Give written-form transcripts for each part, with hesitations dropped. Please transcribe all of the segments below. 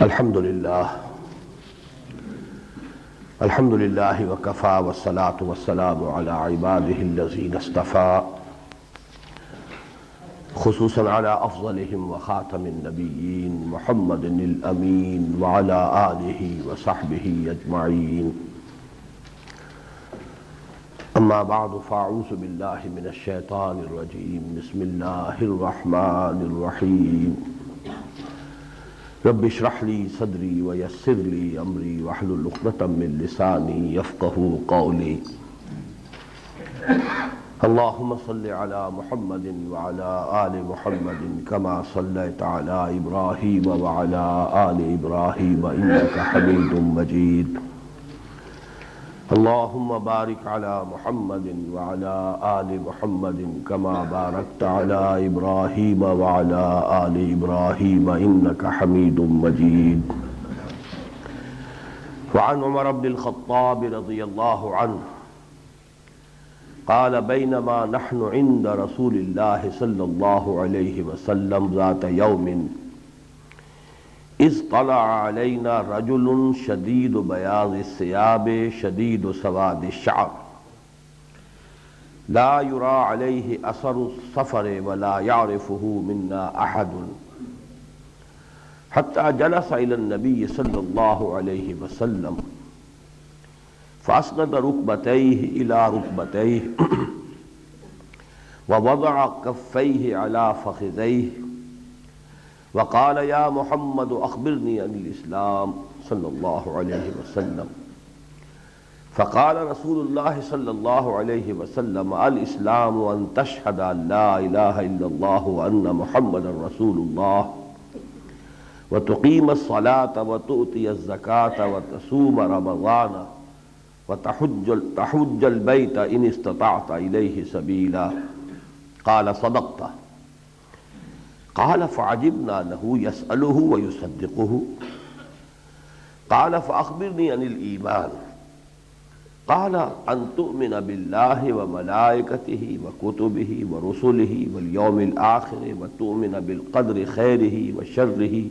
الحمد للہ وکفی والصلاة والسلام علی عباده الذین اصطفى خصوصا علی افضلهم وخاتم النبیین محمد الامین وعلی آلہ وصحبہ اجمعین اما بعد فاعوذ باللہ من الشیطان الرجیم بسم اللہ الرحمن الرحیم رب اشرح لي صدري ويسر لي امري واحلل عقدة من لساني يفقهوا قولي اللهم صل على محمد وعلى آل محمد كما صليت على إبراهيم وعلى آل إبراهيم إنك حميد مجيد اللهم بارك على محمد وعلى آل محمد كما باركت على إبراهيم وعلى آل إبراهيم إنك حميد مجيد وعن عمر بن الخطاب رضي الله عنه قال بينما نحن عند رسول الله صلى الله عليه وسلم ذات يوم اذ طلع علينا رجل شديد بياض الثياب شديد سواد الشعر لا يرى عليه أثر السفر ولا يعرفه منا أحد حتى جلس إلى النبي صلى الله عليه وسلم فأسند ركبتيه إلى ركبتيه ووضع كفيه على فخذيه وقال يا محمد أخبرني عن الإسلام صلى الله عليه وسلم فقال رسول الله صلى الله عليه وسلم الإسلام أن تشهد أن لا إله إلا الله وأن محمد رسول الله وتقيم الصلاة وتؤتي الزكاة وتصوم رمضان وتحج البيت إن استطعت إليه سبيلا قال صدقت قال فعجبنا له يسأله ويصدقه قال فأخبرني عن الإيمان قال أن تؤمن بالله وملائكته وكتبه ورسله واليوم الآخر وتؤمن بالقدر خيره وشره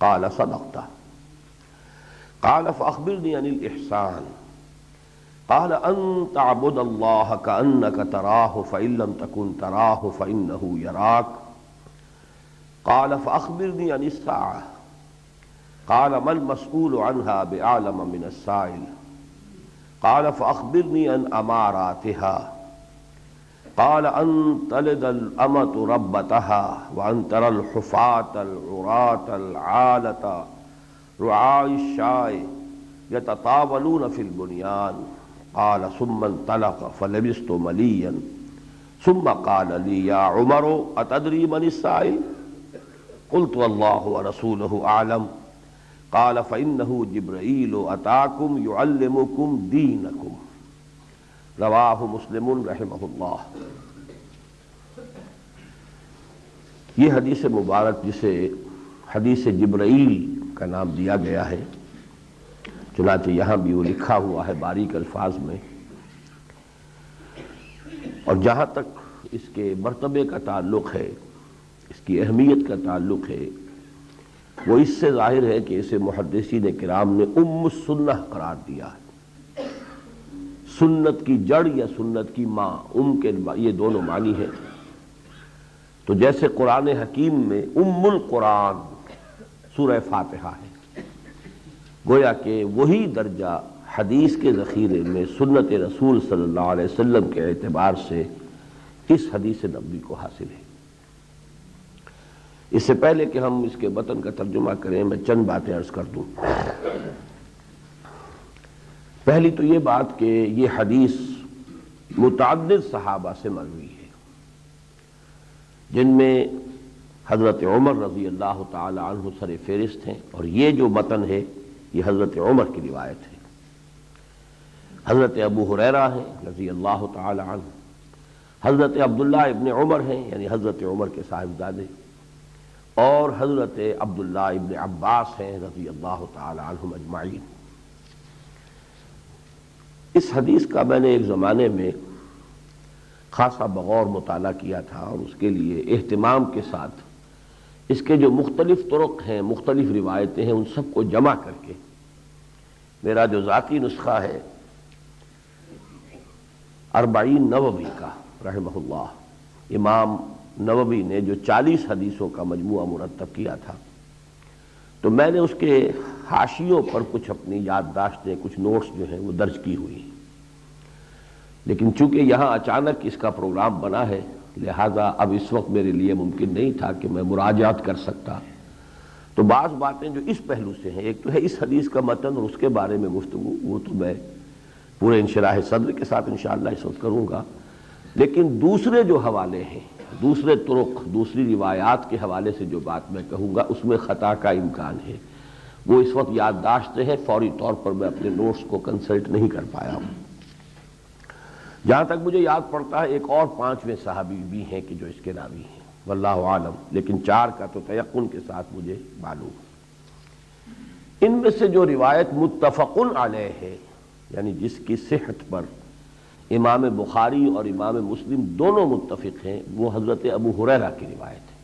قال صدقت قال فأخبرني عن الإحسان قال أن تعبد الله كأنك تراه فإن لم تكن تراه فإنه يراك قال فأخبرني عن الساعة قال ما المسؤول عنها بأعلم من السائل قال فأخبرني عن أماراتها قال أن تلد الأمة ربتها وأن ترى الحفاة العراة العالة رعاء الشاء يتطاولون في البنيان قال ثم انطلق فلبثت مليا ثم قال لي يا عمر أتدري من السائل قلت الله ورسوله أعلم قال فإنه جبرائيل أتاكم يعلمكم دينكم رواه مسلم رحمہ اللہ۔ یہ حدیث مبارک جسے حدیث جبرائیل کا نام دیا گیا ہے، چنانچہ یہاں بھی وہ لکھا ہوا ہے باریک الفاظ میں، اور جہاں تک اس کے مرتبے کا تعلق ہے، اس کی اہمیت کا تعلق ہے، وہ اس سے ظاہر ہے کہ اسے محدثین کرام نے ام السنہ قرار دیا ہے، سنت کی جڑ یا سنت کی ماں، ام کے یہ دونوں معنی ہیں۔ تو جیسے قرآن حکیم میں ام القرآن سورہ فاتحہ ہے، گویا کہ وہی درجہ حدیث کے ذخیرے میں سنت رسول صلی اللہ علیہ وسلم کے اعتبار سے اس حدیث نبوی کو حاصل ہے۔ اس سے پہلے کہ ہم اس کے متن کا ترجمہ کریں، میں چند باتیں عرض کر دوں۔ پہلی تو یہ بات کہ یہ حدیث متعدد صحابہ سے مروی ہے، جن میں حضرت عمر رضی اللہ تعالی عنہ سر فہرست ہیں، اور یہ جو متن ہے یہ حضرت عمر کی روایت ہے۔ حضرت ابو ہریرہ ہیں رضی اللہ تعالی عنہ، حضرت عبداللہ ابن عمر ہیں یعنی حضرت عمر کے صاحبزادے، اور حضرت عبداللہ ابن عباس ہیں رضی اللہ تعالی عنہم اجمعین۔ اس حدیث کا میں نے ایک زمانے میں خاصا بغور مطالعہ کیا تھا، اور اس کے لیے اہتمام کے ساتھ اس کے جو مختلف طرق ہیں، مختلف روایتیں ہیں، ان سب کو جمع کر کے میرا جو ذاتی نسخہ ہے 40 نووی کا رحمہ اللہ، امام نووی نے جو 40 حدیثوں کا مجموعہ مرتب کیا تھا، تو میں نے اس کے حاشیوں پر کچھ اپنی یادداشتیں، کچھ نوٹس جو ہیں وہ درج کی ہوئی، لیکن چونکہ یہاں اچانک اس کا پروگرام بنا ہے، لہذا اب اس وقت میرے لیے ممکن نہیں تھا کہ میں مراجعات کر سکتا، تو بعض باتیں جو اس پہلو سے ہیں، ایک تو ہے اس حدیث کا متن اور اس کے بارے میں گفتگو، وہ تو میں پورے انشراح صدر کے ساتھ انشاءاللہ اس وقت کروں گا، لیکن دوسرے جو حوالے ہیں، دوسرے طرق، دوسری روایات کے حوالے سے جو بات میں کہوں گا اس میں خطا کا امکان ہے، وہ اس وقت یادداشتیں ہیں، فوری طور پر میں اپنے نوٹس کو کنسلٹ نہیں کر پایا ہوں۔ جہاں تک مجھے یاد پڑتا ہے ایک اور 5ویں صحابی بھی ہیں کہ جو اس کے راوی ہیں، واللہ عالم، لیکن 4 کا تو تیقن کے ساتھ مجھے معلوم۔ ان میں سے جو روایت متفق علیہ ہے، یعنی جس کی صحت پر امام بخاری اور امام مسلم دونوں متفق ہیں، وہ حضرت ابو ہریرہ کی روایت ہے۔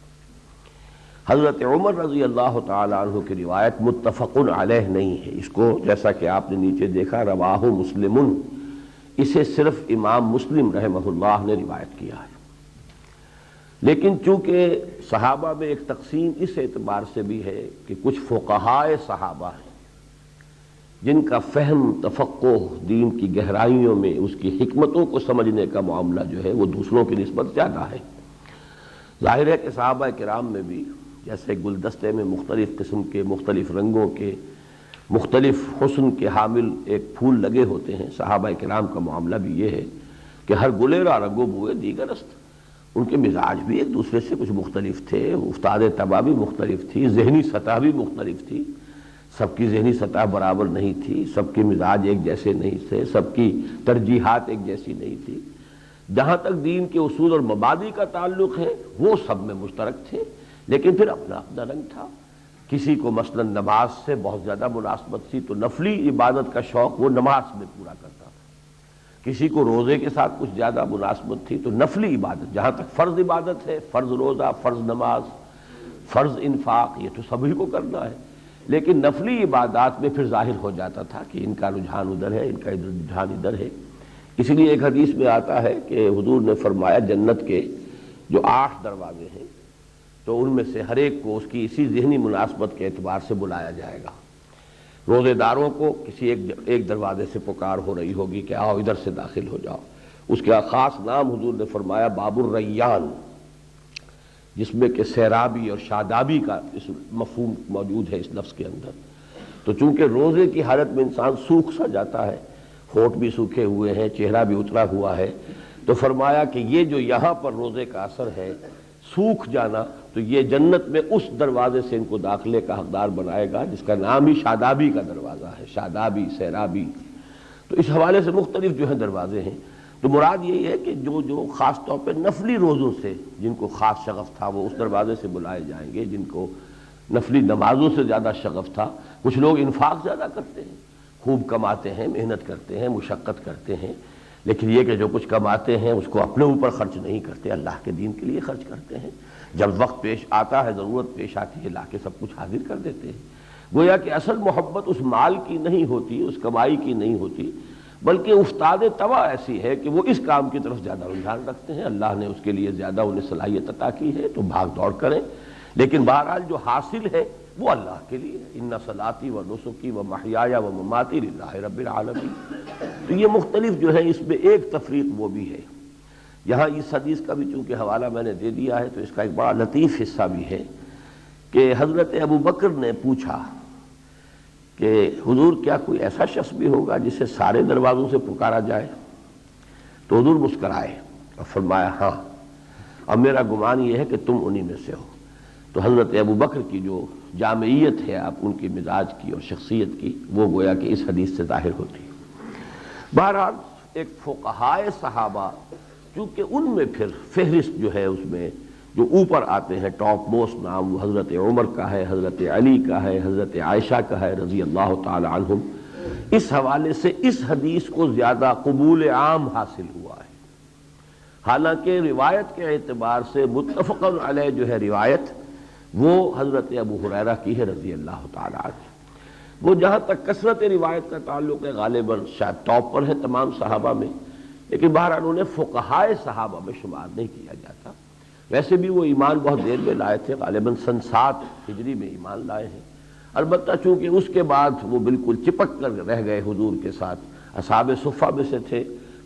حضرت عمر رضی اللہ تعالی عنہ کی روایت متفق علیہ نہیں ہے، اس کو جیسا کہ آپ نے نیچے دیکھا رواہ مسلم، اسے صرف امام مسلم رحمہ اللہ نے روایت کیا ہے، لیکن چونکہ صحابہ میں ایک تقسیم اس اعتبار سے بھی ہے کہ کچھ فقہائے صحابہ ہیں جن کا فہم، تفقہ دین کی گہرائیوں میں، اس کی حکمتوں کو سمجھنے کا معاملہ جو ہے وہ دوسروں کی نسبت زیادہ ہے۔ ظاہر ہے کہ صحابہ کرام میں بھی جیسے گلدستے میں مختلف قسم کے، مختلف رنگوں کے، مختلف حسن کے حامل ایک پھول لگے ہوتے ہیں، صحابہ کرام کا معاملہ بھی یہ ہے کہ ہر گلیرا رنگو بوئے دیگر است، ان کے مزاج بھی ایک دوسرے سے کچھ مختلف تھے، افتاد طبع بھی مختلف تھی، ذہنی سطح بھی مختلف تھی، سب کی ذہنی سطح برابر نہیں تھی، سب کے مزاج ایک جیسے نہیں تھے، سب کی ترجیحات ایک جیسی نہیں تھی۔ جہاں تک دین کے اصول اور مبادی کا تعلق ہے وہ سب میں مشترک تھے، لیکن پھر اپنا اپنا رنگ تھا۔ کسی کو مثلا نماز سے بہت زیادہ مناسبت تھی تو نفلی عبادت کا شوق وہ نماز میں پورا کرتا تھا، کسی کو روزے کے ساتھ کچھ زیادہ مناسبت تھی تو نفلی عبادت، جہاں تک فرض عبادت ہے، فرض روزہ، فرض نماز، فرض انفاق، یہ تو سبھی کو کرنا ہے، لیکن نفلی عبادات میں پھر ظاہر ہو جاتا تھا کہ ان کا رجحان ادھر ہے، ان کا رجحان ادھر ہے۔ اس لیے ایک حدیث میں آتا ہے کہ حضور نے فرمایا جنت کے جو 8 دروازے ہیں تو ان میں سے ہر ایک کو اس کی اسی ذہنی مناسبت کے اعتبار سے بلایا جائے گا۔ روزے داروں کو کسی ایک دروازے سے پکار ہو رہی ہوگی کہ آؤ ادھر سے داخل ہو جاؤ، اس کا خاص نام حضور نے فرمایا باب الریان، جس میں کہ سیرابی اور شادابی کا اس مفہوم موجود ہے اس لفظ کے اندر۔ تو چونکہ روزے کی حالت میں انسان سوکھ سا جاتا ہے، ہونٹ بھی سوکھے ہوئے ہیں، چہرہ بھی اترا ہوا ہے، تو فرمایا کہ یہ جو یہاں پر روزے کا اثر ہے سوکھ جانا، تو یہ جنت میں اس دروازے سے ان کو داخلے کا حقدار بنائے گا جس کا نام ہی شادابی کا دروازہ ہے، شادابی، سیرابی۔ تو اس حوالے سے مختلف جو ہیں دروازے ہیں، تو مراد یہی ہے کہ جو خاص طور پہ نفلی روزوں سے جن کو خاص شغف تھا وہ اس دروازے سے بلائے جائیں گے، جن کو نفلی نمازوں سے زیادہ شغف تھا۔ کچھ لوگ انفاق زیادہ کرتے ہیں، خوب کماتے ہیں، محنت کرتے ہیں، مشقت کرتے ہیں، لیکن یہ کہ جو کچھ کماتے ہیں اس کو اپنے اوپر خرچ نہیں کرتے، اللہ کے دین کے لیے خرچ کرتے ہیں، جب وقت پیش آتا ہے، ضرورت پیش آتی ہے، لا کے سب کچھ حاضر کر دیتے ہیں۔ گویا کہ اصل محبت اس مال کی نہیں ہوتی، اس کمائی کی نہیں ہوتی، بلکہ افتاد طبع ایسی ہے کہ وہ اس کام کی طرف زیادہ رجحان رکھتے ہیں، اللہ نے اس کے لیے زیادہ انہیں صلاحیت عطا کی ہے تو بھاگ دوڑ کریں، لیکن بہرحال جو حاصل ہے وہ اللہ کے لیے ہے، ان صلاتی و نسکی و محیایا و مماتی للہ رب العالمین۔ تو یہ مختلف جو ہے اس میں ایک تفریق وہ بھی ہے۔ یہاں اس حدیث کا بھی چونکہ حوالہ میں نے دے دیا ہے تو اس کا ایک بڑا لطیف حصہ بھی ہے کہ حضرت ابو بکر نے پوچھا کہ حضور کیا کوئی ایسا شخص بھی ہوگا جسے سارے دروازوں سے پکارا جائے؟ تو حضور مسکرائے اور فرمایا ہاں، اب میرا گمان یہ ہے کہ تم انہی میں سے ہو۔ تو حضرت ابو بکر کی جو جامعیت ہے آپ ان کی مزاج کی اور شخصیت کی، وہ گویا کہ اس حدیث سے ظاہر ہوتی ہے۔ بہرحال ایک فقہائے صحابہ، چونکہ ان میں پھر فہرست جو ہے اس میں جو اوپر آتے ہیں ٹاپ موسٹ نام، وہ حضرت عمر کا ہے، حضرت علی کا ہے، حضرت عائشہ کا ہے رضی اللہ تعالی عنہم، اس حوالے سے اس حدیث کو زیادہ قبول عام حاصل ہوا ہے۔ حالانکہ روایت کے اعتبار سے متفق علیہ جو ہے روایت، وہ حضرت ابو ہریرہ کی ہے رضی اللہ تعالیٰ عنہ۔ وہ جہاں تک کثرت روایت کا تعلق ہے غالباً شاید ٹاپ پر ہے تمام صحابہ میں، لیکن بہرحال انہیں فقہائے صحابہ میں شمار نہیں کیا جاتا۔ ویسے بھی وہ ایمان بہت دیر میں لائے تھے، غالباً سن 7 ہجری میں ایمان لائے ہیں، البتہ چونکہ اس کے بعد وہ بالکل چپک کر رہ گئے حضور کے ساتھ، اصحاب صفہ میں سے تھے،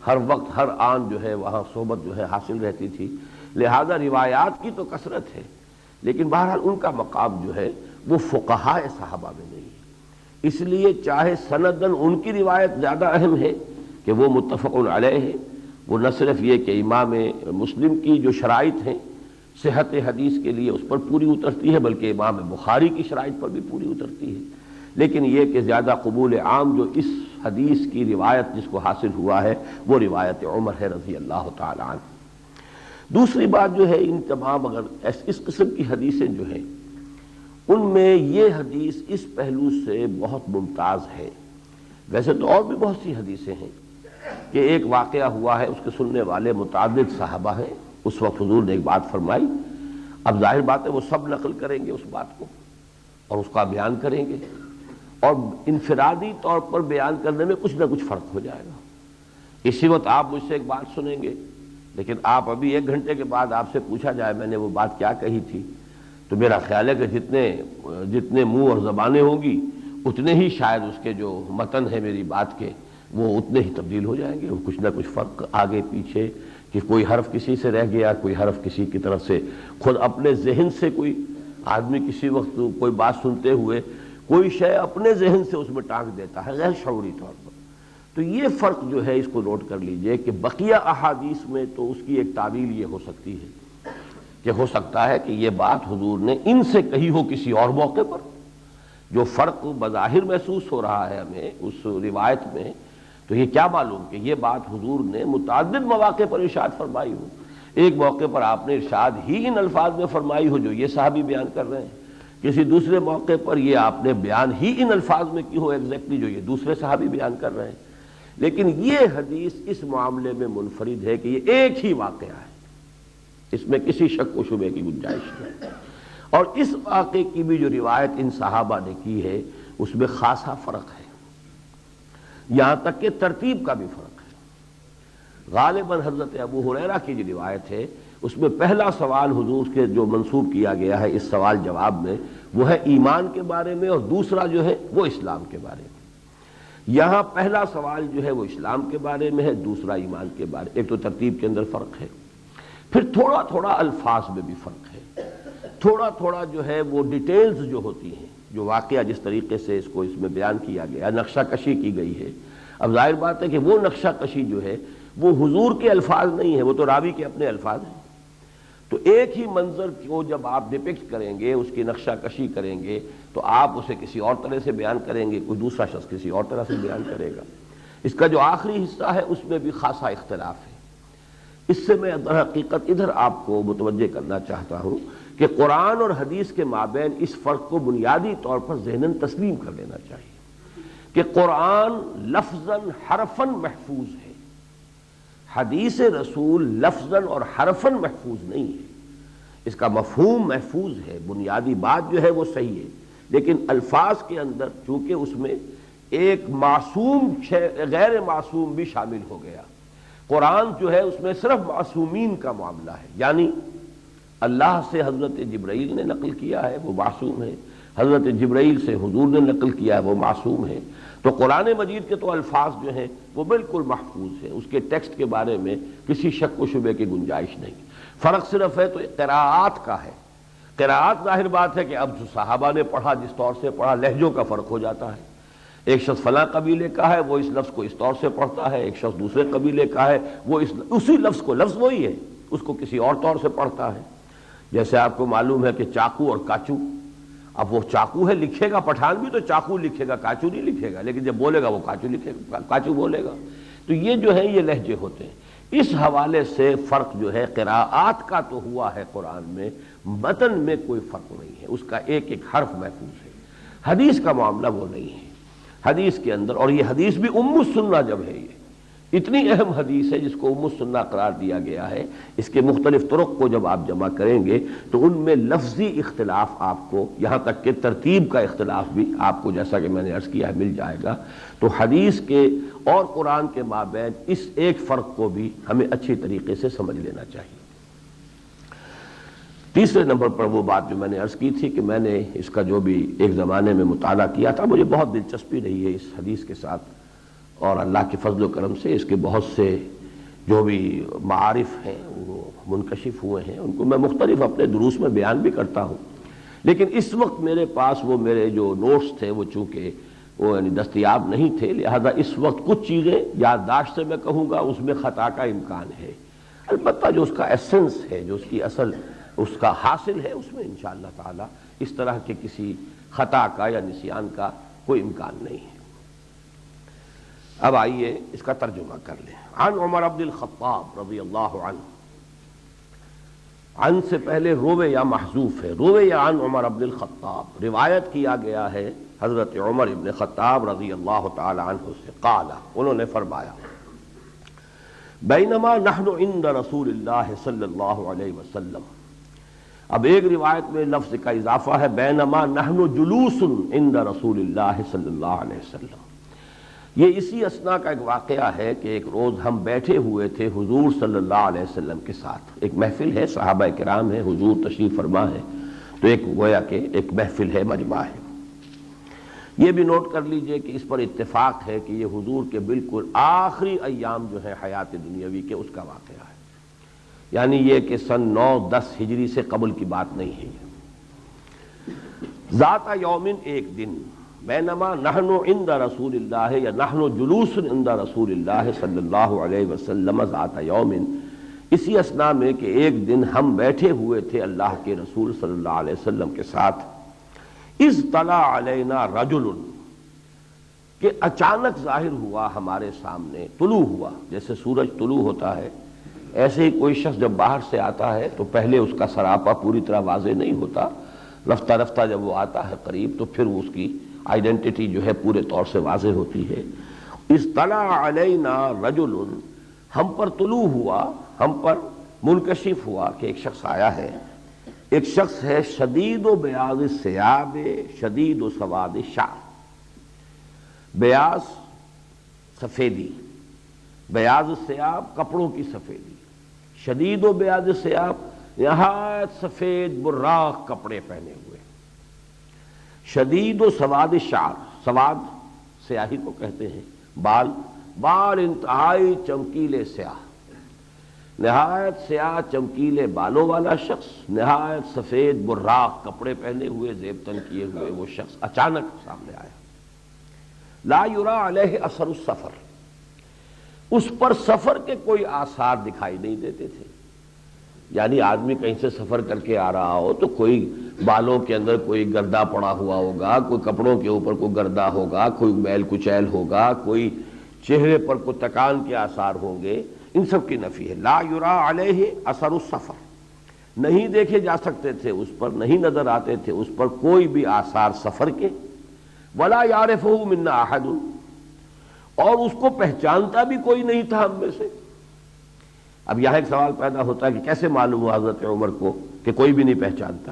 ہر وقت ہر آن جو ہے وہاں صحبت جو ہے حاصل رہتی تھی، لہذا روایات کی تو کثرت ہے، لیکن بہرحال ان کا مقام جو ہے وہ فقہائے صحابہ میں نہیں ہے۔ اس لیے چاہے سندن ان کی روایت زیادہ اہم ہے کہ وہ متفق علیہ ہے، وہ نہ صرف یہ کہ امام مسلم کی جو شرائط ہیں صحت حدیث کے لیے اس پر پوری اترتی ہے، بلکہ امام بخاری کی شرائط پر بھی پوری اترتی ہے، لیکن یہ کہ زیادہ قبول عام جو اس حدیث کی روایت جس کو حاصل ہوا ہے وہ روایت عمر ہے رضی اللہ تعالی عنہ۔ دوسری بات جو ہے، ان تمام اگر اس قسم کی حدیثیں جو ہیں ان میں یہ حدیث اس پہلو سے بہت ممتاز ہے، ویسے تو اور بھی بہت سی حدیثیں ہیں کہ ایک واقعہ ہوا ہے، اس کے سننے والے متعدد صحابہ ہیں، اس وقت حضور نے ایک بات فرمائی، اب ظاہر بات ہے وہ سب نقل کریں گے اس بات کو اور اس کا بیان کریں گے، اور انفرادی طور پر بیان کرنے میں کچھ نہ کچھ فرق ہو جائے گا۔ اسی وقت آپ مجھ سے ایک بات سنیں گے، لیکن آپ ابھی 1 گھنٹے کے بعد آپ سے پوچھا جائے میں نے وہ بات کیا کہی تھی، تو میرا خیال ہے کہ جتنے منہ اور زبانیں ہوں گی اتنے ہی شاید اس کے جو متن ہے میری بات کے وہ اتنے ہی تبدیل ہو جائیں گے، وہ کچھ نہ کچھ فرق آگے پیچھے، کہ کوئی حرف کسی سے رہ گیا، کوئی حرف کسی کی طرف سے، خود اپنے ذہن سے کوئی آدمی کسی وقت کوئی بات سنتے ہوئے کوئی شے اپنے ذہن سے اس میں ٹانک دیتا ہے غیر شعوری طور پر، تو یہ فرق جو ہے اس کو نوٹ کر لیجئے کہ بقیہ احادیث میں تو اس کی ایک تعویل یہ ہو سکتی ہے کہ ہو سکتا ہے کہ یہ بات حضور نے ان سے کہی ہو کسی اور موقع پر، جو فرق بظاہر محسوس ہو رہا ہے ہمیں اس روایت میں، تو یہ کیا معلوم کہ یہ بات حضور نے متعدد مواقع پر ارشاد فرمائی ہو، ایک موقع پر آپ نے ارشاد ہی ان الفاظ میں فرمائی ہو جو یہ صحابی بیان کر رہے ہیں، کسی دوسرے موقع پر یہ آپ نے بیان ہی ان الفاظ میں کی ہو ایگزیکٹلی جو یہ دوسرے صحابی بیان کر رہے ہیں، لیکن یہ حدیث اس معاملے میں منفرد ہے کہ یہ ایک ہی واقعہ ہے، اس میں کسی شک و شبے کی گنجائش نہیں، اور اس واقعے کی بھی جو روایت ان صحابہ نے کی ہے اس میں خاصا فرق ہے، یہاں تک کہ ترتیب کا بھی فرق ہے۔ غالباً حضرت ابو ہریرہ کی جو روایت ہے اس میں پہلا سوال حضور کے جو منسوب کیا گیا ہے اس سوال جواب میں وہ ہے ایمان کے بارے میں، اور دوسرا جو ہے وہ اسلام کے بارے میں۔ یہاں پہلا سوال جو ہے وہ اسلام کے بارے میں ہے، دوسرا ایمان کے بارے، ایک تو ترتیب کے اندر فرق ہے، پھر تھوڑا تھوڑا الفاظ میں بھی فرق ہے، تھوڑا تھوڑا جو ہے وہ ڈیٹیلز جو ہوتی ہیں، جو واقعہ جس طریقے سے اس کو اس میں بیان کیا گیا، نقشہ کشی کی گئی ہے، اب ظاہر بات ہے کہ وہ نقشہ کشی جو ہے وہ حضور کے الفاظ نہیں ہے، وہ تو راوی کے اپنے الفاظ ہیں، تو ایک ہی منظر کو جب آپ ڈپکٹ کریں گے، اس کی نقشہ کشی کریں گے، تو آپ اسے کسی اور طرح سے بیان کریں گے، کوئی دوسرا شخص کسی اور طرح سے بیان کرے گا۔ اس کا جو آخری حصہ ہے اس میں بھی خاصا اختلاف ہے۔ اس سے میں در حقیقت ادھر آپ کو متوجہ کرنا چاہتا ہوں کہ قرآن اور حدیث کے مابین اس فرق کو بنیادی طور پر ذہناً تسلیم کر لینا چاہیے کہ قرآن لفظاً حرفاً محفوظ ہے، حدیث رسول لفظاً اور حرفاً محفوظ نہیں ہے، اس کا مفہوم محفوظ ہے، بنیادی بات جو ہے وہ صحیح ہے، لیکن الفاظ کے اندر چونکہ اس میں ایک معصوم غیر معصوم بھی شامل ہو گیا، قرآن جو ہے اس میں صرف معصومین کا معاملہ ہے، یعنی اللہ سے حضرت جبرائیل نے نقل کیا ہے وہ معصوم ہے، حضرت جبرائیل سے حضور نے نقل کیا ہے وہ معصوم ہے، تو قرآن مجید کے تو الفاظ جو ہیں وہ بالکل محفوظ ہیں، اس کے ٹیکسٹ کے بارے میں کسی شک و شبے کی گنجائش نہیں، فرق صرف ہے تو قراءات کا ہے۔ قراءات ظاہر بات ہے کہ اب جو صحابہ نے پڑھا جس طور سے پڑھا، لہجوں کا فرق ہو جاتا ہے، ایک شخص فلاں قبیلے کا ہے وہ اس لفظ کو اس طور سے پڑھتا ہے، ایک شخص دوسرے قبیلے کا ہے وہ اسی لفظ کو، لفظ وہی ہے، اس کو کسی اور طور سے پڑھتا ہے۔ جیسے آپ کو معلوم ہے کہ چاقو اور کاچو، اب وہ چاقو ہے لکھے گا پٹھان بھی تو چاقو لکھے گا، کاچو نہیں لکھے گا، لیکن جب بولے گا وہ کاچو لکھے گا، کاچو بولے گا، تو یہ جو ہے یہ لہجے ہوتے ہیں۔ اس حوالے سے فرق جو ہے قراءات کا تو ہوا ہے قرآن میں، متن میں کوئی فرق نہیں ہے، اس کا ایک ایک حرف محفوظ ہے۔ حدیث کا معاملہ وہ نہیں ہے، حدیث کے اندر، اور یہ حدیث بھی ام السنہ جب ہے اتنی اہم حدیث ہے جس کو ام السنہ قرار دیا گیا ہے، اس کے مختلف طرق کو جب آپ جمع کریں گے تو ان میں لفظی اختلاف آپ کو، یہاں تک کہ ترتیب کا اختلاف بھی آپ کو جیسا کہ میں نے عرض کیا ہے مل جائے گا۔ تو حدیث کے اور قرآن کے مابین اس ایک فرق کو بھی ہمیں اچھی طریقے سے سمجھ لینا چاہیے۔ تیسرے نمبر پر وہ بات جو میں نے عرض کی تھی کہ میں نے اس کا جو بھی ایک زمانے میں مطالعہ کیا تھا، مجھے بہت دلچسپی رہی ہے اس حدیث کے ساتھ، اور اللہ کے فضل و کرم سے اس کے بہت سے جو بھی معارف ہیں وہ منکشف ہوئے ہیں، ان کو میں مختلف اپنے دروس میں بیان بھی کرتا ہوں، لیکن اس وقت میرے پاس وہ میرے جو نوٹس تھے وہ چونکہ وہ یعنی دستیاب نہیں تھے، لہذا اس وقت کچھ چیزیں یادداشت سے میں کہوں گا اس میں خطا کا امکان ہے، البتہ جو اس کا ایسنس ہے، جو اس کی اصل اس کا حاصل ہے، اس میں انشاءاللہ تعالی اس طرح کے کسی خطا کا یا نسیان کا کوئی امکان نہیں ہے۔ اب آئیے اس کا ترجمہ کر لیں۔ عن عمر بن الخطاب رضی اللہ عنہ، عن سے پہلے روے یا محذوف ہے، روے یا عن عمر بن الخطاب، روایت کیا گیا ہے حضرت عمر بن خطاب رضی اللہ تعالی عنہ سے، قال، انہوں نے فرمایا، بینما نحن عند رسول اللہ صلی اللہ علیہ وسلم۔ اب ایک روایت میں لفظ کا اضافہ ہے، بینما نحن جلوس عند رسول اللہ صلی اللہ علیہ وسلم۔ یہ اسی اثنا کا ایک واقعہ ہے کہ ایک روز ہم بیٹھے ہوئے تھے حضور صلی اللہ علیہ وسلم کے ساتھ، ایک محفل ہے، صحابہ کرام ہیں، حضور تشریف فرما ہے، تو ایک گویا کہ ایک محفل ہے، مجمع ہے۔ یہ بھی نوٹ کر لیجئے کہ اس پر اتفاق ہے کہ یہ حضور کے بالکل آخری ایام جو ہے حیات دنیاوی کے، اس کا واقعہ ہے، یعنی یہ کہ سن 9-10 ہجری سے قبل کی بات نہیں ہے۔ ذات یومن، ایک دن، بینما نحن عند رسول اللہ یا نحن جلوس عند رسول اللہ صلی اللہ علیہ وسلم ذات یومن، اسی اثنا میں کہ ایک دن ہم بیٹھے ہوئے تھے اللہ کے رسول صلی اللہ علیہ وسلم کے ساتھ، اذ طلع علینا رجل، کہ اچانک ظاہر ہوا ہمارے سامنے، طلوع ہوا، جیسے سورج طلوع ہوتا ہے ایسے ہی کوئی شخص جب باہر سے آتا ہے تو پہلے اس کا سراپا پوری طرح واضح نہیں ہوتا، رفتہ رفتہ جب وہ آتا ہے قریب تو پھر اس کی آئیڈینٹی جو ہے پورے طور سے واضح ہوتی ہے۔ اطلع علینا رجل، ہم پر طلوع ہوا، ہم پر منکشف ہوا کہ ایک شخص آیا ہے، ایک شخص ہے شدید و بیاض الثیاب شدید و سواد الشعر، بیاض سفیدی، بیاض الثیاب کپڑوں کی سفیدی، شدید و بیاض الثیاب نہایت سفید براق کپڑے پہنے ہوئے، شدید و سواد الشعر، سواد سیاہی کو کہتے ہیں، بال انتہائی چمکیلے سیاہ، نہایت سیاہ چمکیلے بالوں والا شخص، نہایت سفید براق کپڑے پہنے ہوئے، زیب تن کیے ہوئے وہ شخص اچانک سامنے آیا۔ لا یرا علیہ اثر السفر، اس پر سفر کے کوئی آثار دکھائی نہیں دیتے تھے، یعنی آدمی کہیں سے سفر کر کے آ رہا ہو تو کوئی بالوں کے اندر کوئی گردہ پڑا ہوا ہوگا، کوئی کپڑوں کے اوپر کوئی گردہ ہوگا، کوئی میل کچیل ہوگا، کوئی چہرے پر کوئی تکان کے آثار ہوں گے، ان سب کی نفی ہے۔ لا یرا علیہ اثر السفر، نہیں دیکھے جا سکتے تھے اس پر، نہیں نظر آتے تھے اس پر کوئی بھی آثار سفر کے، ولا یعرفہ منا احد، اور اس کو پہچانتا بھی کوئی نہیں تھا ہم میں سے۔ اب یہاں ایک سوال پیدا ہوتا ہے کہ کیسے معلوم ہوا حضرت عمر کو کہ کوئی بھی نہیں پہچانتا؟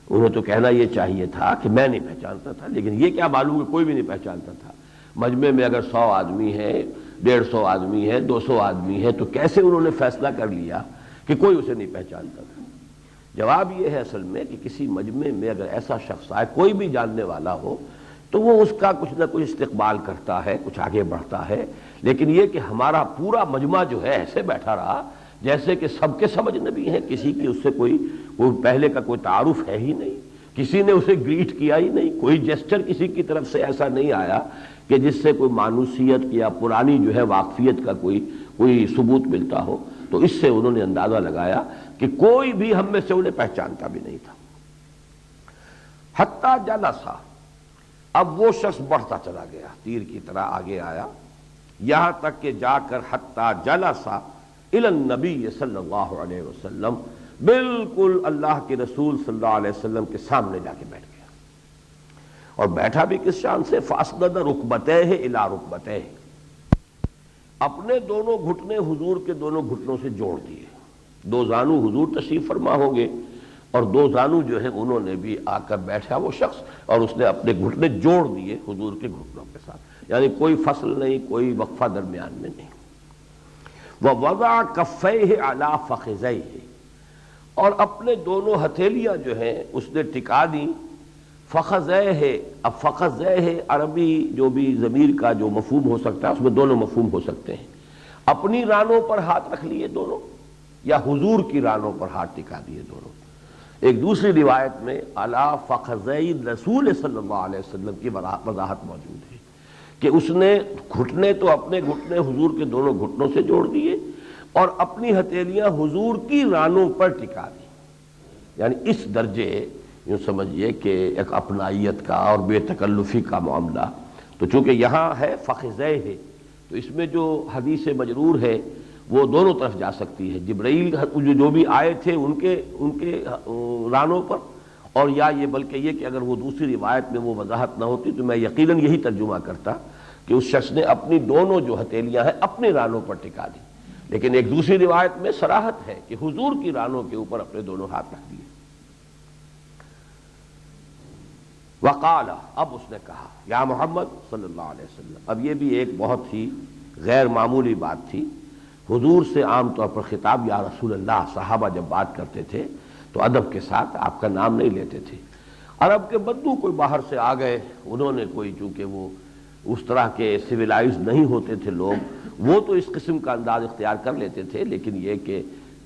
انہیں تو کہنا یہ چاہیے تھا کہ میں نہیں پہچانتا تھا، لیکن یہ کیا معلوم کہ کوئی بھی نہیں پہچانتا تھا؟ مجمع میں اگر 100 آدمی ہے، 150 آدمی ہے، 200 آدمی ہے، تو کیسے انہوں نے فیصلہ کر لیا کہ کوئی اسے نہیں پہچانتا تھا؟ جواب یہ ہے اصل میں کہ کسی مجمع میں اگر ایسا شخص آئے، کوئی بھی جاننے والا ہو، تو وہ اس کا کچھ نہ کچھ استقبال کرتا ہے، کچھ آگے بڑھتا ہے، لیکن یہ کہ ہمارا پورا مجمع جو ہے ایسے بیٹھا رہا جیسے کہ سب کے سب اجنبی ہیں، کسی کی اس سے کوئی پہلے کا کوئی تعارف ہے ہی نہیں، کسی نے اسے گریٹ کیا ہی نہیں، کوئی جیسچر کسی کی طرف سے ایسا نہیں آیا کہ جس سے کوئی مانوسیت یا پرانی جو ہے واقفیت کا کوئی ثبوت ملتا ہو، تو اس سے انہوں نے اندازہ لگایا کہ کوئی بھی ہم میں سے انہیں پہچانتا بھی نہیں تھا۔ حتیٰ جلسا، اب وہ شخص بڑھتا چلا گیا، تیر کی طرح آگے آیا، یہاں تک کہ جا کر حتیٰ جلسا الی النبی صلی اللہ علیہ وسلم، بالکل اللہ کے رسول صلی اللہ علیہ وسلم کے سامنے جا کے بیٹھ گیا، اور بیٹھا بھی کس شان سے؟ فاسند رکبتیہ الی رکبتیہ، اپنے دونوں گھٹنے حضور کے دونوں گھٹنوں سے جوڑ دیے. دو زانو حضور تشریف فرما ہوں گے اور دو زانو جو ہے انہوں نے بھی آ کر بیٹھا وہ شخص اور اس نے اپنے گھٹنے جوڑ دیے حضور کے گھٹنوں کے ساتھ، یعنی کوئی فصل نہیں، کوئی وقفہ درمیان میں نہیں. وَوَضَعَ كَفَّيْهِ عَلَى فَخِذَيْهِ، اور اپنے دونوں ہتھیلیاں جو ہیں اس نے ٹکا دیں فخذیہ. اب فخذیہ عربی جو بھی ضمیر کا جو مفہوم ہو سکتا ہے اس میں دونوں مفہوم ہو سکتے ہیں. اپنی رانوں پر ہاتھ رکھ لیے دونوں، یا حضور کی رانوں پر ہاتھ ٹکا دیے دونوں. ایک دوسری روایت میں علی فخذی رسول صلی اللہ علیہ وسلم کی وضاحت موجود ہے کہ اس نے گھٹنے تو اپنے گھٹنے حضور کے دونوں گھٹنوں سے جوڑ دیے اور اپنی ہتھیلیاں حضور کی رانوں پر ٹکا دی. یعنی اس درجے یوں سمجھیے کہ ایک اپنائیت کا اور بے تکلفی کا معاملہ. تو چونکہ یہاں ہے فخذیہ ہے تو اس میں جو حدیث مجرور ہے وہ دونوں طرف جا سکتی ہے. جبرائیل جو بھی آئے تھے ان کے رانوں پر، اور یا یہ بلکہ یہ کہ اگر وہ دوسری روایت میں وہ وضاحت نہ ہوتی تو میں یقیناً یہی ترجمہ کرتا کہ اس شخص نے اپنی دونوں جو ہتھیلیاں ہیں اپنے رانوں پر ٹکا دی. لیکن ایک دوسری روایت میں صراحت ہے کہ حضور کی رانوں کے اوپر اپنے دونوں ہاتھ رکھ دیے. وقال، اب اس نے کہا یا محمد صلی اللہ علیہ وسلم. اب یہ بھی ایک بہت ہی غیر معمولی بات تھی. حضور سے عام طور پر خطاب یا رسول اللہ، صحابہ جب بات کرتے تھے تو ادب کے ساتھ آپ کا نام نہیں لیتے تھے. عرب کے بدو کوئی باہر سے آ گئے، انہوں نے کوئی چونکہ وہ اس طرح کے سویلائز نہیں ہوتے تھے لوگ، وہ تو اس قسم کا انداز اختیار کر لیتے تھے. لیکن یہ کہ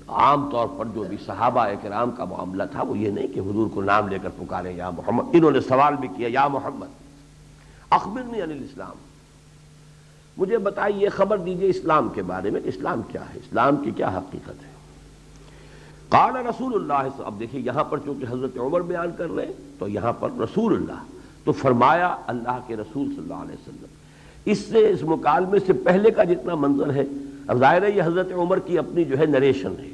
عام طور پر جو بھی صحابہ کرام کا معاملہ تھا وہ یہ نہیں کہ حضور کو نام لے کر پکاریں یا محمد. انہوں نے سوال بھی کیا یا محمد اخبرنی عن الاسلام، مجھے بتائیے، خبر دیجئے اسلام کے بارے میں کہ اسلام کیا ہے، اسلام کی کیا حقیقت ہے. قال رسول اللہ، اب دیکھیے یہاں پر چونکہ حضرت عمر بیان کر رہے ہیں تو یہاں پر رسول اللہ، تو فرمایا اللہ کے رسول صلی اللہ علیہ وسلم. اس مکالمے سے پہلے کا جتنا منظر ہے، اب ظاہر ہے یہ حضرت عمر کی اپنی جو ہے نریشن ہے.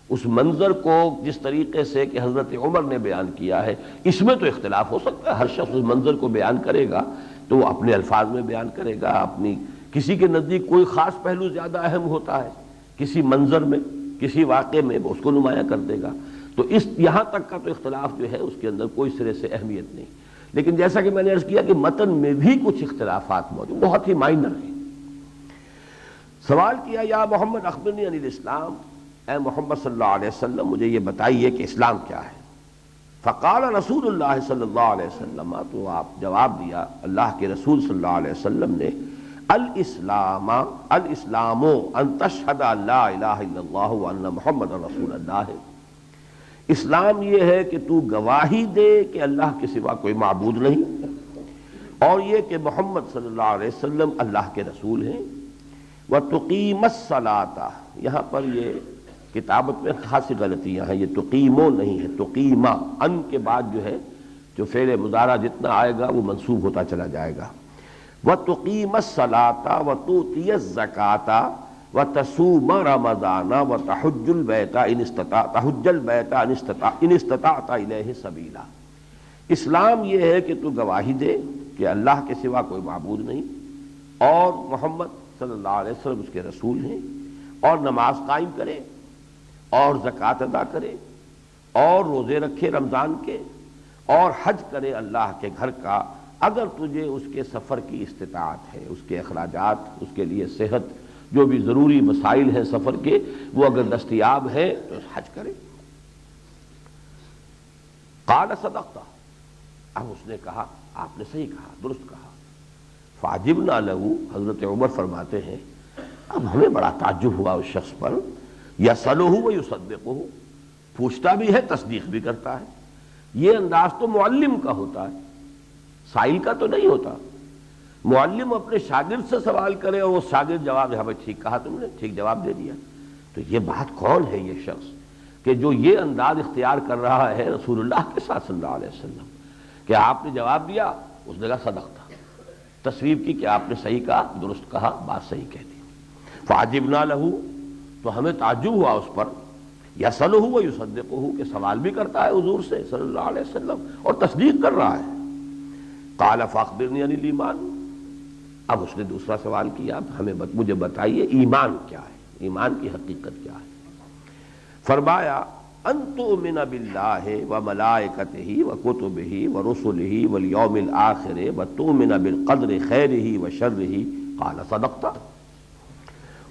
اس منظر کو جس طریقے سے کہ حضرت عمر نے بیان کیا ہے اس میں تو اختلاف ہو سکتا ہے. ہر شخص اس منظر کو بیان کرے گا تو وہ اپنے الفاظ میں بیان کرے گا. اپنی کسی کے نزدیک کوئی خاص پہلو زیادہ اہم ہوتا ہے کسی منظر میں، کسی واقعے میں، وہ اس کو نمایاں کر دے گا. تو اس یہاں تک کا تو اختلاف جو ہے اس کے اندر کوئی سرے سے اہمیت نہیں. لیکن جیسا کہ میں نے عرض کیا کہ متن میں بھی کچھ اختلافات موجود، بہت ہی مائنر ہیں. سوال کیا یا محمد اخبرنی عن الاسلام، اے محمد صلی اللہ علیہ وسلم مجھے یہ بتائیے کہ اسلام کیا ہے. فقال رسول اللہ صلی اللہ علیہ وسلم، تو آپ جواب دیا اللہ کے رسول صلی اللہ علیہ وسلم نے، الاسلام ان تشہد ان لا الہ الا اللہ وان محمد رسول اللہ. اسلام یہ ہے کہ تو گواہی دے کہ اللہ کے سوا کوئی معبود نہیں اور یہ کہ محمد صلی اللہ علیہ وسلم اللہ کے رسول ہیں. وَتُقِيمَ الصَّلَاةَ، یہاں پر یہ کتابت میں خاصی غلطیاں ہیں، یہ تقیمو نہیں ہے، تقیمہ. ان کے بعد جو ہے جو فعل مضارع جتنا آئے گا وہ منصوب ہوتا چلا جائے گا. وَتُقِيمَ الصَّلَاةَ وَتُؤْتِيَ الزَّكَاةَ وَتَصُومَ رَمَضَانَ وَتَحُجَّ الْبَيْتَ إِنِ اسْتَطَعْتَ إِلَيْهِ سَبِيلًا. اسلام یہ ہے کہ تو گواہی دے کہ اللہ کے سوا کوئی معبود نہیں اور محمد صلی اللہ علیہ وسلم اس کے رسول ہیں، اور نماز قائم کرے اور زکوٰۃ ادا کرے اور روزے رکھے رمضان کے اور حج کرے اللہ کے گھر کا اگر تجھے اس کے سفر کی استطاعت ہے، اس کے اخراجات، اس کے لیے صحت، جو بھی ضروری مسائل ہیں سفر کے وہ اگر دستیاب ہیں تو حج کرے. قال صدقت، اب اس نے کہا آپ نے صحیح کہا، درست کہا. فعجبنا له، حضرت عمر فرماتے ہیں اب ہمیں بڑا تعجب ہوا اس شخص پر. یسألہ ویصدقہ، پوچھتا بھی ہے تصدیق بھی کرتا ہے. یہ انداز تو معلم کا ہوتا ہے، سائل کا تو نہیں ہوتا. معلم اپنے شاگرد سے سوال کرے اور وہ شاگرد جواب دے، ہمیں ٹھیک کہا تم نے، ٹھیک جواب دے دیا. تو یہ بات کون ہے یہ شخص کہ جو یہ انداز اختیار کر رہا ہے رسول اللہ کے ساتھ صلی اللہ علیہ وسلم کہ آپ نے جواب دیا، اس نے کہا صدقتا، تصویب کی کہ آپ نے صحیح کہا، درست کہا، بات صحیح کہہ دی. فعجبنا لہ، تو ہمیں تعجب ہوا اس پر. یسألہ ویصدقہ، کہ سوال بھی کرتا ہے حضور سے صلی اللہ علیہ وسلم اور تصدیق کر رہا ہے. قال فاخبرنی عن الایمان، اب اس نے دوسرا سوال کیا، مجھے بتائیے ایمان کیا ہے، ایمان کی حقیقت کیا ہے؟ فرمایا ان تؤمن باللہ وملائکتہ وکتبہ ورسلہ والیوم الآخر وتؤمن بالقدر خیرہ وشرہ قال صدقت۔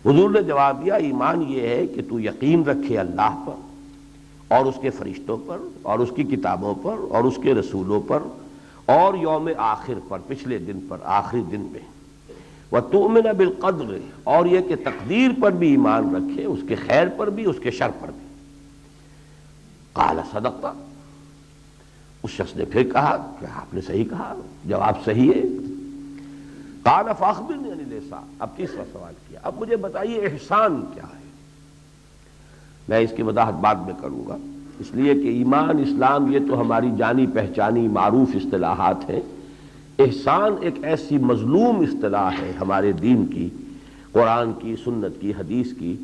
حضور نے جواب دیا ایمان یہ ہے کہ تو یقین رکھے اللہ پر اور اس کے فرشتوں پر اور اس کی کتابوں پر اور اس کے رسولوں پر اور یوم آخر پر، پچھلے دن پر، آخری دن میں، وتؤمن بالقدر، اور یہ کہ تقدیر پر بھی ایمان رکھے، اس کے خیر پر بھی اس کے شر پر بھی۔ قال صدقت، اس شخص نے پھر کہا کہ آپ نے صحیح کہا، جواب صحیح ہے۔ قال فاخبرنی عن الاحسان، اب تیسرا سوال کیا، اب مجھے بتائیے احسان کیا ہے۔ میں اس کی وضاحت بعد میں کروں گا، اس لیے کہ ایمان، اسلام، یہ تو ہماری جانی پہچانی معروف اصطلاحات ہیں۔ احسان ایک ایسی مظلوم اصطلاح ہے ہمارے دین کی، قرآن کی، سنت کی، حدیث کی،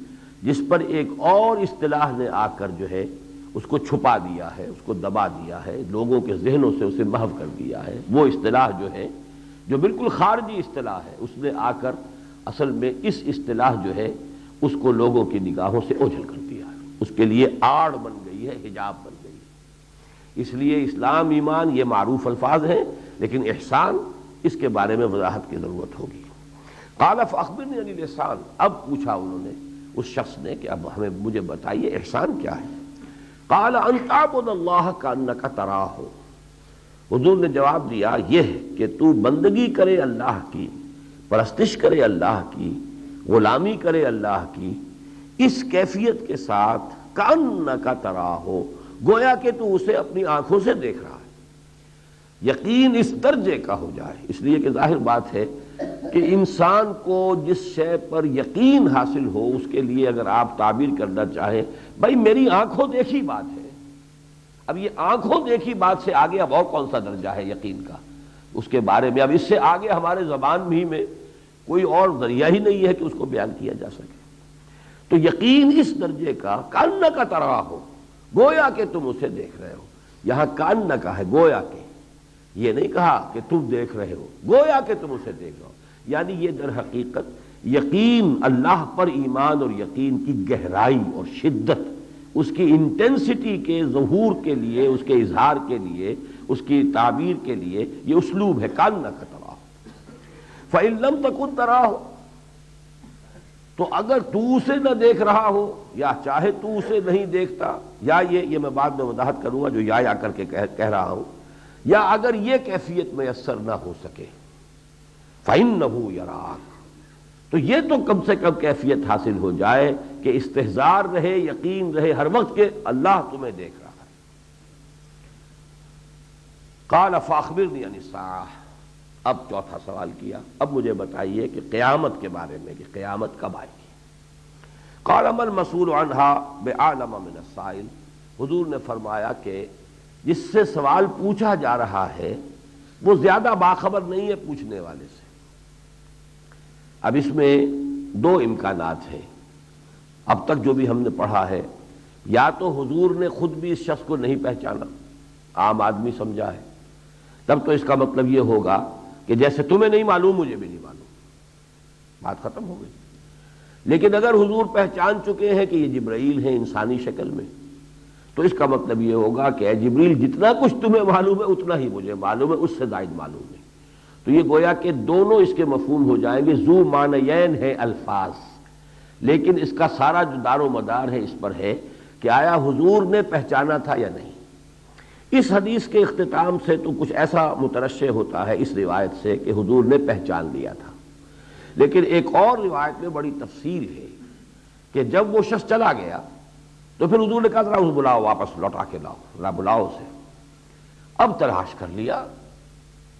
جس پر ایک اور اصطلاح نے آ کر جو ہے اس کو چھپا دیا ہے، اس کو دبا دیا ہے، لوگوں کے ذہنوں سے اسے محو کر دیا ہے۔ وہ اصطلاح جو ہے، جو بالکل خارجی اصطلاح ہے، اس نے آ کر اصل میں اس اصطلاح جو ہے اس کو لوگوں کی نگاہوں سے اوجھل کر دیا ہے، اس کے لیے آڑ بن گئی ہے، حجاب بن گئی ہے۔ اس لیے اسلام، ایمان یہ معروف الفاظ ہیں، لیکن احسان اس کے بارے میں وضاحت کی ضرورت ہوگی۔ قال فاخبرنی عن الاحسان، اب پوچھا انہوں نے، اس شخص نے کہ اب مجھے بتائیے احسان کیا ہے۔ قال ان تعبد اللہ کانک تراہ، حضور نے جواب دیا یہ ہے کہ تو بندگی کرے اللہ کی، پرستش کرے اللہ کی، غلامی کرے اللہ کی، اس کیفیت کے ساتھ کانک تراہ، گویا کہ تو اسے اپنی آنکھوں سے دیکھ رہا ہے۔ یقین اس درجے کا ہو جائے، اس لیے کہ ظاہر بات ہے کہ انسان کو جس شے پر یقین حاصل ہو، اس کے لیے اگر آپ تعبیر کرنا چاہیں، بھائی میری آنکھوں دیکھی بات ہے، اب یہ آنکھوں دیکھی بات سے آگے اب اور کون سا درجہ ہے یقین کا، اس کے بارے میں اب اس سے آگے ہمارے زبان بھی میں کوئی اور ذریعہ ہی نہیں ہے کہ اس کو بیان کیا جا سکے۔ تو یقین اس درجے کا کانک تراہ ہو، گویا کہ تم اسے دیکھ رہے ہو۔ یہاں کانک ہے، گویا کہ، یہ نہیں کہا کہ تم دیکھ رہے ہو، گویا کہ تم اسے دیکھ رہے ہو، یعنی یہ در حقیقت یقین، اللہ پر ایمان اور یقین کی گہرائی اور شدت، اس کی انٹینسٹی کے ظہور کے لیے، اس کے اظہار کے لیے، اس کی تعبیر کے لیے یہ اسلوب ہے کانک تراہ۔ فإن لم تکن تراہ، تو اگر تو اسے نہ دیکھ رہا ہو، یا چاہے تو اسے نہیں دیکھتا، یا یہ میں بعد میں وضاحت کروں گا جو یا کر کے کہہ رہا ہوں، یا اگر یہ کیفیت میسر نہ ہو سکے، فإنہ یراک، تو یہ تو کم سے کم کیفیت حاصل ہو جائے کہ استحضار رہے، یقین رہے ہر وقت کہ اللہ تمہیں دیکھ رہا ہے۔ قال فاخبرنی عن الساعہ، اب چوتھا سوال کیا، اب مجھے بتائیے کہ قیامت کے بارے میں، کہ قیامت کب آئے گی۔ قال ما المسؤول عنہا بأعلم من السائل، حضور نے فرمایا کہ جس سے سوال پوچھا جا رہا ہے وہ زیادہ باخبر نہیں ہے پوچھنے والے سے۔ اب اس میں دو امکانات ہیں، اب تک جو بھی ہم نے پڑھا ہے، یا تو حضور نے خود بھی اس شخص کو نہیں پہچانا، عام آدمی سمجھا ہے، تب تو اس کا مطلب یہ ہوگا کہ جیسے تمہیں نہیں معلوم مجھے بھی نہیں معلوم، بات ختم ہو گئی۔ لیکن اگر حضور پہچان چکے ہیں کہ یہ جبرائیل ہیں انسانی شکل میں، تو اس کا مطلب یہ ہوگا کہ اے جبریل جتنا کچھ تمہیں معلوم ہے اتنا ہی مجھے معلوم ہے، اس سے زائد معلوم ہے۔ تو یہ گویا کہ دونوں اس کے مفہوم ہو جائیں گے، ذو معنیین ہے الفاظ، لیکن اس کا سارا جو دار و مدار ہے اس پر ہے کہ آیا حضور نے پہچانا تھا یا نہیں۔ اس حدیث کے اختتام سے تو کچھ ایسا مترشح ہوتا ہے اس روایت سے کہ حضور نے پہچان لیا تھا، لیکن ایک اور روایت میں بڑی تفصیل ہے کہ جب وہ شخص چلا گیا تو پھر حضور نے کہا ذرا اسے بلاؤ، واپس لوٹا کے لاؤ، ذرا بلاؤ اسے۔ اب تلاش کر لیا،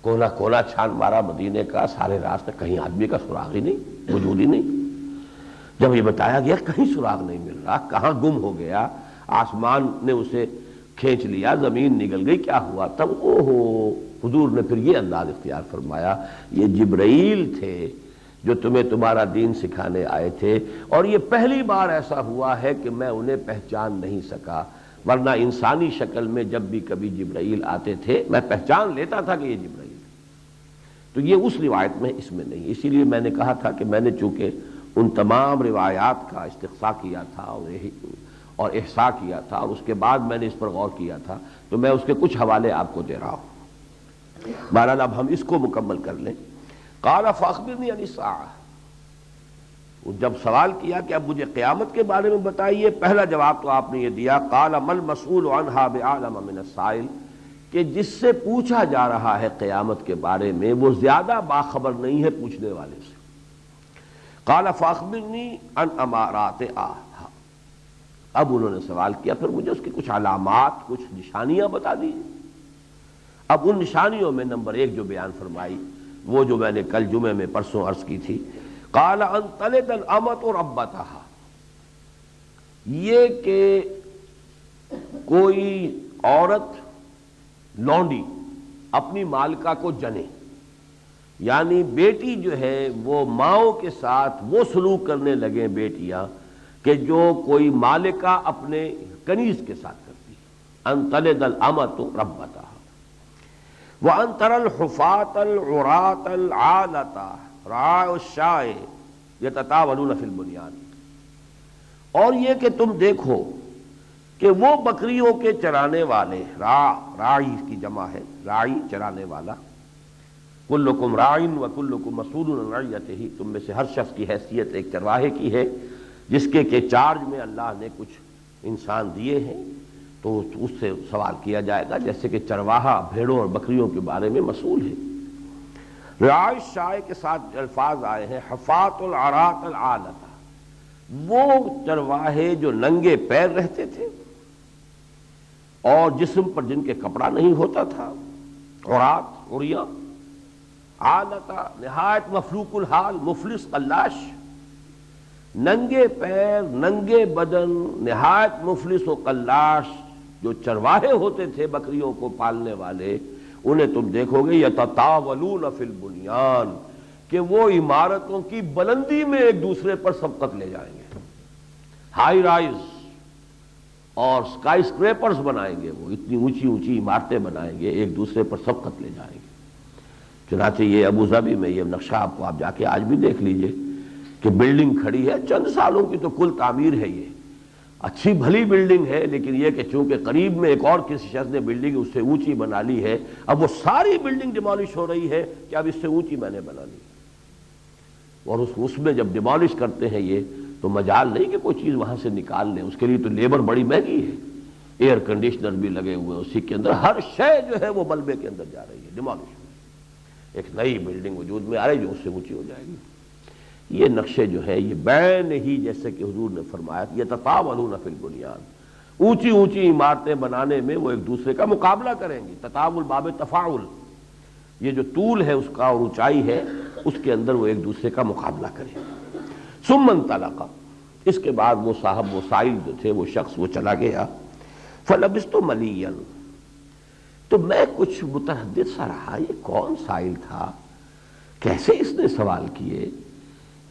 کونا کونا چھان مارا مدینے کا، سارے راستے، کہیں آدمی کا سراغ ہی نہیں، وجود ہی نہیں۔ جب یہ بتایا گیا کہیں سراغ نہیں مل رہا، کہاں گم ہو گیا، آسمان نے اسے کھینچ لیا، زمین نگل گئی، کیا ہوا، تب حضور نے پھر یہ انداز اختیار فرمایا، یہ جبرائیل تھے جو تمہیں تمہارا دین سکھانے آئے تھے، اور یہ پہلی بار ایسا ہوا ہے کہ میں انہیں پہچان نہیں سکا، ورنہ انسانی شکل میں جب بھی کبھی جبرائیل آتے تھے میں پہچان لیتا تھا کہ یہ جبرائیل ہے، تو یہ اس روایت میں اس میں نہیں. اسی لیے میں نے کہا تھا کہ میں نے چونکہ ان تمام روایات کا استقصاء کیا تھا اور احصاء کیا تھا، اور اس کے بعد میں نے اس پر غور کیا تھا، تو میں اس کے کچھ حوالے آپ کو دے رہا ہوں. بہرحال اب ہم اس کو مکمل کر لیں. قال فاخبرنی عن الساعہ، جب سوال کیا کہ اب مجھے قیامت کے بارے میں بتائیے، پہلا جواب تو آپ نے یہ دیا قال ما المسؤول عنہا بعالم من السائل، کہ جس سے پوچھا جا رہا ہے قیامت کے بارے میں وہ زیادہ باخبر نہیں ہے پوچھنے والے سے. قال فاخبرنی عن امارات آہا، اب انہوں نے سوال کیا پھر مجھے اس کی کچھ علامات، کچھ نشانیاں بتا دیجیے. اب ان نشانیوں میں نمبر 1 جو بیان فرمائی وہ جو میں نے کل جمعے میں پرسوں عرض کی تھی، قال ان تلد الامۃ ربتها، یہ کہ کوئی عورت لونڈی اپنی مالکہ کو جنے، یعنی بیٹی جو ہے وہ ماؤں کے ساتھ وہ سلوک کرنے لگیں بیٹیاں کہ جو کوئی مالکہ اپنے کنیز کے ساتھ کرتی ہے. ان تلد الامۃ ربتها وان ترى الحفاة العراة العالة رعاء الشاة يتطاولون في البنيان، اور یہ کہ تم دیکھو کہ وہ بکریوں کے چرانے والے، راعی کی جمع ہے، راعی چرانے والا، کلکم راعٍ وکلکم مسئول عن رعیتہ، تم میں سے ہر شخص کی حیثیت ایک چرواہے کی ہے جس کے کہ چارج میں اللہ نے کچھ انسان دیے ہیں، تو اس سے سوال کیا جائے گا جیسے کہ چرواہا بھیڑوں اور بکریوں کے بارے میں مسئول ہے. رعاء شائع کے ساتھ الفاظ آئے ہیں حفاۃ العراۃ العالۃ، وہ چرواہے جو ننگے پیر رہتے تھے اور جسم پر جن کے کپڑا نہیں ہوتا تھا، عراۃ عریاں، عالۃ نہایت مفلوق الحال مفلس قلاش، ننگے پیر ننگے بدن نہایت مفلس و قلاش جو چرواہے ہوتے تھے بکریوں کو پالنے والے، انہیں تم دیکھو گے یتطاولون فی البنیان، کہ وہ عمارتوں کی بلندی میں ایک دوسرے پر سبقت لے جائیں گے، ہائی رائز اور سکائی اسکریپرز بنائیں گے، وہ اتنی اونچی اونچی عمارتیں بنائیں گے، ایک دوسرے پر سبقت لے جائیں گے. چنانچہ یہ ابوظہبی میں یہ نقشہ آپ کو آپ جا کے آج بھی دیکھ لیجئے کہ بلڈنگ کھڑی ہے، چند سالوں کی تو کل تعمیر ہے، یہ اچھی بھلی بلڈنگ ہے، لیکن یہ کہ چونکہ قریب میں ایک اور کسی شخص نے بلڈنگ اس سے اونچی بنا لی ہے، اب وہ ساری بلڈنگ ڈیمالش ہو رہی ہے کہ اب اس سے اونچی میں نے بنا لی، اور اس میں جب ڈیمالش کرتے ہیں یہ تو مجال نہیں کہ کوئی چیز وہاں سے نکال لیں، اس کے لیے تو لیبر بڑی مہنگی ہے، ایئر کنڈیشنر بھی لگے ہوئے، اسی کے اندر ہر شے جو ہے وہ ملبے کے اندر جا رہی ہے ڈیمالش میں، ایک نئی بلڈنگ وجود میں آ رہی جو اس سے اونچی ہو جائے گی. یہ نقشے جو ہے یہ بین ہی جیسے کہ حضور نے فرمایا یتطاولون فی البنیان، اونچی اونچی عمارتیں بنانے میں وہ ایک دوسرے کا مقابلہ کریں گی. تطاول باب تفاعل، یہ جو طول ہے اس کا اور اونچائی ہے اس کے اندر وہ ایک دوسرے کا مقابلہ کریں گے. ثم انطلق، اس کے بعد وہ صاحب وہ سائل جو تھے وہ شخص وہ چلا گیا. فلبثت ملیا، تو میں کچھ متردد سا رہا، یہ کون سائل تھا، کیسے اس نے سوال کیے،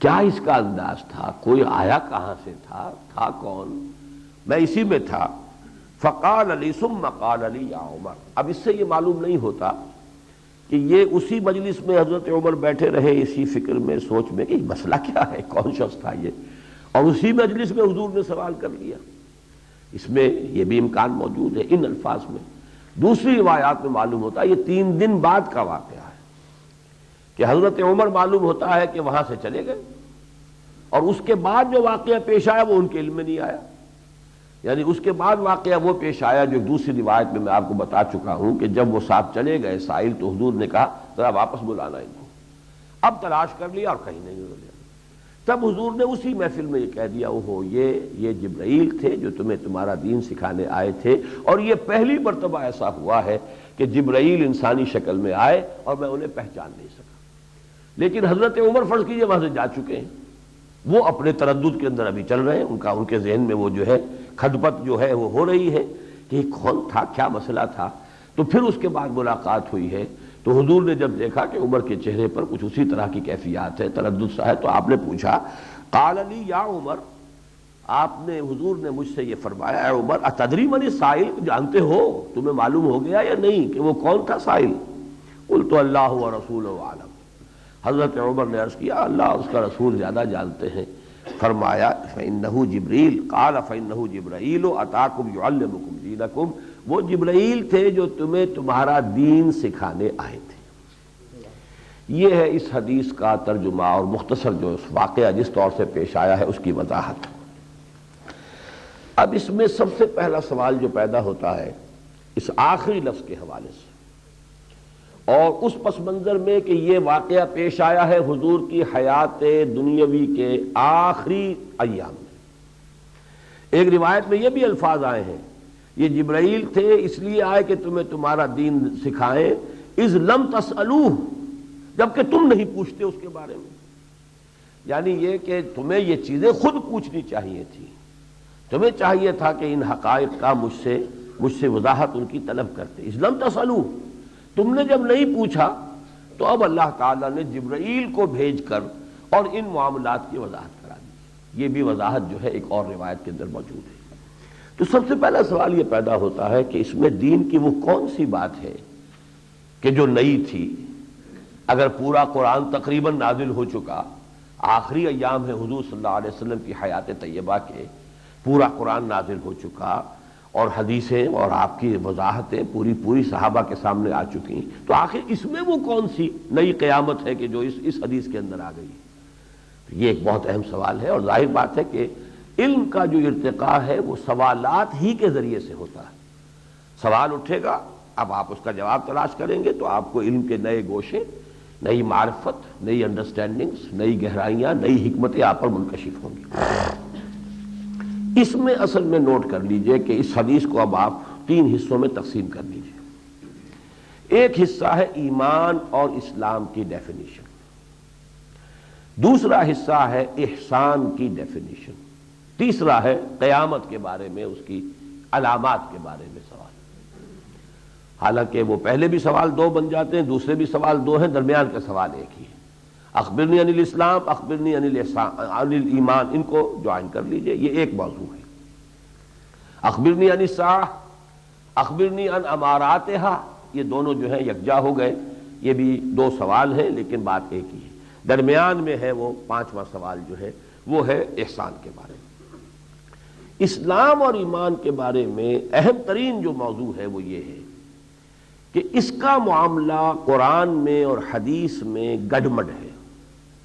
کیا اس کا انداز تھا، کوئی آیا کہاں سے تھا کون، میں اسی میں تھا. فقال علی ثم قال علی یا عمر، اب اس سے یہ معلوم نہیں ہوتا کہ یہ اسی مجلس میں حضرت عمر بیٹھے رہے اسی فکر میں سوچ میں کہ مسئلہ کیا ہے، کون شخص تھا یہ، اور اسی مجلس میں حضور نے سوال کر لیا. اس میں یہ بھی امکان موجود ہے ان الفاظ میں. دوسری روایات میں معلوم ہوتا ہے یہ 3 دن بعد کا واقعہ ہے کہ حضرت عمر معلوم ہوتا ہے کہ وہاں سے چلے گئے، اور اس کے بعد جو واقعہ پیش آیا وہ ان کے علم میں نہیں آیا. یعنی اس کے بعد واقعہ وہ پیش آیا جو دوسری روایت میں آپ کو بتا چکا ہوں کہ جب وہ صاحب چلے گئے سائل تو حضور نے کہا ذرا واپس بلانا ان کو. اب تلاش کر لیا اور کہیں نہیں ملے. تب حضور نے اسی محفل میں یہ کہہ دیا اوہو یہ جبرائیل تھے جو تمہیں تمہارا دین سکھانے آئے تھے، اور یہ پہلی مرتبہ ایسا ہوا ہے کہ جبرائیل انسانی شکل میں آئے اور میں انہیں پہچان نہیں سکا. لیکن حضرت عمر فرض کیجئے وہاں سے جا چکے ہیں، وہ اپنے تردد کے اندر ابھی چل رہے ہیں، ان کے ذہن میں وہ جو ہے کھدپت جو ہے وہ ہو رہی ہے کہ یہ کون تھا، کیا مسئلہ تھا. تو پھر اس کے بعد ملاقات ہوئی ہے تو حضور نے جب دیکھا کہ عمر کے چہرے پر کچھ اسی طرح کی کیفیات ہے، تردد سا ہے، تو آپ نے پوچھا قال علی یا عمر، آپ نے حضور نے مجھ سے یہ فرمایا اے عمر اتدری من السائل، جانتے ہو تمہیں معلوم ہو گیا یا نہیں کہ وہ کون تھا سائل. قلت اللہ ورسولہ اعلم، حضرت عمر نے عرض کیا اللہ اس کا رسول زیادہ جانتے ہیں۔ فرمایا فإنہ جبریل قال فإنہ جبرائیل اتاکم یعلمکم دینکم، وہ جبرائیل تھے جو تمہیں تمہارا دین سکھانے آئے تھے۔ یہ ہے اس حدیث کا ترجمہ اور مختصر جو اس واقعہ جس طور سے پیش آیا ہے اس کی وضاحت۔ اب اس میں سب سے پہلا سوال جو پیدا ہوتا ہے اس آخری لفظ کے حوالے سے، اور اس پس منظر میں کہ یہ واقعہ پیش آیا ہے حضور کی حیات دنیاوی کے آخری ایام میں۔ ایک روایت میں یہ بھی الفاظ آئے ہیں یہ جبرائیل تھے اس لیے آئے کہ تمہیں تمہارا دین سکھائیں، اذ لم تسألوہ، جبکہ تم نہیں پوچھتے اس کے بارے میں۔ یعنی یہ کہ تمہیں یہ چیزیں خود پوچھنی چاہیے تھی، تمہیں چاہیے تھا کہ ان حقائق کا مجھ سے وضاحت ان کی طلب کرتے۔ اذ لم تسألوہ، تم نے جب نہیں پوچھا تو اب اللہ تعالیٰ نے جبرائیل کو بھیج کر اور ان معاملات کی وضاحت کرا دی۔ یہ بھی وضاحت جو ہے ایک اور روایت کے اندر موجود ہے۔ تو سب سے پہلا سوال یہ پیدا ہوتا ہے کہ اس میں دین کی وہ کون سی بات ہے کہ جو نئی تھی؟ اگر پورا قرآن تقریباً نازل ہو چکا، آخری ایام ہے حضور صلی اللہ علیہ وسلم کی حیات طیبہ کے، پورا قرآن نازل ہو چکا اور حدیثیں اور آپ کی وضاحتیں پوری صحابہ کے سامنے آ چکی، تو آخر اس میں وہ کون سی نئی قیامت ہے کہ جو اس حدیث کے اندر آ گئی؟ یہ ایک بہت اہم سوال ہے، اور ظاہر بات ہے کہ علم کا جو ارتقاء ہے وہ سوالات ہی کے ذریعے سے ہوتا ہے۔ سوال اٹھے گا، اب آپ اس کا جواب تلاش کریں گے تو آپ کو علم کے نئے گوشے، نئی معرفت، نئی انڈرسٹینڈنگز، نئی گہرائیاں، نئی حکمتیں آپ پر منکشف ہوں گی۔ اس میں اصل میں نوٹ کر لیجئے کہ اس حدیث کو اب آپ 3 حصوں میں تقسیم کر لیجئے۔ ایک حصہ ہے ایمان اور اسلام کی ڈیفینیشن، دوسرا حصہ ہے احسان کی ڈیفینیشن، تیسرا ہے قیامت کے بارے میں اس کی علامات کے بارے میں سوال۔ حالانکہ وہ پہلے بھی سوال 2 بن جاتے ہیں، دوسرے بھی سوال 2 ہیں، درمیان کا سوال ایک ہی ہے۔ اخبرنی عن الاسلام، اخبرنی عن الایمان، ان کو جوائن کر لیجئے، یہ ایک موضوع ہے۔ اخبرنی عن الساعہ، اخبرنی عن اماراتہا، یہ دونوں جو ہیں یکجا ہو گئے، یہ بھی 2 سوال ہیں لیکن بات ایک ہی ہے۔ درمیان میں ہے وہ 5واں سوال جو ہے وہ ہے احسان کے بارے میں۔ اسلام اور ایمان کے بارے میں اہم ترین جو موضوع ہے وہ یہ ہے کہ اس کا معاملہ قرآن میں اور حدیث میں گڈمڈ ہے۔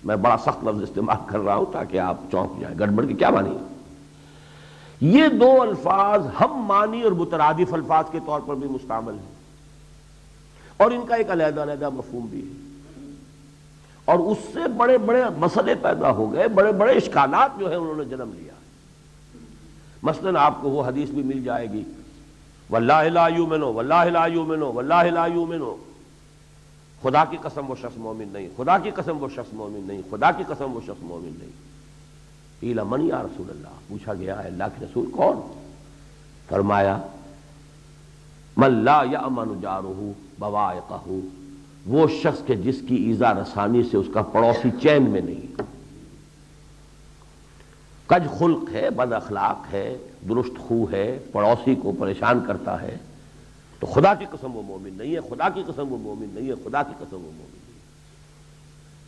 میں بڑا سخت لفظ استعمال کر رہا ہوں تاکہ آپ چونک جائیں۔ گڈمڈ کی کیا معنی ہے؟ یہ 2 الفاظ ہم معنی اور مترادف الفاظ کے طور پر بھی مستعمل ہیں، اور ان کا ایک علیحدہ مفہوم بھی ہے، اور اس سے بڑے بڑے مسئلے پیدا ہو گئے، بڑے بڑے اشکالات جو ہیں انہوں نے جنم لیا۔ مثلاً آپ کو وہ حدیث بھی مل جائے گی واللہ لا یؤمنو، واللہ لا یؤمنو، واللہ لا یؤمنو، خدا کی قسم وہ شخص مومن نہیں، خدا کی قسم وہ شخص مومن نہیں، خدا کی قسم وہ شخص مومن نہیں۔ قیل من یا رسول اللہ، پوچھا گیا ہے اللہ کے رسول کون؟ فرمایا من لا یأمن جارہ بوائقہ، وہ شخص کہ جس کی ایذا رسانی سے اس کا پڑوسی چین میں نہیں، کج خلق ہے، بد اخلاق ہے، درست خو ہے، پڑوسی کو پریشان کرتا ہے، تو خدا کی قسم وہ مومن نہیں ہے، خدا کی قسم وہ مومن نہیں ہے، خدا کی قسم وہ مومن نہیں ہے۔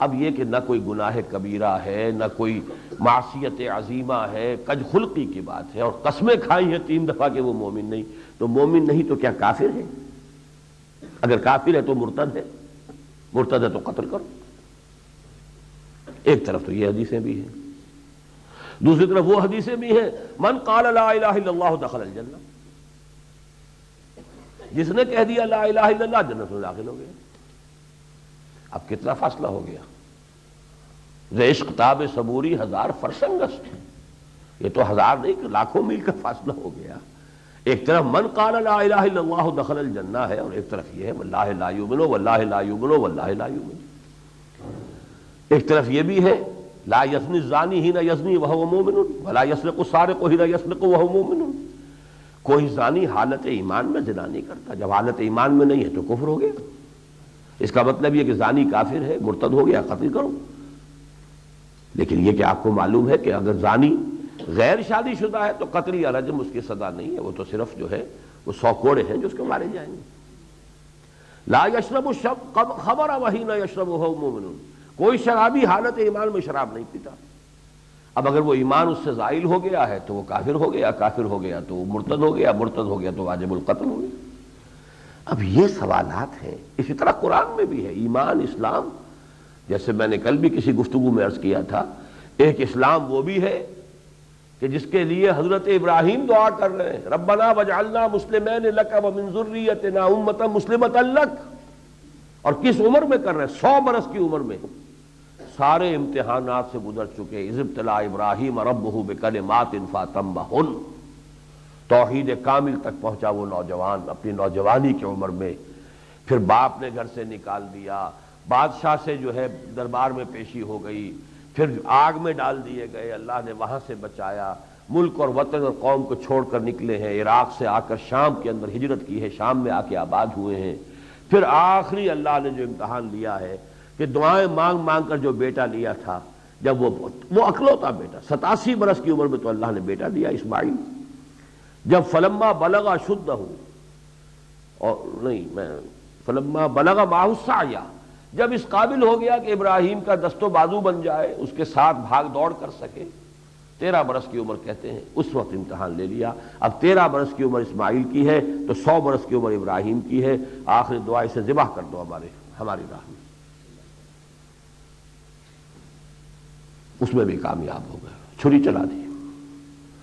اب یہ کہ نہ کوئی گناہ کبیرہ ہے، نہ کوئی معصیت عظیمہ ہے، کج خلقی کی بات ہے، اور قسمیں کھائی ہیں 3 دفعہ کہ وہ مومن نہیں، تو مومن نہیں تو کیا کافر ہے؟ اگر کافر ہے تو مرتد ہے، مرتد ہے تو قتل کرو۔ ایک طرف تو یہ حدیثیں بھی ہیں، دوسری طرف وہ حدیثیں بھی ہیں من قال لا الہ الا اللہ دخل الجنہ، جس نے کہہ دیا لا الہ الا اللہ جنت میں داخل ہو گیا۔ اب کتنا فاصلہ ہو گیا؟ عشق تاب صبوری 1000 فرسنگست، یہ تو 1000 نہیں کہ لاکھوں میل کا فاصلہ ہو گیا۔ ایک طرف من قال لا الہ الا اللہ دخل الجنہ ہے، اور ایک طرف یہ ہے واللہ لا یؤمنو، واللہ لا یؤمنو، واللہ لا یؤمنو۔ ایک طرف یہ بھی ہے لا یزنی الزانی حین یزنی وہو مومن، ولا یسرق السارق حین یسرق وہو مومن، کوئی زانی حالت ایمان میں زنا نہیں کرتا، جب حالت ایمان میں نہیں ہے تو کفر ہو گیا۔ اس کا مطلب یہ کہ زانی کافر ہے، مرتد ہو گیا، قتل کرو۔ لیکن یہ کہ آپ کو معلوم ہے کہ اگر زانی غیر شادی شدہ ہے تو قتل یا رجم اس کی سزا نہیں ہے، وہ تو صرف جو ہے وہ 100 کوڑے ہیں جو اس کو مارے جائیں گے۔ لا یشرب الشرب خمر وحین یشربہ مومن، کوئی شرابی حالت ایمان میں شراب نہیں پیتا۔ اب اگر وہ ایمان اس سے زائل ہو گیا ہے تو وہ کافر ہو گیا، کافر ہو گیا تو وہ مرتد ہو گیا، مرتد ہو گیا تو واجب القتل ہو گیا۔ اب یہ سوالات ہیں۔ اسی طرح قرآن میں بھی ہے ایمان اسلام، جیسے میں نے کل بھی کسی گفتگو میں عرض کیا تھا، ایک اسلام وہ بھی ہے کہ جس کے لیے حضرت ابراہیم دعا کر رہے ہیں، ربنا وجعلنا مسلمین لک ومن ذریتنا امۃ مسلمۃ لک، اور کس عمر میں کر رہے ہیں؟ 100 برس کی عمر میں، سارے امتحانات سے گزر چکے۔ اذ ابتلی ابراہیم ربہ بکلمات فاتمہن، توحید کامل تک پہنچا وہ نوجوان اپنی نوجوانی کی عمر میں، پھر باپ نے گھر سے نکال دیا، بادشاہ سے جو ہے دربار میں پیشی ہو گئی، پھر آگ میں ڈال دیے گئے، اللہ نے وہاں سے بچایا، ملک اور وطن اور قوم کو چھوڑ کر نکلے ہیں، عراق سے آ کر شام کے اندر ہجرت کی ہے، شام میں آ کے آباد ہوئے ہیں، پھر آخری اللہ نے جو امتحان لیا ہے کہ دعائیں مانگ مانگ کر جو بیٹا لیا تھا، جب وہ اکلوتا بیٹا 87 برس کی عمر میں تو اللہ نے بیٹا دیا اسماعیل، جب فلما بلغ اشدہ، اور نہیں میں فلما بلغ معہ السعی، جب اس قابل ہو گیا کہ ابراہیم کا دست و بازو بن جائے، اس کے ساتھ بھاگ دوڑ کر سکے، 13 برس کی عمر کہتے ہیں، اس وقت امتحان لے لیا۔ اب 13 برس کی عمر اسماعیل کی ہے تو 100 برس کی عمر ابراہیم کی ہے، آخری دعا اسے ذبح کر دو ہماری راہ میں، اس میں بھی کامیاب ہو گیا، چھری چلا دی۔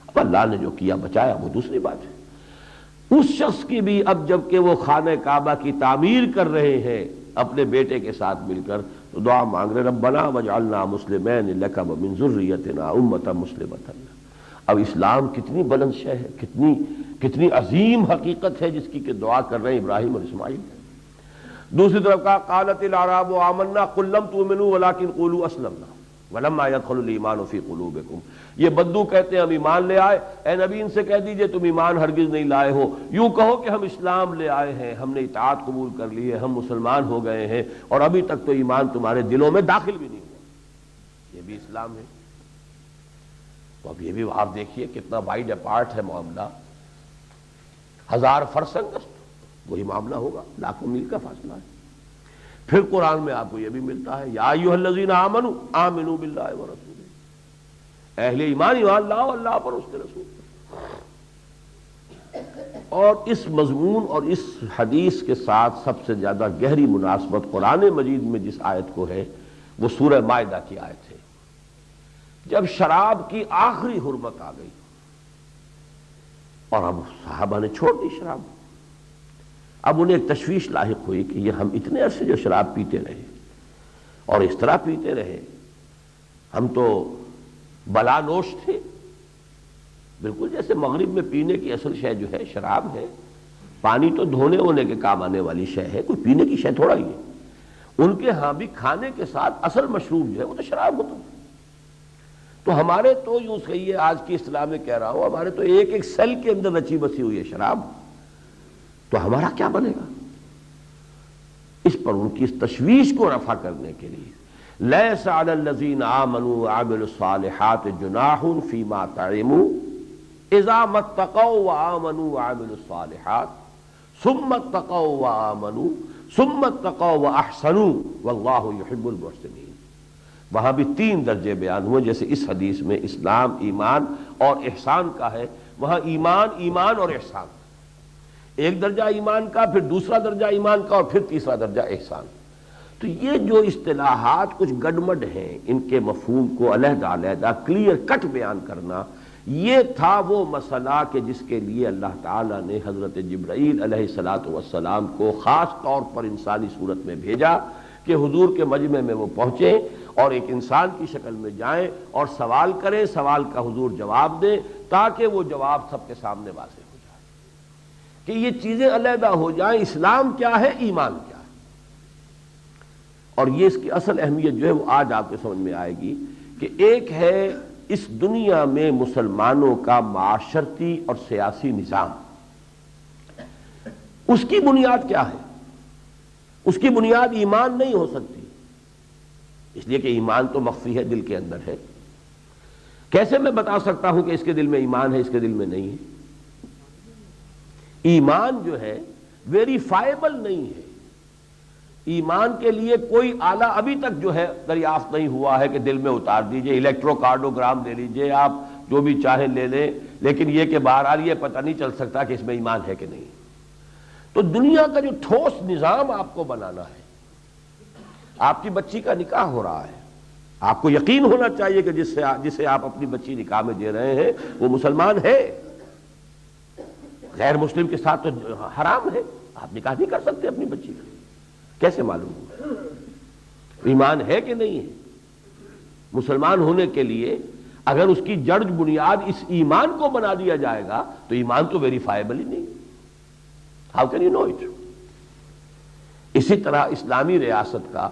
اب اللہ نے جو کیا بچایا وہ دوسری بات ہے۔ اس شخص کی بھی اب جب کہ وہ خانہ کعبہ کی تعمیر کر رہے ہیں اپنے بیٹے کے ساتھ مل کر، تو دعا مانگ رہے ربنا وجعلنا مسلمین لک ومن ذریتنا امۃ مسلمۃ لک۔ اب اسلام کتنی بلند شے ہے، کتنی عظیم حقیقت ہے جس کی کہ دعا کر رہے ہیں ابراہیم اور اسماعیل۔ دوسری طرف کہا قالت الاعراب آمنا قل لم تؤمنوا ولکن قولوا اسلمنا ولما يدخل الايمان في قلوبكم۔ یہ بدو کہتے ہیں ہم ایمان لے آئے، اے نبی ان سے کہہ دیجئے تم ایمان ہرگز نہیں لائے ہو، یوں کہو کہ ہم اسلام لے آئے ہیں، ہم نے اطاعت قبول کر لی ہے، ہم مسلمان ہو گئے ہیں، اور ابھی تک تو ایمان تمہارے دلوں میں داخل بھی نہیں ہوا۔ یہ بھی اسلام ہے۔ تو اب یہ بھی آپ دیکھیے کتنا وائڈ اپارٹ ہے معاملہ، 1000 فرسنگ وہی معاملہ ہوگا، لاکھوں میل کا فاصلہ ہے۔ پھر قرآن میں آپ کو یہ بھی ملتا ہے یا ایھا الذین آمنوا آمنوا باللہ ورسولہ، اہل ایمان ایمان لاؤ اللہ پر، اس کے رسول پر۔ اور اس مضمون اور اس حدیث کے ساتھ سب سے زیادہ گہری مناسبت قرآن مجید میں جس آیت کو ہے وہ سورہ مائدہ کی آیت ہے، جب شراب کی آخری حرمت آ گئی اور اب صحابہ نے چھوڑ دی شراب، اب انہیں ایک تشویش لاحق ہوئی کہ یہ ہم اتنے عرصے جو شراب پیتے رہے اور اس طرح پیتے رہے، ہم تو بلا نوش تھے، بالکل جیسے مغرب میں پینے کی اصل شے جو ہے شراب ہے، پانی تو دھونے ہونے کے کام آنے والی شے ہے، کوئی پینے کی شے تھوڑا ہی ہے۔ ان کے ہاں بھی کھانے کے ساتھ اصل مشروب جو ہے وہ تو شراب ہوتا ہے۔ تو ہمارے تو یوں کہیے آج کی اصطلاح میں کہہ رہا ہوں، ہمارے تو ایک ایک سیل کے اندر رچی بسی ہوئی ہے شراب، تو ہمارا کیا بنے گا؟ اس پر ان کی اس تشویش کو رفع کرنے کے لیے لیس علی الذین آمنوا وعملوا الصالحات جناح فیما طعموا اذا ما اتقوا وآمنوا وعملوا الصالحات ثم اتقوا وآمنوا ثم اتقوا واحسنوا واللہ یحب المحسنین۔ وہاں بھی 3 درجے بیان ہوئے، جیسے اس حدیث میں اسلام ایمان اور احسان کا ہے، وہاں ایمان اور احسان، ایک درجہ ایمان کا، پھر دوسرا درجہ ایمان کا، اور پھر تیسرا درجہ احسان۔ تو یہ جو اصطلاحات کچھ گڈمڈ ہیں، ان کے مفہوم کو علیحدہ علیحدہ کلیئر کٹ بیان کرنا، یہ تھا وہ مسئلہ کہ جس کے لیے اللہ تعالیٰ نے حضرت جبرائیل علیہ الصلاۃ والسلام کو خاص طور پر انسانی صورت میں بھیجا کہ حضور کے مجمع میں وہ پہنچیں اور ایک انسان کی شکل میں جائیں اور سوال کریں، سوال کا حضور جواب دیں، تاکہ وہ جواب سب کے سامنے واضح ہو جائے کہ یہ چیزیں علیحدہ ہو جائیں، اسلام کیا ہے، ایمان کیا ہے۔ اور یہ اس کی اصل اہمیت جو ہے وہ آج آپ کو سمجھ میں آئے گی کہ ایک ہے اس دنیا میں مسلمانوں کا معاشرتی اور سیاسی نظام، اس کی بنیاد کیا ہے؟ اس کی بنیاد ایمان نہیں ہو سکتی، اس لیے کہ ایمان تو مخفی ہے، دل کے اندر ہے۔ کیسے میں بتا سکتا ہوں کہ اس کے دل میں ایمان ہے، اس کے دل میں نہیں ہے؟ ایمان جو ہے ویریفائیبل نہیں ہے، ایمان کے لیے کوئی آلہ ابھی تک جو ہے دریافت نہیں ہوا ہے کہ دل میں اتار دیجئے، الیکٹرو کارڈوگرام لے لیجئے آپ، جو بھی چاہیں لے لیں، لیکن یہ کہ بہرحال یہ پتہ نہیں چل سکتا کہ اس میں ایمان ہے کہ نہیں۔ تو دنیا کا جو ٹھوس نظام آپ کو بنانا ہے، آپ کی بچی کا نکاح ہو رہا ہے، آپ کو یقین ہونا چاہیے کہ جسے آپ اپنی بچی نکاح میں دے رہے ہیں وہ مسلمان ہے، غیر مسلم کے ساتھ تو حرام ہے، آپ نکاح نہیں کر سکتے اپنی بچی کا۔ کیسے معلوم ہو ایمان ہے کہ نہیں ہے؟ مسلمان ہونے کے لیے اگر اس کی جڑ بنیاد اس ایمان کو بنا دیا جائے گا تو ایمان تو ویریفائبل ہی نہیں۔ How can you know it? اسی طرح اسلامی ریاست کا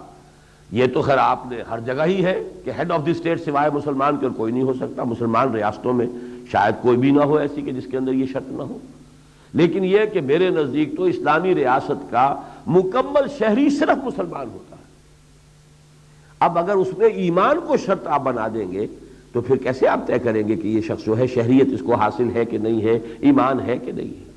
یہ تو خیر آپ نے ہر جگہ ہی ہے کہ ہیڈ آف دی اسٹیٹ سوائے مسلمان کے اور کوئی نہیں ہو سکتا۔ مسلمان ریاستوں میں شاید کوئی بھی نہ ہو ایسی کہ جس کے اندر یہ شرط نہ ہو، لیکن یہ کہ میرے نزدیک تو اسلامی ریاست کا مکمل شہری صرف مسلمان ہوتا ہے۔ اب اگر اس میں ایمان کو شرط آپ بنا دیں گے تو پھر کیسے آپ طے کریں گے کہ یہ شخص جو ہے شہریت اس کو حاصل ہے کہ نہیں ہے، ایمان ہے کہ نہیں ہے؟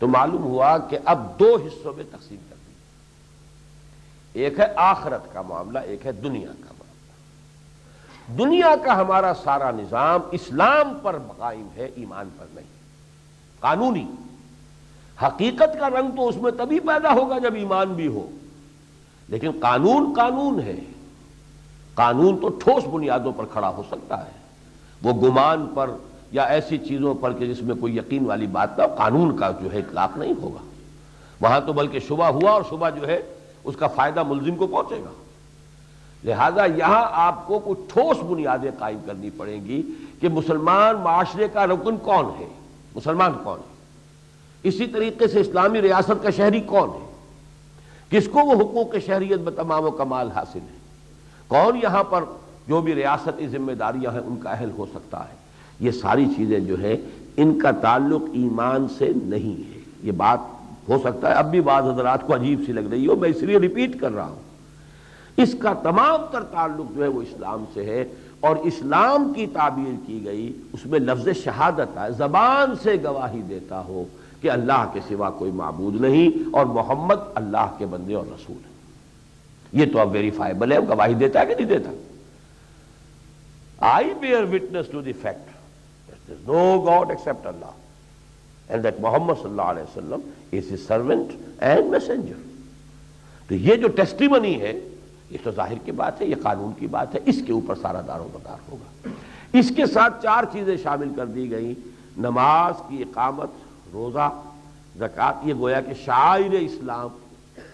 تو معلوم ہوا کہ اب دو حصوں میں تقسیم کر دی، ایک ہے آخرت کا معاملہ، ایک ہے دنیا کا معاملہ۔ دنیا کا ہمارا سارا نظام اسلام پر قائم ہے، ایمان پر نہیں، قانونی۔ حقیقت کا رنگ تو اس میں تبھی پیدا ہوگا جب ایمان بھی ہو، لیکن قانون قانون ہے۔ قانون تو ٹھوس بنیادوں پر کھڑا ہو سکتا ہے، وہ گمان پر یا ایسی چیزوں پر کہ جس میں کوئی یقین والی بات نہ ہو، قانون کا جو ہے اطلاق نہیں ہوگا وہاں تو، بلکہ شبہ ہوا اور شبہ جو ہے اس کا فائدہ ملزم کو پہنچے گا۔ لہذا یہاں آپ کو کچھ ٹھوس بنیادیں قائم کرنی پڑیں گی کہ مسلمان معاشرے کا رکن کون ہے، مسلمان کون ہے۔ اسی طریقے سے اسلامی ریاست کا شہری کون ہے، کس کو وہ حقوق شہریت بتمام و کمال حاصل ہے، کون یہاں پر جو بھی ریاستی ذمہ داریاں ہیں ان کا اہل ہو سکتا ہے۔ یہ ساری چیزیں جو ہیں ان کا تعلق ایمان سے نہیں ہے۔ یہ بات ہو سکتا ہے اب بھی بعض حضرات کو عجیب سی لگ رہی ہو، میں اس لیے ریپیٹ کر رہا ہوں، اس کا تمام تر تعلق جو ہے وہ اسلام سے ہے، اور اسلام کی تعبیر کی گئی اس میں لفظ شہادت ہے، زبان سے گواہی دیتا ہو کہ اللہ کے سوا کوئی معبود نہیں اور محمد اللہ کے بندے اور رسول ہیں۔ یہ تو اب ویریفائبل ہے، گواہی دیتا ہے کہ نہیں دیتا؟ I bear witness to the fact that there is no God except Allah and that Muhammad sallallahu alaihi wasallam is his servant and messenger۔ تو یہ جو ٹیسٹیمنی ہے یہ تو ظاہر کی بات ہے، یہ قانون کی بات ہے، اس کے اوپر سارا دار و مدار ہوگا۔ اس کے ساتھ چار چیزیں شامل کر دی گئی، نماز کی اقامت، روزہ، زکوٰۃ، یہ گویا کہ شعائر اسلام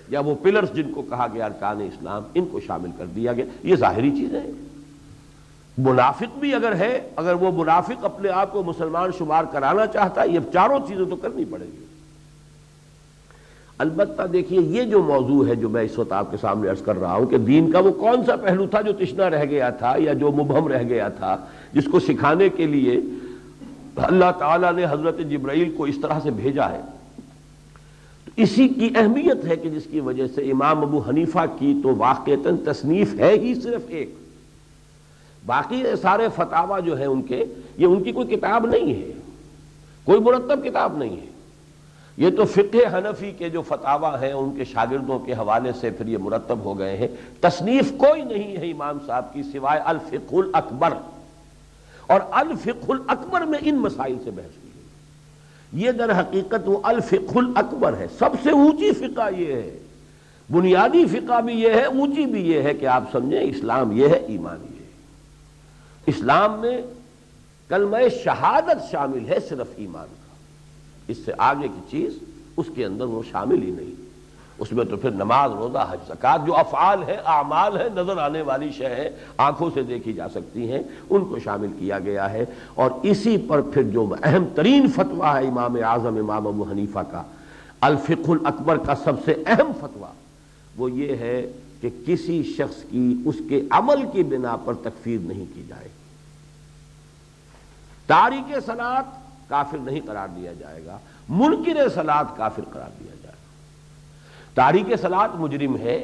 یا وہ پلرز جن کو کہا گیا ارکان اسلام، ان کو شامل کر دیا گیا۔ یہ ظاہری چیزیں ہیں۔ منافق بھی اگر ہے، اگر وہ منافق اپنے آپ کو مسلمان شمار کرانا چاہتا ہے، یہ چاروں چیزیں تو کرنی پڑے گی۔ البتہ دیکھیے یہ جو موضوع ہے جو میں اس وقت آپ کے سامنے عرض کر رہا ہوں کہ دین کا وہ کون سا پہلو تھا جو تشنا رہ گیا تھا یا جو مبہم رہ گیا تھا، جس کو سکھانے کے لیے اللہ تعالیٰ نے حضرت جبرائیل کو اس طرح سے بھیجا ہے، تو اسی کی اہمیت ہے کہ جس کی وجہ سے امام ابو حنیفہ کی تو واقعتاً تصنیف ہے ہی صرف ایک، باقی سارے فتاوی جو ہیں ان کے، یہ ان کی کوئی کتاب نہیں ہے، کوئی مرتب کتاب نہیں ہے۔ یہ تو فقہ حنفی کے جو فتاوی ہیں ان کے شاگردوں کے حوالے سے پھر یہ مرتب ہو گئے ہیں۔ تصنیف کوئی نہیں ہے امام صاحب کی سوائے الفقہ الاکبر، اور الفقہ الاکبر میں ان مسائل سے بحث ہوئی ہے۔ یہ در حقیقت وہ الفقہ الاکبر ہے، سب سے اونچی فقہ یہ ہے، بنیادی فقہ بھی یہ ہے، اونچی بھی یہ ہے کہ آپ سمجھیں اسلام یہ ہے، ایمان یہ ہے۔ اسلام میں کلمہ شہادت شامل ہے صرف ایمان کا، اس سے آگے کی چیز اس کے اندر وہ شامل ہی نہیں۔ اس میں تو پھر نماز، روزہ، حج، زکوٰۃ جو افعال ہیں، اعمال ہیں، نظر آنے والی شے ہیں، آنکھوں سے دیکھی جا سکتی ہیں، ان کو شامل کیا گیا ہے۔ اور اسی پر پھر جو اہم ترین فتویٰ ہے امام اعظم امام ابو حنیفہ کا، الفقہ الاکبر کا سب سے اہم فتویٰ وہ یہ ہے کہ کسی شخص کی اس کے عمل کی بنا پر تکفیر نہیں کی جائے، تارک صلاۃ کافر نہیں قرار دیا جائے گا، منکر صلاۃ کافر قرار دیا جائے گا۔ تارک صلاۃ مجرم ہے،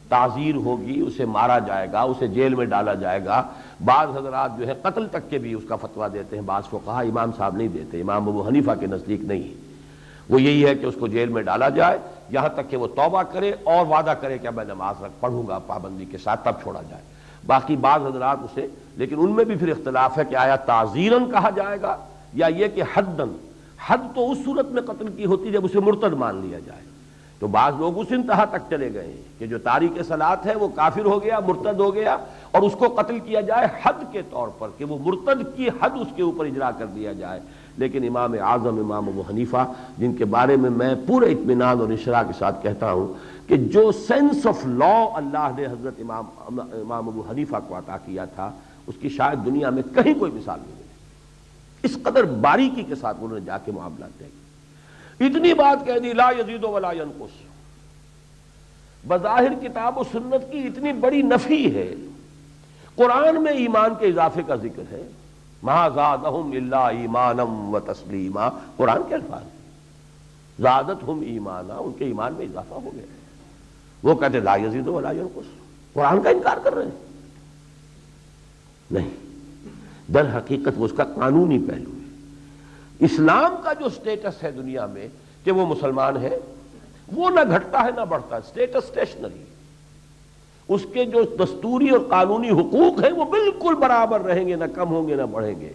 تعزیر ہوگی، اسے مارا جائے گا، اسے جیل میں ڈالا جائے گا، بعض حضرات جو ہے قتل تک کے بھی اس کا فتویٰ دیتے ہیں، بعض فقہا، امام صاحب نہیں دیتے، امام ابو حنیفہ کے نزدیک نہیں، وہ یہی ہے کہ اس کو جیل میں ڈالا جائے یہاں تک کہ وہ توبہ کرے اور وعدہ کرے کہ میں نماز پڑھوں گا پابندی کے ساتھ، تب چھوڑا جائے۔ باقی بعض حضرات اسے، لیکن ان میں بھی پھر اختلاف ہے کہ آیا تعزیراً کہا جائے گا یا یہ کہ حداً۔ حد تو اس صورت میں قتل کی ہوتی جب اسے مرتد مان لیا جائے، تو بعض لوگ اس انتہا تک چلے گئے ہیں کہ جو تارک صلاۃ ہے وہ کافر ہو گیا، مرتد ہو گیا، اور اس کو قتل کیا جائے حد کے طور پر، کہ وہ مرتد کی حد اس کے اوپر اجرا کر دیا جائے۔ لیکن امام اعظم امام ابو حنیفہ، جن کے بارے میں میں پورے اطمینان اور انشراح کے ساتھ کہتا ہوں کہ جو سینس آف لا اللہ نے حضرت امام ابو حنیفہ کو عطا کیا تھا، اس کی شاید دنیا میں کہیں کوئی مثال نہیں ملے۔ اس قدر باریکی کے ساتھ انہوں نے جا کے معاملات طے کیے۔ اتنی بات کہہ دی لا یزید ولا ینقص، بظاہر کتاب و سنت کی اتنی بڑی نفی ہے، قرآن میں ایمان کے اضافے کا ذکر ہے، ما زادہم الا ایمانا و تسلیما، قرآن کے الفاظ، زادتہم ایمانا، ان کے ایمان میں اضافہ ہو گیا۔ وہ کہتے لا یزید ولا ینقص، قرآن کا انکار کر رہے ہیں۔ نہیں، در حقیقت وہ اس کا قانونی پہلو ہے۔ اسلام کا جو سٹیٹس ہے دنیا میں کہ وہ مسلمان ہے، وہ نہ گھٹتا ہے نہ بڑھتا ہے، سٹیٹس اسٹیشنری۔ اس کے جو دستوری اور قانونی حقوق ہیں وہ بالکل برابر رہیں گے، نہ کم ہوں گے نہ بڑھیں گے۔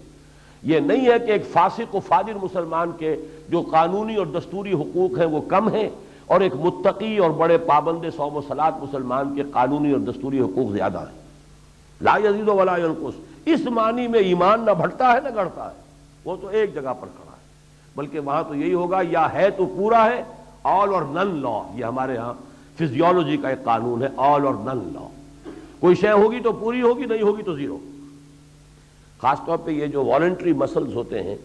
یہ نہیں ہے کہ ایک فاسق و فاجر مسلمان کے جو قانونی اور دستوری حقوق ہیں وہ کم ہیں، اور ایک متقی اور بڑے پابند صوم و صلاۃ مسلمان کے قانونی اور دستوری حقوق زیادہ ہیں۔ لا یزید ولا ینقص، اس معنی میں ایمان نہ بڑھتا ہے نہ گھٹتا ہے، وہ تو ایک جگہ پر کھڑا ہے، بلکہ وہاں تو یہی ہوگا یا ہے تو پورا ہے، آل اور نن لا، یہ ہمارے ہاں فزیولوجی کا ایک قانون ہے، آل اور نن لا۔ کوئی شے ہوگی تو پوری ہوگی، نہیں ہوگی تو زیرو۔ خاص طور پہ یہ جو والنٹری مسلز ہوتے ہیں،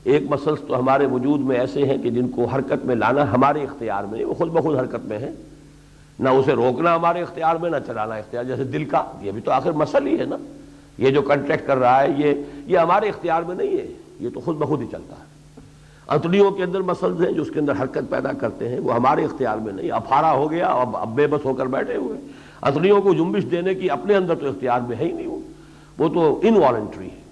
ایک مسلز تو ہمارے وجود میں ایسے ہیں کہ جن کو حرکت میں لانا ہمارے اختیار میں نہیں، وہ خود بخود حرکت میں ہے، نہ اسے روکنا ہمارے اختیار میں نہ چلانا اختیار۔ جیسے دل کا، یہ بھی تو آخر مسل ہی ہے نا، یہ جو کنٹریکٹ کر رہا ہے یہ ہمارے اختیار میں نہیں ہے، یہ تو خود بخود ہی چلتا ہے۔ انتڑیوں کے اندر مسلز ہیں جو اس کے اندر حرکت پیدا کرتے ہیں، وہ ہمارے اختیار میں نہیں۔ اب پھاڑا ہو گیا، اب بے بس ہو کر بیٹھے ہوئے، انتڑیوں کو جنبش دینے کی اپنے اندر تو اختیار میں ہے ہی نہیں، وہ تو انوالنٹری ہے۔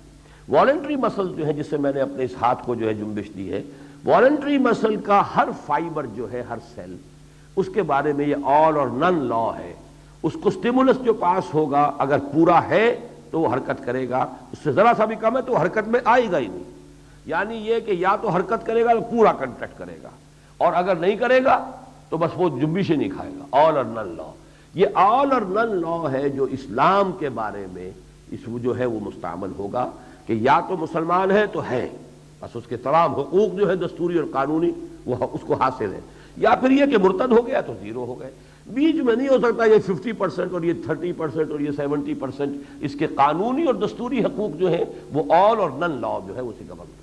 والنٹری مسل جو ہے، جس سے میں نے اپنے اس ہاتھ کو جو ہے جنبش دی ہے، والنٹری مسل کا ہر فائبر جو ہے، ہر سیل، اس کے بارے میں یہ آل اور نن لا ہے۔ اس کو سٹیمولس جو پاس ہوگا اگر پورا ہے تو وہ حرکت کرے گا، اس سے ذرا سا بھی کم ہے تو حرکت میں آئے گا ہی نہیں۔ یعنی یہ کہ یا تو حرکت کرے گا تو پورا کنٹریکٹ کرے گا، اور اگر نہیں کرے گا تو بس وہ جنبش ہی نہیں کھائے گا۔ آل اور نن لا، یہ آل اور نن لا ہے جو اسلام کے بارے میں اس جو ہے وہ مستعمل ہوگا، کہ یا تو مسلمان ہے تو ہے، بس اس کے تمام حقوق جو ہے دستوری اور قانونی وہ اس کو حاصل ہے، یا پھر یہ کہ مرتد ہو گیا تو زیرو ہو گئے۔ بیچ میں نہیں ہو سکتا یہ 50% اور یہ 30% اور یہ 70%۔ اس کے قانونی اور دستوری حقوق جو ہیں وہ آل اور نن لا جو ہے اسی کا مطلب ہے۔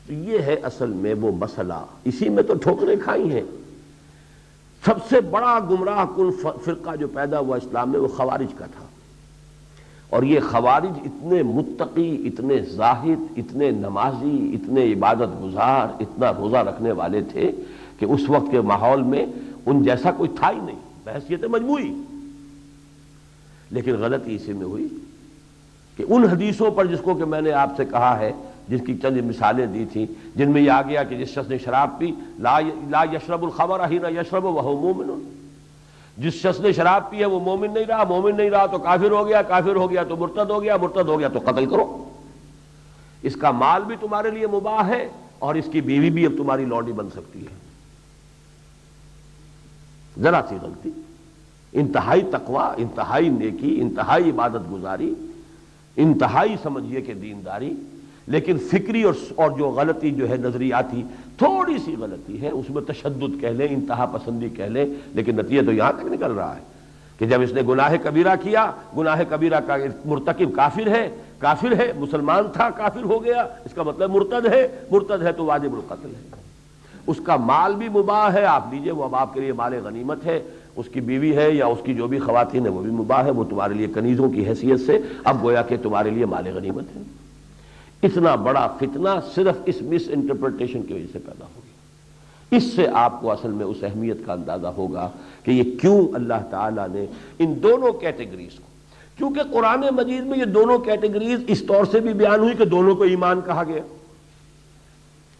تو یہ ہے اصل میں وہ مسئلہ، اسی میں تو ٹھوکریں کھائی ہیں۔ سب سے بڑا گمراہ کن فرقہ جو پیدا ہوا اسلام میں وہ خوارج کا تھا، اور یہ خوارج اتنے متقی، اتنے زاہد، اتنے نمازی، اتنے عبادت گزار، اتنا روزہ رکھنے والے تھے کہ اس وقت کے ماحول میں ان جیسا کوئی تھا ہی نہیں، بحیثیت مجموعی۔ لیکن غلطی اسی میں ہوئی کہ ان حدیثوں پر جس کو کہ میں نے آپ سے کہا ہے، جس کی چند مثالیں دی تھیں، جن میں یہ آ گیا کہ جس شخص نے شراب پی، لا یشرب الخمر حین یشرب وہو مومن، جس شخص نے شراب پی ہے وہ مومن نہیں رہا، مومن نہیں رہا تو کافر ہو گیا، کافر ہو گیا تو مرتد ہو گیا، مرتد ہو گیا تو قتل کرو۔ اس کا مال بھی تمہارے لیے مباح ہے، اور اس کی بیوی بھی اب تمہاری لونڈی بن سکتی ہے۔ ذرا سی غلطی، انتہائی تقوی، انتہائی نیکی، انتہائی عبادت گزاری، انتہائی سمجھیے کہ دینداری، لیکن فکری اور جو غلطی جو ہے نظریاتی، تھوڑی سی غلطی ہے، اس میں تشدد کہہ لیں، انتہا پسندی کہہ لیں، لیکن نتیجہ تو یہاں تک نکل رہا ہے کہ جب اس نے گناہ کبیرہ کیا، گناہ کبیرہ کا مرتکب کافر ہے، مسلمان تھا کافر ہو گیا، اس کا مطلب مرتد ہے تو واجب القتل ہے۔ اس کا مال بھی مباح ہے، آپ لیجئے، وہ اب آپ کے لیے مال غنیمت ہے، اس کی بیوی ہے یا اس کی جو بھی خواتین ہے وہ بھی مباح ہے، وہ تمہارے لیے کنیزوں کی حیثیت سے اب گویا کہ تمہارے لیے مال غنیمت ہے۔ اتنا بڑا فتنہ صرف اس مس انٹرپریٹیشن کی وجہ سے پیدا ہو گیا۔ اس سے آپ کو اصل میں اس اہمیت کا اندازہ ہوگا کہ یہ کیوں اللہ تعالیٰ نے ان دونوں کیٹیگریز کو، کیونکہ قرآن مجید میں یہ دونوں کیٹیگریز اس طور سے بھی بیان ہوئی کہ دونوں کو ایمان کہا گیا۔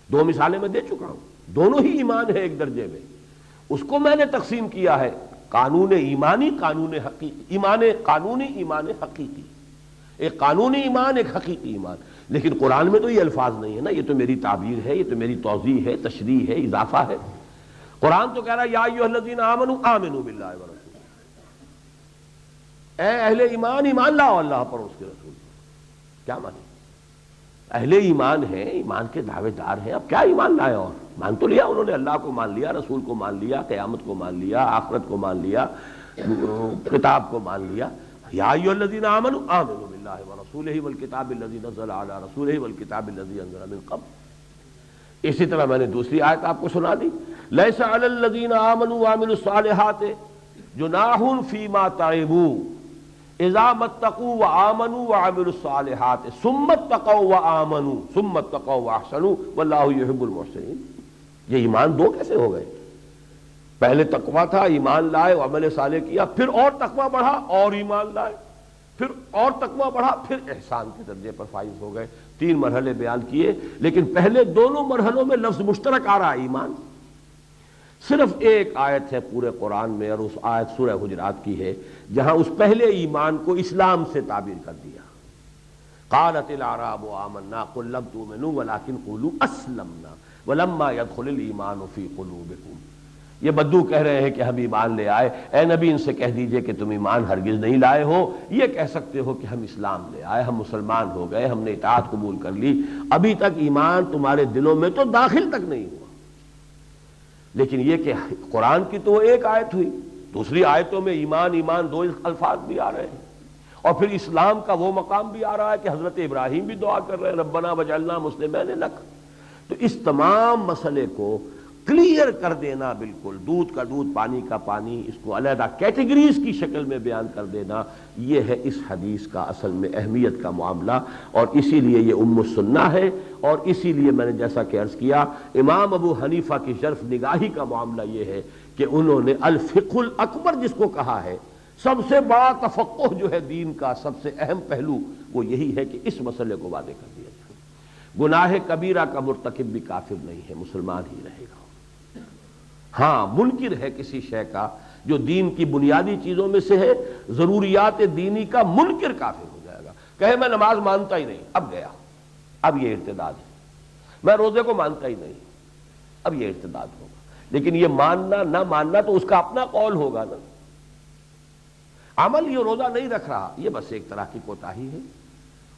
دو مثالیں میں دے چکا ہوں، دونوں ہی ایمان ہے ایک درجے میں۔ اس کو میں نے تقسیم کیا ہے قانون ایمانی، قانون حقیقی، ایمان قانونی، ایمان حقیقی، ایک قانونی ایمان، ایک حقیقی ایمان۔ لیکن قرآن میں تو یہ الفاظ نہیں ہے نا، یہ تو میری تعبیر ہے، یہ تو میری توضیح ہے، تشریح ہے، اضافہ ہے۔ قرآن تو کہہ رہا ہے یا ایھا الذین آمنوا آمنوا باللہ ورسولہ، اے اہل ایمان، ایمان لاؤ اللہ پر، اس کے رسول پر۔ کیا مانے؟ اہل ایمان ہیں، ایمان کے دعوے دار ہیں، اب کیا ایمان لائے؟ اور مان تو لیا انہوں نے، اللہ کو مان لیا، رسول کو مان لیا، قیامت کو مان لیا، آخرت کو مان لیا، کتاب کو مان لیا۔ یا ایھا الذین آمنوا آمنوا باللہ ورسولہ والکتاب الذی نزل علی رسولہ والکتاب الذی انزل من قبل۔ اسی طرح میں نے دوسری آیت آپ کو سنا دی، لیس علی الذین آمنوا وعملوا الصالحات جناح فیما تعبوا اذا ما اتقوا وآمنوا وعملوا الصالحات ثم اتقوا وآمنوا ثم اتقوا واحسنوا واللہ یحب المحسنین۔ یہ ایمان دو کیسے ہو گئے؟ پہلے تقویٰ تھا، ایمان لائے، عمل صالح کیا، پھر اور تقویٰ بڑھا اور ایمان لائے، پھر اور تقویٰ بڑھا، پھر احسان کے درجے پر فائز ہو گئے۔ تین مرحلے بیان کیے، لیکن پہلے دونوں مرحلوں میں لفظ مشترک آ رہا ہے ایمان۔ صرف ایک آیت ہے پورے قرآن میں، اور اس آیت سورہ حجرات کی ہے، جہاں اس پہلے ایمان کو اسلام سے تعبیر کر دیا۔ قالت الاعراب آمنا قل لم تؤمنوا ولکن قولوا اسلمنا ولما يدخل الایمان فی قلوبکم۔ یہ بدو کہہ رہے ہیں کہ ہم ایمان لے آئے، اے نبی ان سے کہہ دیجئے کہ تم ایمان ہرگز نہیں لائے ہو، یہ کہہ سکتے ہو کہ ہم اسلام لے آئے، ہم مسلمان ہو گئے، ہم نے اطاعت قبول کر لی، ابھی تک ایمان تمہارے دلوں میں تو داخل تک نہیں ہوا۔ لیکن یہ کہ قرآن کی تو ایک آیت ہوئی، دوسری آیتوں میں ایمان ایمان دو الفاظ بھی آ رہے ہیں، اور پھر اسلام کا وہ مقام بھی آ رہا ہے کہ حضرت ابراہیم بھی دعا کر رہے ہیں ربنا وجعلنا مسلمین لک۔ تو اس تمام مسئلے کو کلیئر کر دینا، بالکل دودھ کا دودھ پانی کا پانی، اس کو علیحدہ کیٹیگریز کی شکل میں بیان کر دینا، یہ ہے اس حدیث کا اصل میں اہمیت کا معاملہ، اور اسی لیے یہ ام السنہ ہے، اور اسی لیے میں نے جیسا کہ عرض کیا امام ابو حنیفہ کی شرف نگاہی کا معاملہ یہ ہے کہ انہوں نے الفقہ الاکبر جس کو کہا ہے، سب سے بڑا تفقہ جو ہے دین کا، سب سے اہم پہلو وہ یہی ہے کہ اس مسئلے کو واضح کر دیا جائے۔ گناہ کبیرہ کا مرتکب بھی کافر نہیں ہے، مسلمان ہی رہے گا۔ ہاں منکر ہے کسی شے کا جو دین کی بنیادی چیزوں میں سے ہے، ضروریات دینی کا منکر کافر ہو جائے گا۔ کہے میں نماز مانتا ہی نہیں، اب گیا، اب یہ ارتداد ہے۔ میں روزے کو مانتا ہی نہیں، اب یہ ارتداد ہوگا۔ لیکن یہ ماننا نہ ماننا تو اس کا اپنا قول ہوگا نا۔ عمل یہ روزہ نہیں رکھ رہا، یہ بس ایک طرح کی کوتاہی ہے،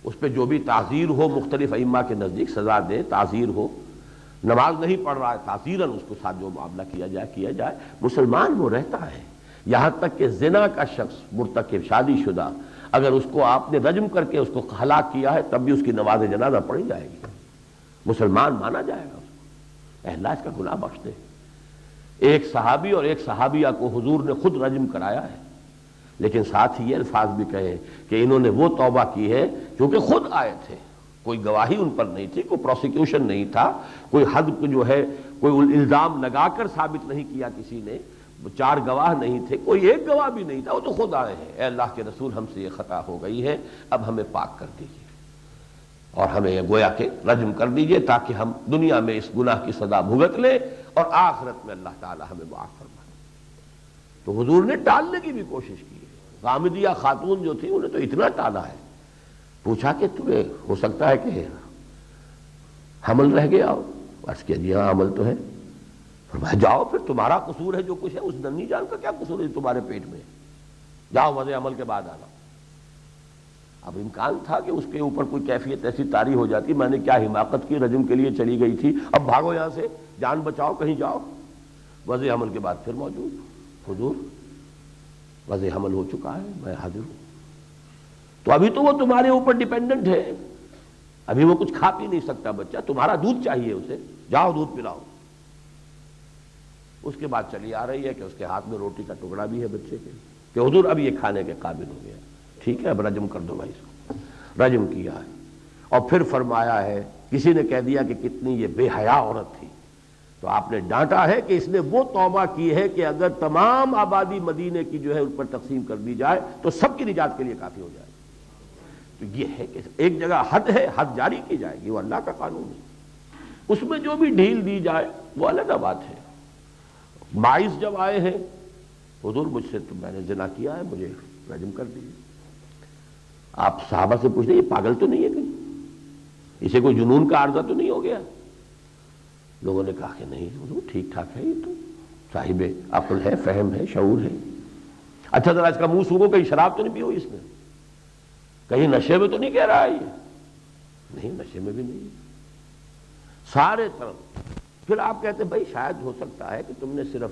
اس پہ جو بھی تعزیر ہو، مختلف ائمہ کے نزدیک سزا دے، تعزیر ہو۔ نماز نہیں پڑھ رہا ہے، تعزیراً اس کو ساتھ جو معاملہ کیا جائے، مسلمان وہ رہتا ہے۔ یہاں تک کہ زنا کا شخص مرتکب، شادی شدہ، اگر اس کو آپ نے رجم کر کے اس کو ہلاک کیا ہے تب بھی اس کی نماز جنازہ پڑھی جائے گی، مسلمان مانا جائے گا اس کو، اے اللہ اس کا گناہ بخش دے۔ ایک صحابی اور ایک صحابیہ کو حضور نے خود رجم کرایا ہے، لیکن ساتھ ہی یہ الفاظ بھی کہے کہ انہوں نے وہ توبہ کی ہے کیونکہ خود آئے تھے، کوئی گواہی ان پر نہیں تھی، کوئی پروسیکیوشن نہیں تھا، کوئی حد جو ہے کوئی الزام لگا کر ثابت نہیں کیا کسی نے، چار گواہ نہیں تھے، کوئی ایک گواہ بھی نہیں تھا، وہ تو خود آئے ہیں، اے اللہ کے رسول ہم سے یہ خطا ہو گئی ہے، اب ہمیں پاک کر دیجیے اور ہمیں یہ گویا کہ رجم کر دیجیے تاکہ ہم دنیا میں اس گناہ کی سزا بھگت لیں اور آخرت میں اللہ تعالی ہمیں معاف فرمائے۔ تو حضور نے ٹالنے کی بھی کوشش کی ہے۔ غامدیہ خاتون جو تھی انہیں تو اتنا ٹالا ہے، پوچھا کہ تمہیں ہو سکتا ہے کہ حمل رہ گیا ہو؟ عرض کیا جی ہاں حمل تو ہے۔ فرمایا جاؤ پھر، تمہارا قصور ہے جو کچھ ہے، اس ننھی جان کا کیا قصور ہے تمہارے پیٹ میں، جاؤ وضع عمل کے بعد آنا۔ اب امکان تھا کہ اس کے اوپر کوئی کیفیت ایسی طاری ہو جاتی، میں نے کیا حماقت کی، رجم کے لیے چلی گئی تھی، اب بھاگو یہاں سے، جان بچاؤ، کہیں جاؤ۔ وضع عمل کے بعد پھر موجود، حضور وضع حمل ہو چکا ہے، میں حاضر ہوں۔ تو ابھی تو وہ تمہارے اوپر ڈیپینڈنٹ ہے، ابھی وہ کچھ کھا پی نہیں سکتا بچہ، تمہارا دودھ چاہیے اسے، جاؤ دودھ پلاؤ۔ اس کے بعد چلی آ رہی ہے کہ اس کے ہاتھ میں روٹی کا ٹکڑا بھی ہے بچے کے، کہ حضور اب یہ کھانے کے قابل ہو گیا، ٹھیک ہے اب رجم کر دو بھائی اس کو۔ رجم کیا ہے، اور پھر فرمایا ہے، کسی نے کہہ دیا کہ کتنی یہ بے حیا عورت تھی، تو آپ نے ڈانٹا ہے کہ اس نے وہ توبہ کی ہے کہ اگر تمام آبادی مدینے کی جو ہے ان پر تقسیم کر دی جائے تو سب کی نجات کے لیے کافی ہو جائے۔ تو یہ ہے کہ ایک جگہ حد ہے، حد جاری کی جائے گی، وہ اللہ کا قانون ہے، اس میں جو بھی ڈھیل دی جائے وہ الگ بات ہے۔ 22 جب آئے ہیں حضور مجھ سے تو میں نے زنا کیا ہے، مجھے رجم کر دیجیے. آپ صحابہ سے پوچھ رہے یہ پاگل تو نہیں ہے کہیں، اسے کوئی جنون کا عارضہ تو نہیں ہو گیا؟ لوگوں نے کہا کہ نہیں حضور ٹھیک ٹھاک ہے، یہ تو صاحب عقل ہے، فہم ہے، شعور ہے. اچھا ذرا اس کا منہ سونگو، کہیں شراب تو نہیں پی ہوئی اس نے، کہیں نشے میں تو نہیں کہہ رہا ہے یہ؟ نہیں نشے میں بھی نہیں. سارے طرف. پھر آپ کہتے ہیں بھائی شاید ہو سکتا ہے کہ تم نے صرف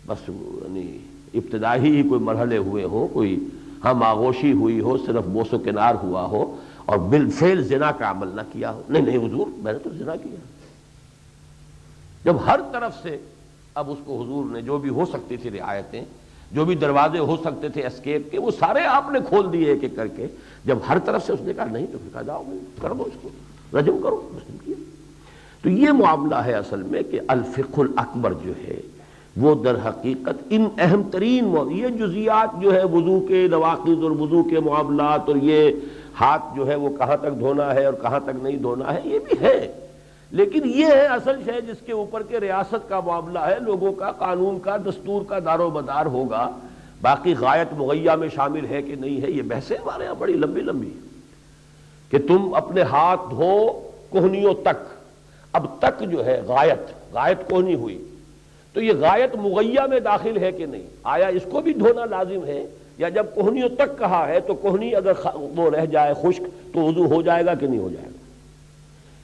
بس یعنی ابتدائی ہی کوئی مرحلے ہوئے ہو، کوئی ہم آغوشی ہوئی ہو، صرف بوس و کنار ہوا ہو اور بالفعل زنا کا عمل نہ کیا ہو. نہیں نہیں حضور میں نے تو زنا کیا. جب ہر طرف سے اب اس کو حضور نے جو بھی ہو سکتی تھی رعایتیں، جو بھی دروازے ہو سکتے تھے اسکیپ کے، وہ سارے آپ نے کھول دیے ایک ایک کر کے. جب ہر طرف سے اس نے کہا نہیں تو پھر کہا جاؤ کر دو اس کو، رجم کرو، رجم کیا. تو یہ معاملہ ہے اصل میں کہ الفقہ الاکبر جو ہے وہ در حقیقت ان اہم ترین یہ جزیات جو ہے وضو کے نواقض اور وضو کے معاملات اور یہ ہاتھ جو ہے وہ کہاں تک دھونا ہے اور کہاں تک نہیں دھونا ہے یہ بھی ہے، لیکن یہ ہے اصل شے جس کے اوپر کے ریاست کا معاملہ ہے، لوگوں کا، قانون کا، دستور کا دار و مدار ہوگا. باقی غایت مغیہ میں شامل ہے کہ نہیں ہے یہ بحثیں ہمارے یہاں بڑی لمبی لمبی کہ تم اپنے ہاتھ دھو کوہنیوں تک. اب تک جو ہے غایت کوہنی ہوئی تو یہ غایت مغیہ میں داخل ہے کہ نہیں؟ آیا اس کو بھی دھونا لازم ہے؟ یا جب کوہنیوں تک کہا ہے تو کوہنی اگر وہ رہ جائے خشک تو وضو ہو جائے گا کہ نہیں ہو جائے گا؟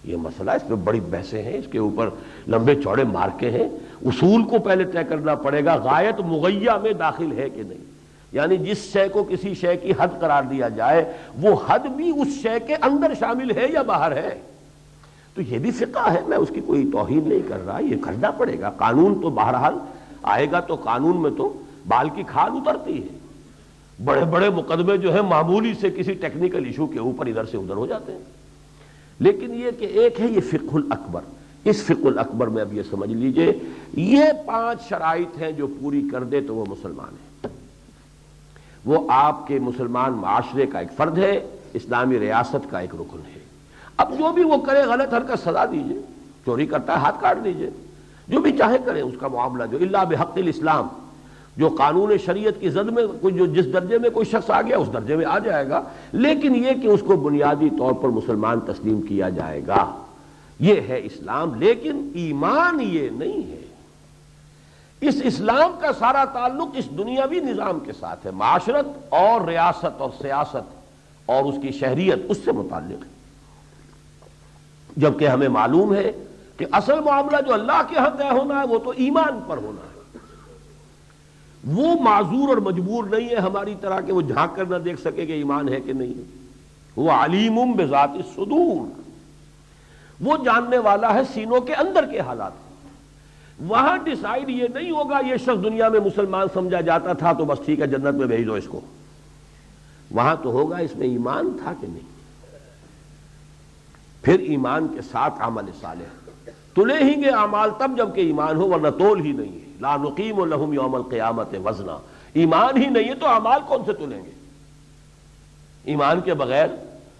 یہ مسئلہ، اس پہ بڑی بحثیں ہیں، اس کے اوپر لمبے چوڑے مارکے ہیں. اصول کو پہلے طے کرنا پڑے گا غایت مغیہ میں داخل ہے کہ نہیں، یعنی جس شے کو کسی شے کی حد قرار دیا جائے وہ حد بھی اس شے کے اندر شامل ہے یا باہر ہے. تو یہ بھی فقہ ہے، میں اس کی کوئی توہین نہیں کر رہا، یہ کرنا پڑے گا. قانون تو بہرحال آئے گا تو قانون میں تو بال کی کھال اترتی ہے. بڑے بڑے مقدمے جو ہیں معمولی سے کسی ٹیکنیکل ایشو کے اوپر ادھر سے ادھر ہو جاتے ہیں. لیکن یہ کہ ایک ہے یہ فقہ الاکبر، اس فقہ الاکبر میں اب یہ سمجھ لیجئے یہ 5 شرائط ہیں جو پوری کر دے تو وہ مسلمان ہے، وہ آپ کے مسلمان معاشرے کا ایک فرد ہے، اسلامی ریاست کا ایک رکن ہے. اب جو بھی وہ کرے غلط حرکت سزا دیجئے، چوری کرتا ہے ہاتھ کاٹ دیجئے، جو بھی چاہے کرے اس کا معاملہ جو الا بحق الاسلام، جو قانون شریعت کی زد میں کوئی جو جس درجے میں کوئی شخص آ گیا اس درجے میں آ جائے گا، لیکن یہ کہ اس کو بنیادی طور پر مسلمان تسلیم کیا جائے گا، یہ ہے اسلام. لیکن ایمان یہ نہیں ہے. اس اسلام کا سارا تعلق اس دنیاوی نظام کے ساتھ ہے، معاشرت اور ریاست اور سیاست اور اس کی شہریت اس سے متعلق ہے. جبکہ ہمیں معلوم ہے کہ اصل معاملہ جو اللہ کے ہاں طے ہونا ہے وہ تو ایمان پر ہونا ہے. وہ معذور اور مجبور نہیں ہے ہماری طرح کہ وہ جھانک کر نہ دیکھ سکے کہ ایمان ہے کہ نہیں. وہ علیم بذات الصدور، وہ جاننے والا ہے سینوں کے اندر کے حالات. وہاں ڈیسائیڈ یہ نہیں ہوگا یہ شخص دنیا میں مسلمان سمجھا جاتا تھا تو بس ٹھیک ہے جنت میں بھیج دو اس کو. وہاں تو ہوگا اس میں ایمان تھا کہ نہیں. پھر ایمان کے ساتھ عمل صالح تلے ہی گے اعمال تب جب کہ ایمان ہو، ورنہ تول ہی نہیں ہے. لا نقیم لہم یوم القیامت وزنا، ایمان ہی نہیں ہے تو اعمال کون سے تلیں گے؟ ایمان کے بغیر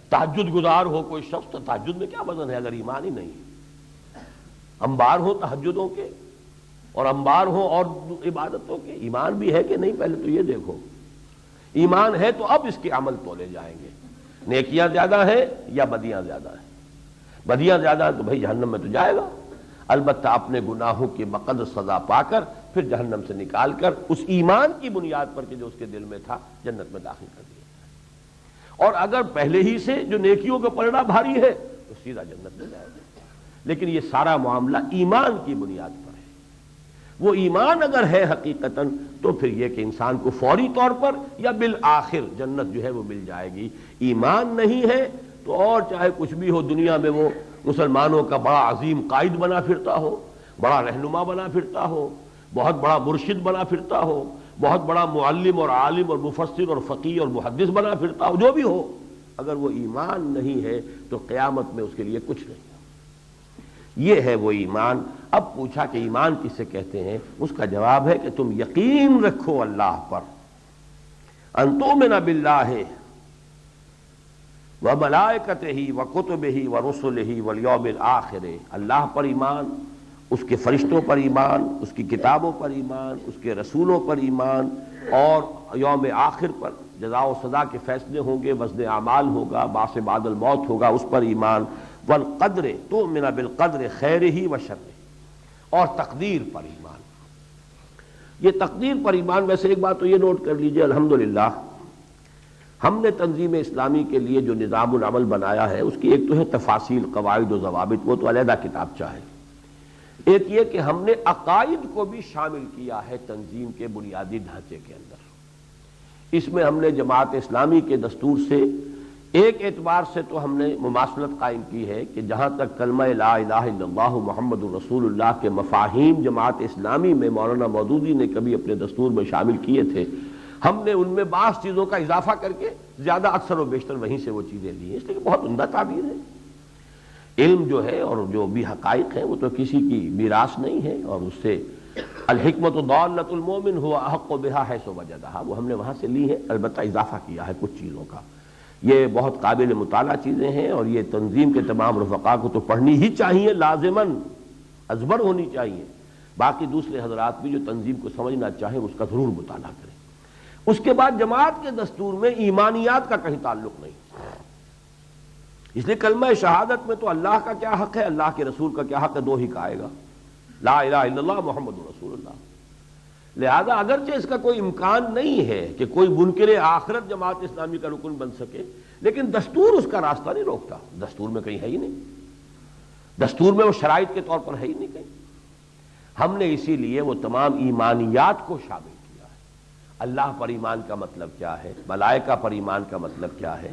تہجد گزار ہو کوئی شخص تو تہجد میں کیا وزن ہے اگر ایمان ہی نہیں ہے؟ انبار ہو تہجدوں کے اور انبار ہو اور عبادتوں کے، ایمان بھی ہے کہ نہیں پہلے تو یہ دیکھو. ایمان ہے تو اب اس کے عمل تولے جائیں گے. نیکیاں زیادہ ہیں یا بدیاں زیادہ ہیں؟ بدیاں زیادہ ہیں تو بھائی جہنم میں تو جائے گا، البتہ اپنے گناہوں کی بقدر سزا پا کر پھر جہنم سے نکال کر اس ایمان کی بنیاد پر کہ جو اس کے دل میں تھا جنت میں داخل کر دیا. اور اگر پہلے ہی سے جو نیکیوں کا پلڑا بھاری ہے تو سیدھا جنت میں جائے گا. لیکن یہ سارا معاملہ ایمان کی بنیاد پر ہے. وہ ایمان اگر ہے حقیقتاً تو پھر یہ کہ انسان کو فوری طور پر یا بالآخر جنت جو ہے وہ مل جائے گی. ایمان نہیں ہے تو اور چاہے کچھ بھی ہو دنیا میں وہ مسلمانوں کا بڑا عظیم قائد بنا پھرتا ہو، بڑا رہنما بنا پھرتا ہو، بہت بڑا مرشد بنا پھرتا ہو، بہت بڑا معلم اور عالم اور مفسر اور فقیہ اور محدث بنا پھرتا ہو، جو بھی ہو، اگر وہ ایمان نہیں ہے تو قیامت میں اس کے لیے کچھ نہیں. یہ ہے وہ ایمان. اب پوچھا کہ ایمان کسے کہتے ہیں؟ اس کا جواب ہے کہ تم یقین رکھو اللہ پر. ان تؤمن باللہ وملائکتہ وکتبہ ورسلہ والیوم الآخر، اللہ پر ایمان اس کے فرشتوں پر ایمان، اس کی کتابوں پر ایمان، اس کے رسولوں پر ایمان، اور یوم آخر پر جزا و سزا کے فیصلے ہوں گے، وزن اعمال ہوگا، بعث بعد الموت ہوگا، اس پر ایمان، والقدر تؤمن بالقدر خیرہ و شرہ، اور تقدیر پر ایمان۔ یہ تقدیر پر ایمان، ویسے ایک بات تو یہ نوٹ کر لیجئے، الحمدللہ ہم نے تنظیم اسلامی کے لیے جو نظام العمل بنایا ہے، اس کی ایک تو ہے تفاصیل، قواعد و ضوابط، وہ تو علیحدہ کتابچہ ہے۔ ایک یہ کہ ہم نے عقائد کو بھی شامل کیا ہے تنظیم کے بنیادی ڈھانچے کے اندر۔ اس میں ہم نے جماعت اسلامی کے دستور سے ایک اعتبار سے تو ہم نے مماثلت قائم کی ہے کہ جہاں تک کلمہ لا الہ الا اللہ محمد الرسول اللہ کے مفاہیم جماعت اسلامی میں مولانا مودودی نے کبھی اپنے دستور میں شامل کیے تھے، ہم نے ان میں بعض چیزوں کا اضافہ کر کے زیادہ اکثر و بیشتر وہیں سے وہ چیزیں لی ہیں، اس لیے کہ بہت عمدہ تعبیر ہے۔ علم جو ہے اور جو بھی حقائق ہیں وہ تو کسی کی میراث نہیں ہے، اور اس سے الحکمت ضالۃ المومن هو احق بها حیث وجدها، وہ ہم نے وہاں سے لی ہے، البتہ اضافہ کیا ہے کچھ چیزوں کا۔ یہ بہت قابل مطالعہ چیزیں ہیں، اور یہ تنظیم کے تمام رفقاء کو تو پڑھنی ہی چاہیے، لازماً ازبر ہونی چاہیے۔ باقی دوسرے حضرات بھی جو تنظیم کو سمجھنا چاہیں اس کا ضرور مطالعہ کریں۔ اس کے بعد جماعت کے دستور میں ایمانیات کا کہیں تعلق نہیں، اس لیے کلمہ شہادت میں تو اللہ کا کیا حق ہے، اللہ کے رسول کا کیا حق ہے، دو ہی کا آئے گا، لا الہ الا اللہ محمد رسول اللہ۔ لہذا اگرچہ اس کا کوئی امکان نہیں ہے کہ کوئی منکر آخرت جماعت اسلامی کا رکن بن سکے، لیکن دستور اس کا راستہ نہیں روکتا، دستور میں کہیں ہے ہی نہیں، دستور میں وہ شرائط کے طور پر ہے ہی نہیں کہیں۔ ہم نے اسی لیے وہ تمام ایمانیات کو شامل کیا ہے۔ اللہ پر ایمان کا مطلب کیا ہے، ملائکہ پر ایمان کا مطلب کیا ہے،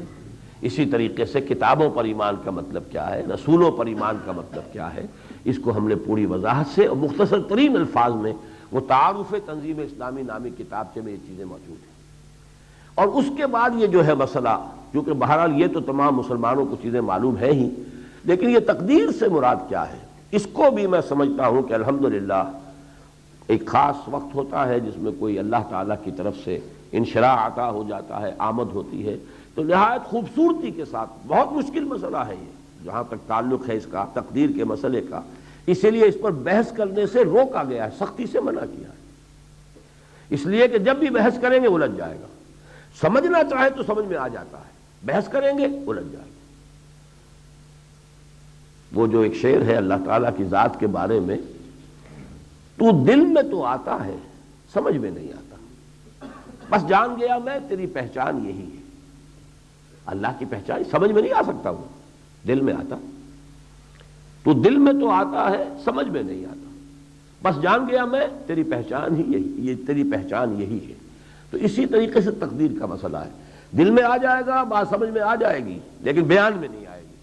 اسی طریقے سے کتابوں پر ایمان کا مطلب کیا ہے، رسولوں پر ایمان کا مطلب کیا ہے، اس کو ہم نے پوری وضاحت سے اور مختصر ترین الفاظ میں وہ تعارف تنظیم اسلامی نامی کتابچے میں یہ چیزیں موجود ہیں۔ اور اس کے بعد یہ جو ہے مسئلہ، کیونکہ بہرحال یہ تو تمام مسلمانوں کو چیزیں معلوم ہیں ہی، لیکن یہ تقدیر سے مراد کیا ہے، اس کو بھی میں سمجھتا ہوں کہ الحمدللہ ایک خاص وقت ہوتا ہے جس میں کوئی اللہ تعالیٰ کی طرف سے انشراح عطا ہو جاتا ہے، آمد ہوتی ہے، تو نہایت خوبصورتی کے ساتھ، بہت مشکل مسئلہ ہے یہ جہاں تک تعلق ہے اس کا تقدیر کے مسئلے کا، اسی لیے اس پر بحث کرنے سے روکا گیا ہے، سختی سے منع کیا ہے، اس لیے کہ جب بھی بحث کریں گے الجھ جائے گا، سمجھنا چاہے تو سمجھ میں آ جاتا ہے، بحث کریں گے الجھ جائے گا۔ وہ جو ایک شعر ہے اللہ تعالیٰ کی ذات کے بارے میں، تو دل میں تو آتا ہے سمجھ میں نہیں آتا، بس جان گیا میں تیری پہچان یہی ہے۔ اللہ کی پہچان سمجھ میں نہیں آ سکتا، وہ دل میں آتا، تو دل میں تو آتا ہے سمجھ میں نہیں آتا، بس جان گیا میں تیری پہچان ہی یہی، یہ تیری پہچان یہی ہے۔ تو اسی طریقے سے تقدیر کا مسئلہ ہے، دل میں آ جائے گا، بات سمجھ میں آ جائے گی، لیکن بیان میں نہیں آئے گی،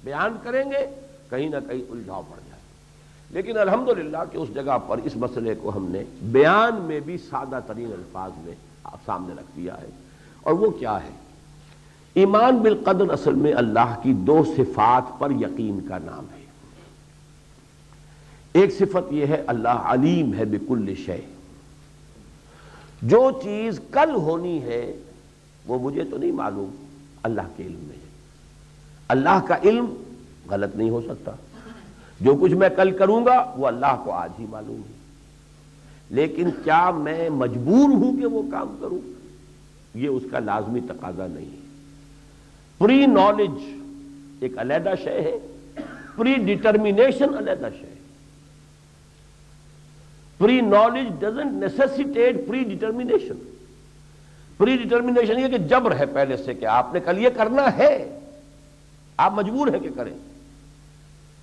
بیان کریں گے کہیں نہ کہیں الجھاؤ پڑ جائے گا۔ لیکن الحمدللہ کہ اس جگہ پر اس مسئلے کو ہم نے بیان میں بھی سادہ ترین الفاظ میں آپ سامنے رکھ دیا ہے، اور وہ کیا ہے؟ ایمان بالقدر اصل میں اللہ کی دو صفات پر یقین کا نام ہے۔ ایک صفت یہ ہے اللہ علیم ہے بکل شیء، جو چیز کل ہونی ہے وہ مجھے تو نہیں معلوم، اللہ کے علم میں ہے۔ اللہ کا علم غلط نہیں ہو سکتا، جو کچھ میں کل کروں گا وہ اللہ کو آج ہی معلوم ہے، لیکن کیا میں مجبور ہوں کہ وہ کام کروں؟ یہ اس کا لازمی تقاضا نہیں ہے۔ پری نالج ایک علیحدہ شے ہے، پری ڈٹرمینیشن علیحدہ شے ہے۔ Preknowledge doesn't necessitate predetermination. Predetermination یہ کہ جبر ہے پہلے سے کہ آپ نے کل یہ کرنا ہے، آپ مجبور ہیں کہ کریں،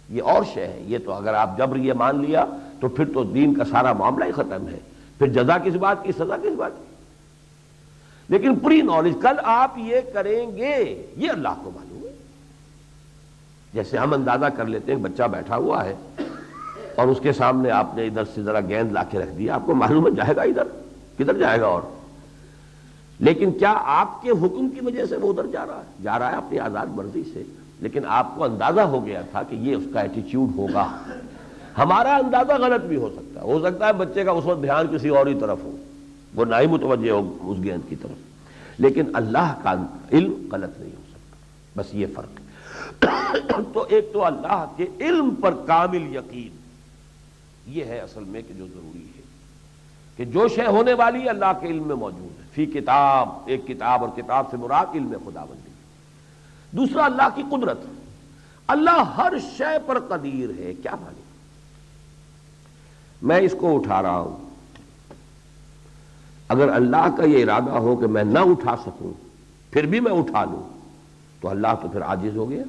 یہ اور شے ہے۔ یہ تو اگر آپ جبر یہ مان لیا تو پھر تو دین کا سارا معاملہ ہی ختم ہے، پھر جزا کس بات کی، سزا کس بات کی۔ لیکن پری نالج کل آپ یہ کریں گے یہ اللہ کو معلوم ہے۔ جیسے ہم اندازہ کر لیتے ہیں بچہ بیٹھا ہوا ہے اور اس کے سامنے آپ نے ادھر سے ذرا گیند لا کے رکھ دیا، آپ کو معلوم ہے جائے گا ادھر، کدھر جائے گا، اور لیکن کیا آپ کے حکم کی وجہ سے وہ ادھر جا رہا ہے اپنی آزاد مرضی سے، لیکن آپ کو اندازہ ہو گیا تھا کہ یہ اس کا ایٹیچیوڈ ہوگا۔ ہمارا اندازہ غلط بھی ہو سکتا ہے بچے کا اس وقت دھیان کسی اور ہی طرف ہو، وہ نہ ہی متوجہ ہو اس گیند کی طرف، لیکن اللہ کا علم غلط نہیں ہو سکتا، بس یہ فرق ہے۔ تو ایک تو اللہ کے علم پر کامل یقین، یہ ہے اصل میں کہ جو ضروری ہے کہ جو شے ہونے والی ہے اللہ کے علم میں موجود ہے، فی کتاب، ایک کتاب، اور کتاب سے مراد علم خداوندی۔ دوسرا اللہ کی قدرت، اللہ ہر شے پر قدیر ہے۔ کیا معنی؟ میں اس کو اٹھا رہا ہوں، اگر اللہ کا یہ ارادہ ہو کہ میں نہ اٹھا سکوں پھر بھی میں اٹھا لوں تو اللہ تو پھر عاجز ہو گیا۔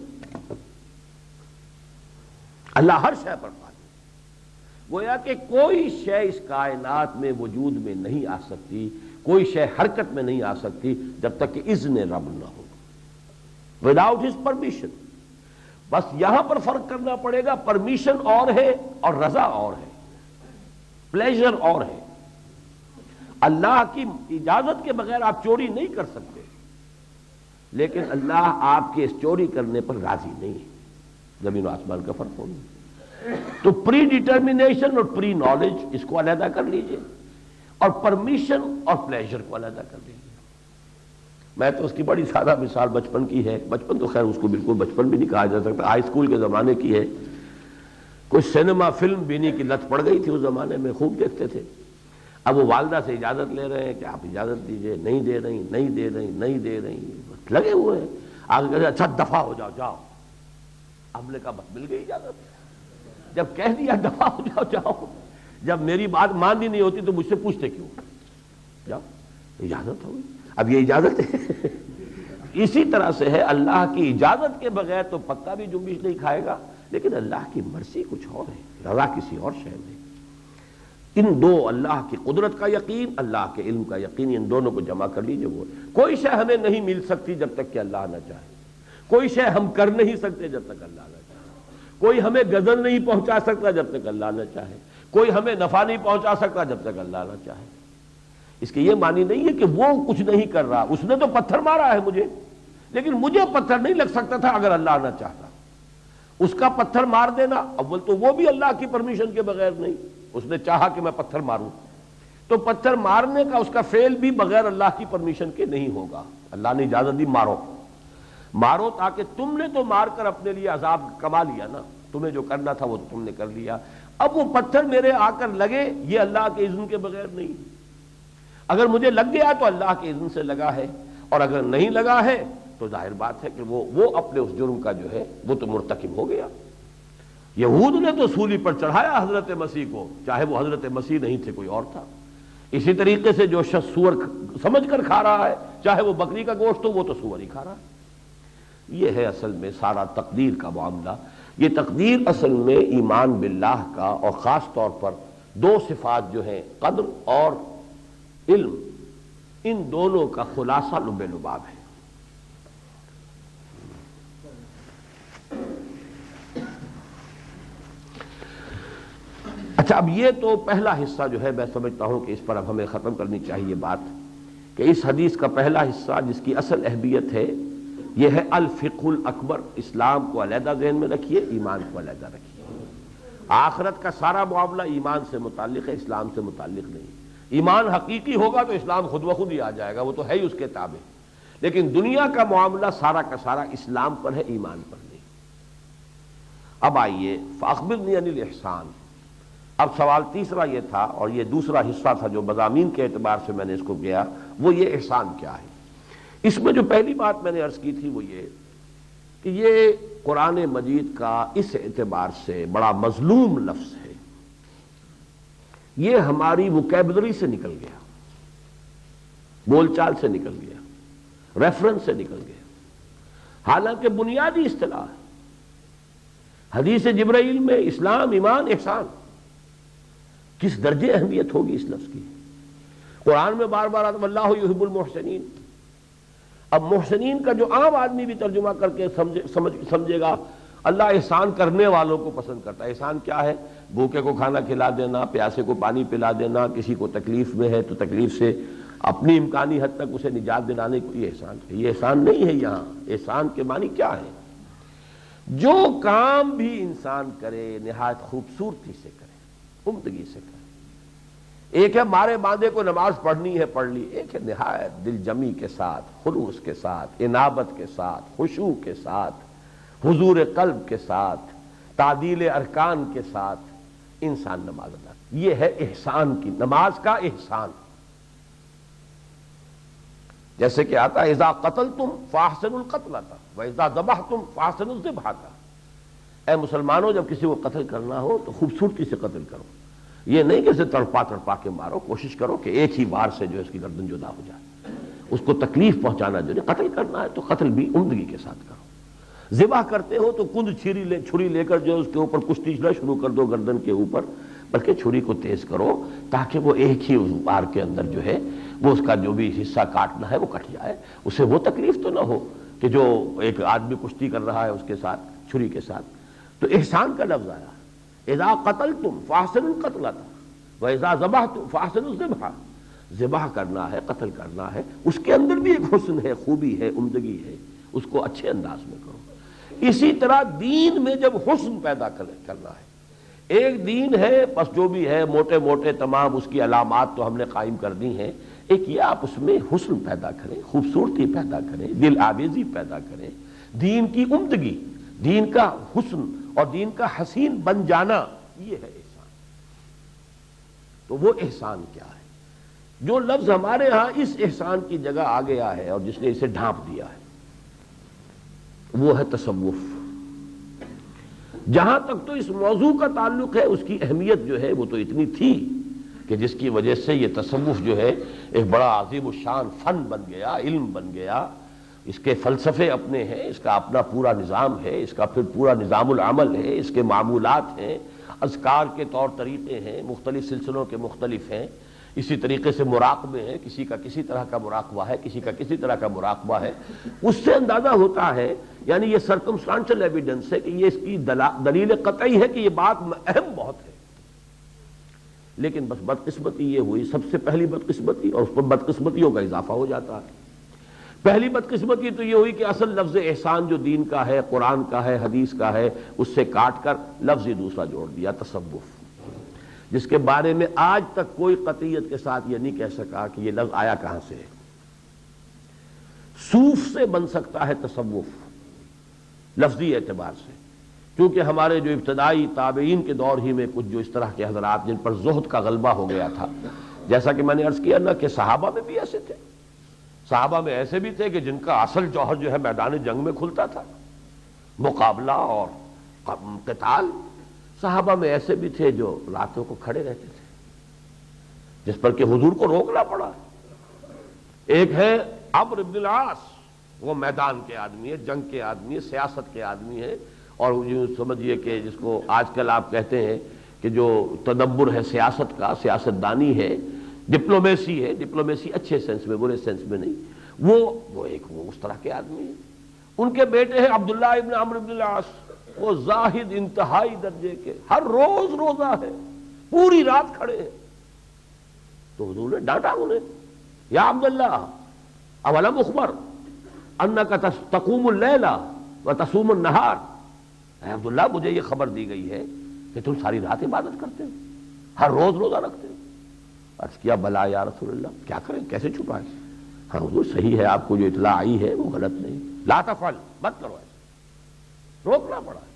اللہ ہر شے پر قادر، گویا کہ کوئی شے اس کائنات میں وجود میں نہیں آ سکتی، کوئی شے حرکت میں نہیں آ سکتی جب تک کہ اذن رب نہ ہو، وداؤٹ ہز پرمیشن۔ بس یہاں پر فرق کرنا پڑے گا، پرمیشن اور ہے اور رضا اور ہے، پلیزر اور ہے۔ اللہ کی اجازت کے بغیر آپ چوری نہیں کر سکتے، لیکن اللہ آپ کے اس چوری کرنے پر راضی نہیں ہے۔ زمین و آسمان کا فرق ہوگا۔ تو پری ڈیٹرمینیشن اور پری نالج اس کو علیحدہ کر لیجئے، اور پرمیشن اور پلیزر کو علیحدہ کر لیجئے۔ میں تو اس کی بڑی سادہ مثال بچپن کی ہے، بچپن تو خیر اس کو بالکل بچپن بھی نہیں کہا جا سکتا، ہائی اسکول کے زمانے کی ہے۔ کوئی سینما فلم بینی کی لت پڑ گئی تھی اس زمانے میں، خوب دیکھتے تھے۔ اب وہ والدہ سے اجازت لے رہے ہیں کہ آپ اجازت دیجئے، نہیں دے رہی، نہیں دے رہی، نہیں دے رہی، لگے ہوئے ہیں۔ آگے کہتے اچھا دفع ہو جاؤ، جاؤ۔ ہم نے کہا بس مل گئی اجازت۔ جب کہہ دیا دفع ہو جاؤ، جاؤ، جب میری بات ماننی نہیں ہوتی تو مجھ سے پوچھتے کیوں؟ جاؤ، اجازت ہو گئی، اب یہ اجازت ہے۔ اسی طرح سے ہے، اللہ کی اجازت کے بغیر تو پکا بھی جنبش نہیں کھائے گا، لیکن اللہ کی مرضی کچھ اور ہے، رضا کسی اور شے میں۔ ان دو، اللہ کی قدرت کا یقین، اللہ کے علم کا یقین، ان دونوں کو جمع کر لیجئے۔ وہ کوئی شے ہمیں نہیں مل سکتی جب تک کہ اللہ نہ چاہے، کوئی شے ہم کر نہیں سکتے جب تک اللہ نہ چاہے، کوئی ہمیں غضب نہیں پہنچا سکتا جب تک اللہ نہ چاہے، کوئی ہمیں نفع نہیں پہنچا سکتا جب تک اللہ نہ چاہے۔ اس کے یہ معنی نہیں ہے کہ وہ کچھ نہیں کر رہا، اس نے تو پتھر مارا ہے مجھے، لیکن مجھے پتھر نہیں لگ سکتا تھا اگر اللہ نہ چاہتا۔ اس کا پتھر مار دینا، اول تو وہ بھی اللہ کی پرمیشن کے بغیر نہیں، اس نے چاہا کہ میں پتھر ماروں تو پتھر مارنے کا اس کا فعل بھی بغیر اللہ کی پرمیشن کے نہیں ہوگا۔ اللہ نے اجازت دی، مارو مارو، تاکہ تم نے تو مار کر اپنے لیے عذاب کما لیا نا، تمہیں جو کرنا تھا وہ تو تم نے کر لیا۔ اب وہ پتھر میرے آ کر لگے، یہ اللہ کے اذن کے بغیر نہیں۔ اگر مجھے لگ گیا تو اللہ کے اذن سے لگا ہے، اور اگر نہیں لگا ہے تو ظاہر بات ہے کہ وہ اپنے اس جرم کا جو ہے وہ تو مرتکب ہو گیا۔ یہود نے تو سولی پر چڑھایا حضرت مسیح کو، چاہے وہ حضرت مسیح نہیں تھے، کوئی اور تھا۔ اسی طریقے سے جو شخص سور سمجھ کر کھا رہا ہے، چاہے وہ بکری کا گوشت ہو، وہ تو سور ہی کھا رہا ہے۔ یہ ہے اصل میں سارا تقدیر کا معاملہ۔ یہ تقدیر اصل میں ایمان باللہ کا، اور خاص طور پر دو صفات جو ہیں، قدر اور علم، ان دونوں کا خلاصہ لب لباب ہے۔ اچھا، اب یہ تو پہلا حصہ جو ہے، میں سمجھتا ہوں کہ اس پر اب ہمیں ختم کرنی چاہیے بات، کہ اس حدیث کا پہلا حصہ جس کی اصل اہمیت ہے یہ ہے الفقہ الاکبر۔ اسلام کو علیحدہ ذہن میں رکھیے، ایمان کو علیحدہ رکھیے۔ آخرت کا سارا معاملہ ایمان سے متعلق ہے، اسلام سے متعلق نہیں۔ ایمان حقیقی ہوگا تو اسلام خود بخود ہی آ جائے گا، وہ تو ہے ہی اس کے تابع، لیکن دنیا کا معاملہ سارا کا سارا اسلام پر ہے، ایمان پر نہیں۔ اب آئیے، فاخبرنی عن الاحسان۔ اب سوال تیسرا یہ تھا، اور یہ دوسرا حصہ تھا جو مضامین کے اعتبار سے میں نے اس کو کیا، وہ یہ احسان کیا ہے۔ اس میں جو پہلی بات میں نے عرض کی تھی وہ یہ کہ یہ قرآن مجید کا اس اعتبار سے بڑا مظلوم لفظ ہے، یہ ہماری وکیبلری سے نکل گیا، بول چال سے نکل گیا، ریفرنس سے نکل گیا، حالانکہ بنیادی اصطلاح ہے۔ حدیث جبرائیل میں اسلام، ایمان، احسان، کس درجے اہمیت ہوگی اس لفظ کی۔ قرآن میں بار بار آتا واللہ یحب المحسنین۔ اب محسنین کا جو عام آدمی بھی ترجمہ کر کے سمجھے گا، اللہ احسان کرنے والوں کو پسند کرتا ہے۔ احسان کیا ہے؟ بھوکے کو کھانا کھلا دینا، پیاسے کو پانی پلا دینا، کسی کو تکلیف میں ہے تو تکلیف سے اپنی امکانی حد تک اسے نجات دلانے کو، یہ احسان ہے۔ یہ احسان نہیں ہے یہاں۔ احسان کے معنی کیا ہے؟ جو کام بھی انسان کرے نہایت خوبصورتی سے کرے، عمدگی سے کرے۔ ایک ہے مارے باندھے کو نماز پڑھنی ہے پڑھ لی، ایک ہے نہایت دل جمی کے ساتھ، خلوص کے ساتھ، انابت کے ساتھ، خشوع کے ساتھ، حضور قلب کے ساتھ، تعدیل ارکان کے ساتھ انسان نماز ادا کرے، یہ ہے احسان کی، نماز کا احسان۔ جیسے کہ آتا ہے اذا قتلتم فاحسنوا القتلۃ واذا ذبحتم فاحسنوا الذبحۃ، اے مسلمانوں جب کسی کو قتل کرنا ہو تو خوبصورتی سے قتل کرو، یہ نہیں کہ اسے تڑپا تڑپا کے مارو، کوشش کرو کہ ایک ہی بار سے جو اس کی گردن جدا ہو جائے، اس کو تکلیف پہنچانا جو ہے، قتل کرنا ہے تو قتل بھی عمدگی کے ساتھ کرو۔ ذبح کرتے ہو تو کند چھری لے کر جو اس کے اوپر کشتی نہ شروع کر دو گردن کے اوپر، بلکہ چھری کو تیز کرو تاکہ وہ ایک ہی بار کے اندر جو ہے وہ اس کا جو بھی حصہ کاٹنا ہے وہ کٹ جائے، اسے وہ تکلیف تو نہ ہو کہ جو ایک آدمی کشتی کر رہا ہے اس کے ساتھ چھری کے ساتھ۔ تو احسان کا لفظ آیا، اذا قتلتم فاحسنوا القتلۃ واذا ذبحتم فاحسنوا الذبح، ذبح کرنا ہے، قتل کرنا ہے، اس کے اندر بھی ایک حسن ہے، خوبی ہے، عمدگی ہے، اس کو اچھے انداز میں کرو۔ اسی طرح دین میں جب حسن پیدا کرنا ہے، ایک دین ہے بس جو بھی ہے موٹے موٹے تمام اس کی علامات تو ہم نے قائم کر دی ہیں، ایک یہ آپ اس میں حسن پیدا کریں، خوبصورتی پیدا کریں، دل آویزی پیدا کریں، دین کی عمدگی، دین کا حسن اور دین کا حسین بن جانا، یہ ہے احسان۔ تو وہ احسان کیا ہے؟ جو لفظ ہمارے ہاں اس احسان کی جگہ آ گیا ہے اور جس نے اسے ڈھانپ دیا ہے وہ ہے تصوف۔ جہاں تک تو اس موضوع کا تعلق ہے اس کی اہمیت جو ہے وہ تو اتنی تھی کہ جس کی وجہ سے یہ تصوف جو ہے ایک بڑا عظیم الشان فن بن گیا، علم بن گیا، اس کے فلسفے اپنے ہیں، اس کا اپنا پورا نظام ہے، اس کا پھر پورا نظام العمل ہے، اس کے معمولات ہیں، اذکار کے طور طریقے ہیں، مختلف سلسلوں کے مختلف ہیں، اسی طریقے سے مراقبے ہیں، کسی کا کسی طرح کا مراقبہ ہے، کسی کا کسی طرح کا مراقبہ ہے۔ اس سے اندازہ ہوتا ہے، یعنی یہ سرکمسٹانشل ایویڈنس ہے کہ یہ اس کی دلیل قطعی ہے کہ یہ بات اہم بہت ہے، لیکن بس بدقسمتی یہ ہوئی، سب سے پہلی بدقسمتی، اور اس پر بدقسمتیوں کا اضافہ ہو جاتا ہے۔ پہلی بدقسمتی تو یہ ہوئی کہ اصل لفظ احسان جو دین کا ہے، قرآن کا ہے، حدیث کا ہے، اس سے کاٹ کر لفظ ہی دوسرا جوڑ دیا، تصوف، جس کے بارے میں آج تک کوئی قطعیت کے ساتھ یہ نہیں کہہ سکا کہ یہ لفظ آیا کہاں سے ہے۔ صوف سے بن سکتا ہے تصوف لفظی اعتبار سے، کیونکہ ہمارے جو ابتدائی تابعین کے دور ہی میں کچھ جو اس طرح کے حضرات جن پر زہد کا غلبہ ہو گیا تھا، جیسا کہ میں نے عرض کیا نا کہ صحابہ میں بھی ایسے تھے، صحابہ میں ایسے بھی تھے کہ جن کا اصل جوہر جو ہے میدان جنگ میں کھلتا تھا، مقابلہ اور قتال۔ صحابہ میں ایسے بھی تھے جو راتوں کو کھڑے رہتے تھے، جس پر کہ حضور کو روکنا پڑا۔ ایک ہے عمرو بن العاص، وہ میدان کے آدمی ہے، جنگ کے آدمی ہے، سیاست کے آدمی ہے، اور یوں سمجھیے کہ جس کو آج کل آپ کہتے ہیں کہ جو تدبر ہے سیاست کا، سیاست دانی ہے، ڈپلومیسی ہے، ڈپلومیسی اچھے سینس میں، برے سینس میں نہیں، وہ اس طرح کے آدمی ہیں۔ ان کے بیٹے ہیں عبداللہ ابن عمرو بن العاص، وہ زاہد انتہائی درجے کے، ہر روز روزہ ہے، پوری رات کھڑے ہیں۔ تو حضور نے ڈانٹا انہیں، یا عبداللہ اولم اخبر انک تقوم اللیل وتصوم النہار، اے عبداللہ مجھے یہ خبر دی گئی ہے کہ تم ساری رات عبادت کرتے ہو، ہر روز روزہ رکھتے ہو۔ عرض کیا بلا یا رسول اللہ، کیا کریں، کیسے چھپائیں؟ ہاں حضور صحیح ہے، آپ کو جو اطلاع آئی ہے وہ غلط نہیں، لا تفعل، مت کرو ایسا، روکنا پڑا ہے۔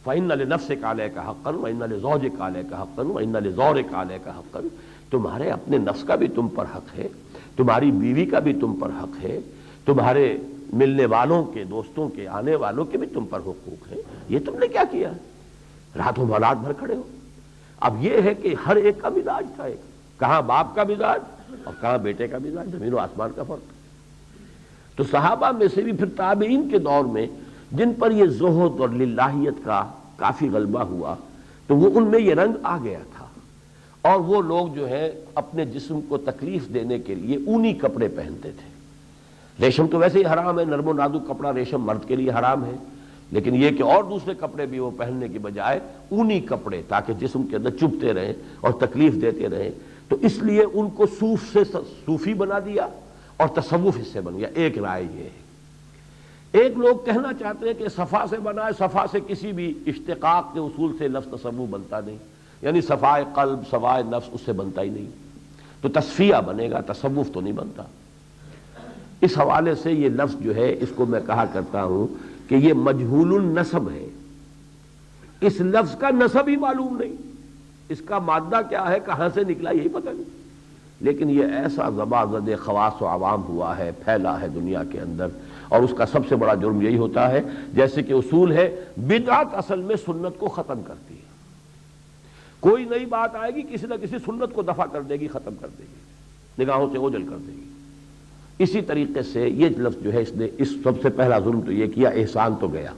فَإِنَّ لِنَفْسِكَ عَلَيْكَ حَقًّا وَإِنَّ لِزَوْجِكَ عَلَيْكَ حَقًّا وَإِنَّ لِزَوْرِكَ عَلَيْكَ حَقًّا، تمہارے اپنے نفس کا بھی تم پر حق ہے، تمہاری بیوی کا بھی تم پر حق ہے، تمہارے ملنے والوں کے، دوستوں کے، آنے والوں کے بھی تم پر حقوق ہیں، یہ تم نے کیا کیا؟ راتوں رات بھر کھڑے ہو۔ اب یہ ہے کہ ہر ایک کا مزاج تھا، ایک کہاں باپ کا مزاج اور کہاں بیٹے کا مزاج، زمین و آسمان کا فرق۔ تو صحابہ میں سے بھی پھر تابعین کے دور میں جن پر یہ زہد اور للہیت کا کافی غلبہ ہوا، تو وہ ان میں یہ رنگ آ گیا تھا، اور وہ لوگ جو ہے اپنے جسم کو تکلیف دینے کے لیے اونی کپڑے پہنتے تھے۔ ریشم تو ویسے ہی حرام ہے، نرم و نازک کپڑا ریشم مرد کے لیے حرام ہے، لیکن یہ کہ اور دوسرے کپڑے بھی وہ پہننے کی بجائے اونی کپڑے، تاکہ جسم کے اندر چبھتے رہیں اور تکلیف دیتے رہیں، تو اس لیے ان کو صوف سے صوفی بنا دیا اور تصوف اس سے بن گیا۔ ایک رائے یہ ہے۔ ایک لوگ کہنا چاہتے ہیں کہ صفا سے بنا ہے، صفا سے کسی بھی اشتقاق کے اصول سے لفظ تصوف بنتا نہیں، یعنی صفائے قلب، صفائے نفس اس سے بنتا ہی نہیں، تو تصفیہ بنے گا، تصوف تو نہیں بنتا۔ اس حوالے سے یہ لفظ جو ہے اس کو میں کہا کرتا ہوں کہ یہ مجہول النسب ہے، اس لفظ کا نسب ہی معلوم نہیں، اس کا مادہ کیا ہے، کہاں سے نکلا، یہی پتہ نہیں، لیکن یہ ایسا زبردست خواص و عوام ہوا ہے، پھیلا ہے دنیا کے اندر. اور اس کا سب سے بڑا جرم یہی ہوتا ہے، جیسے کہ اصول ہے بدعت اصل میں سنت کو ختم کرتی ہے. کوئی نئی بات آئے گی، کسی نہ کسی سنت کو دفع کر دے گی، ختم کر دے گی، نگاہوں سے اوجھل کر دے گی. اسی طریقے سے یہ لفظ جو ہے اس نے اس سب سے پہلا ظلم تو یہ کیا، احسان تو گیا.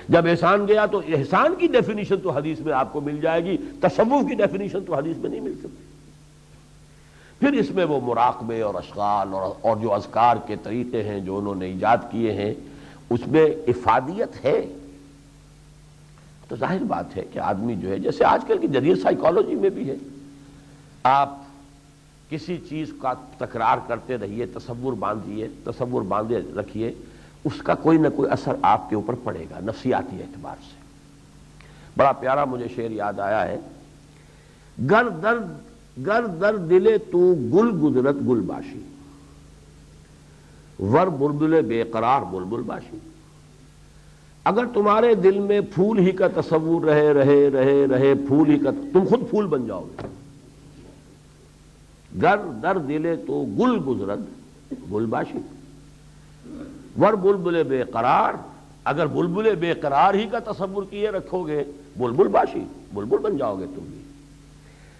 جب احسان گیا تو احسان کی ڈیفینیشن تو حدیث میں آپ کو مل جائے گی، تصوف کی ڈیفینیشن تو حدیث میں نہیں مل سکتی. پھر اس میں وہ مراقبے اور اشغال اور جو اذکار کے طریقے ہیں جو انہوں نے ایجاد کیے ہیں، اس میں افادیت ہے. تو ظاہر بات ہے کہ آدمی جو ہے، جیسے آج کل کی جدید سائیکالوجی میں بھی ہے، آپ کسی چیز کا تکرار کرتے رہیے، تصور باندھے رکھیے، اس کا کوئی نہ کوئی اثر آپ کے اوپر پڑے گا نفسیاتی اعتبار سے. بڑا پیارا مجھے شعر یاد آیا ہے، گر در دلے تو گل گزرت گل باشی، ور بلبل بے قرار بلبل باشی. اگر تمہارے دل میں پھول ہی کا تصور رہے پھول ہی کا، تم خود پھول بن جاؤ گے. گر در دلے تو گل گزرت گل باشی، ور بلبل بے قرار، اگر بلبل بے قرار ہی کا تصور کیے رکھو گے بلبل باشی، بلبل بن جاؤ گے تم بھی.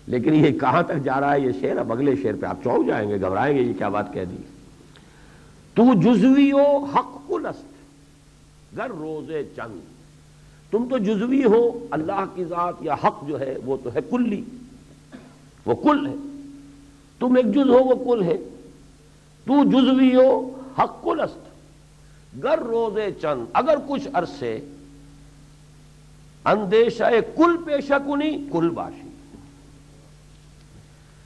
لیکن یہ کہاں تک جا رہا ہے یہ شعر؟ اب اگلے شعر پہ آپ چونک جائیں گے، گھبرائیں گے، یہ کیا بات کہہ دی. تو جزوی ہو حق کل است گر روزے چند، تم تو جزوی ہو، اللہ کی ذات یا حق جو ہے وہ تو ہے کلی، وہ کل ہے، تم ایک جز ہو، وہ کل ہے. تو جزوی ہو حق کل است گر روزے چند، اگر کچھ عرصے اندیشہ کل پیشہ کنی کل باشی.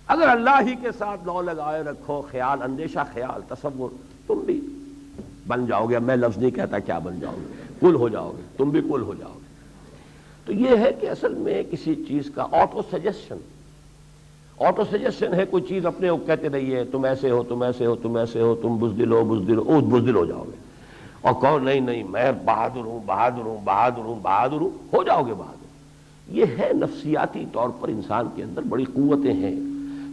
اگر اللہ ہی کے ساتھ لو لگائے رکھو، خیال، اندیشہ، خیال، تصور، تم بھی بن جاؤ گے. میں لفظ نہیں کہتا کیا بن جاؤ گے، کل ہو جاؤ گے، تم بھی کل ہو جاؤ گے. تو یہ ہے کہ اصل میں کسی چیز کا آٹو سجیشن ہے. کوئی چیز اپنے کہتے رہیے تم ایسے ہو، تم ایسے ہو، تم ایسے ہو، تم بزدل ہو، بزدل ہو جاؤ گے. اور کہو نہیں میں بہادر ہوں، ہو جاؤ گے بہادر. یہ ہے نفسیاتی طور پر انسان کے اندر بڑی قوتیں ہیں.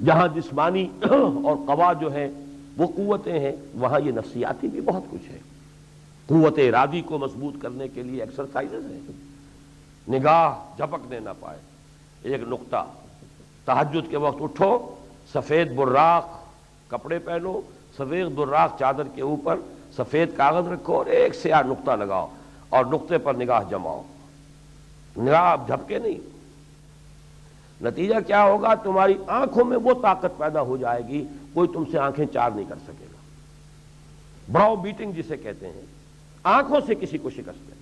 جہاں جسمانی اور قوا جو ہے وہ قوتیں ہیں، وہاں یہ نفسیاتی بھی بہت کچھ ہے. قوت ارادی کو مضبوط کرنے کے لیے ایکسرسائزز ہیں. نگاہ جھپکنے نہ پائے. ایک نقطہ، تہجد کے وقت اٹھو، سفید براق کپڑے پہنو، سفید براق چادر کے اوپر سفید کاغذ رکھو اور ایک سیاہ نقطہ لگاؤ اور نقطے پر نگاہ جماؤ. نگاہ جھپکے نہیں. نتیجہ کیا ہوگا؟ تمہاری آنکھوں میں وہ طاقت پیدا ہو جائے گی، کوئی تم سے آنکھیں چار نہیں کر سکے گا. براؤ بیٹنگ جسے کہتے ہیں، آنکھوں سے کسی کو شکست ہے.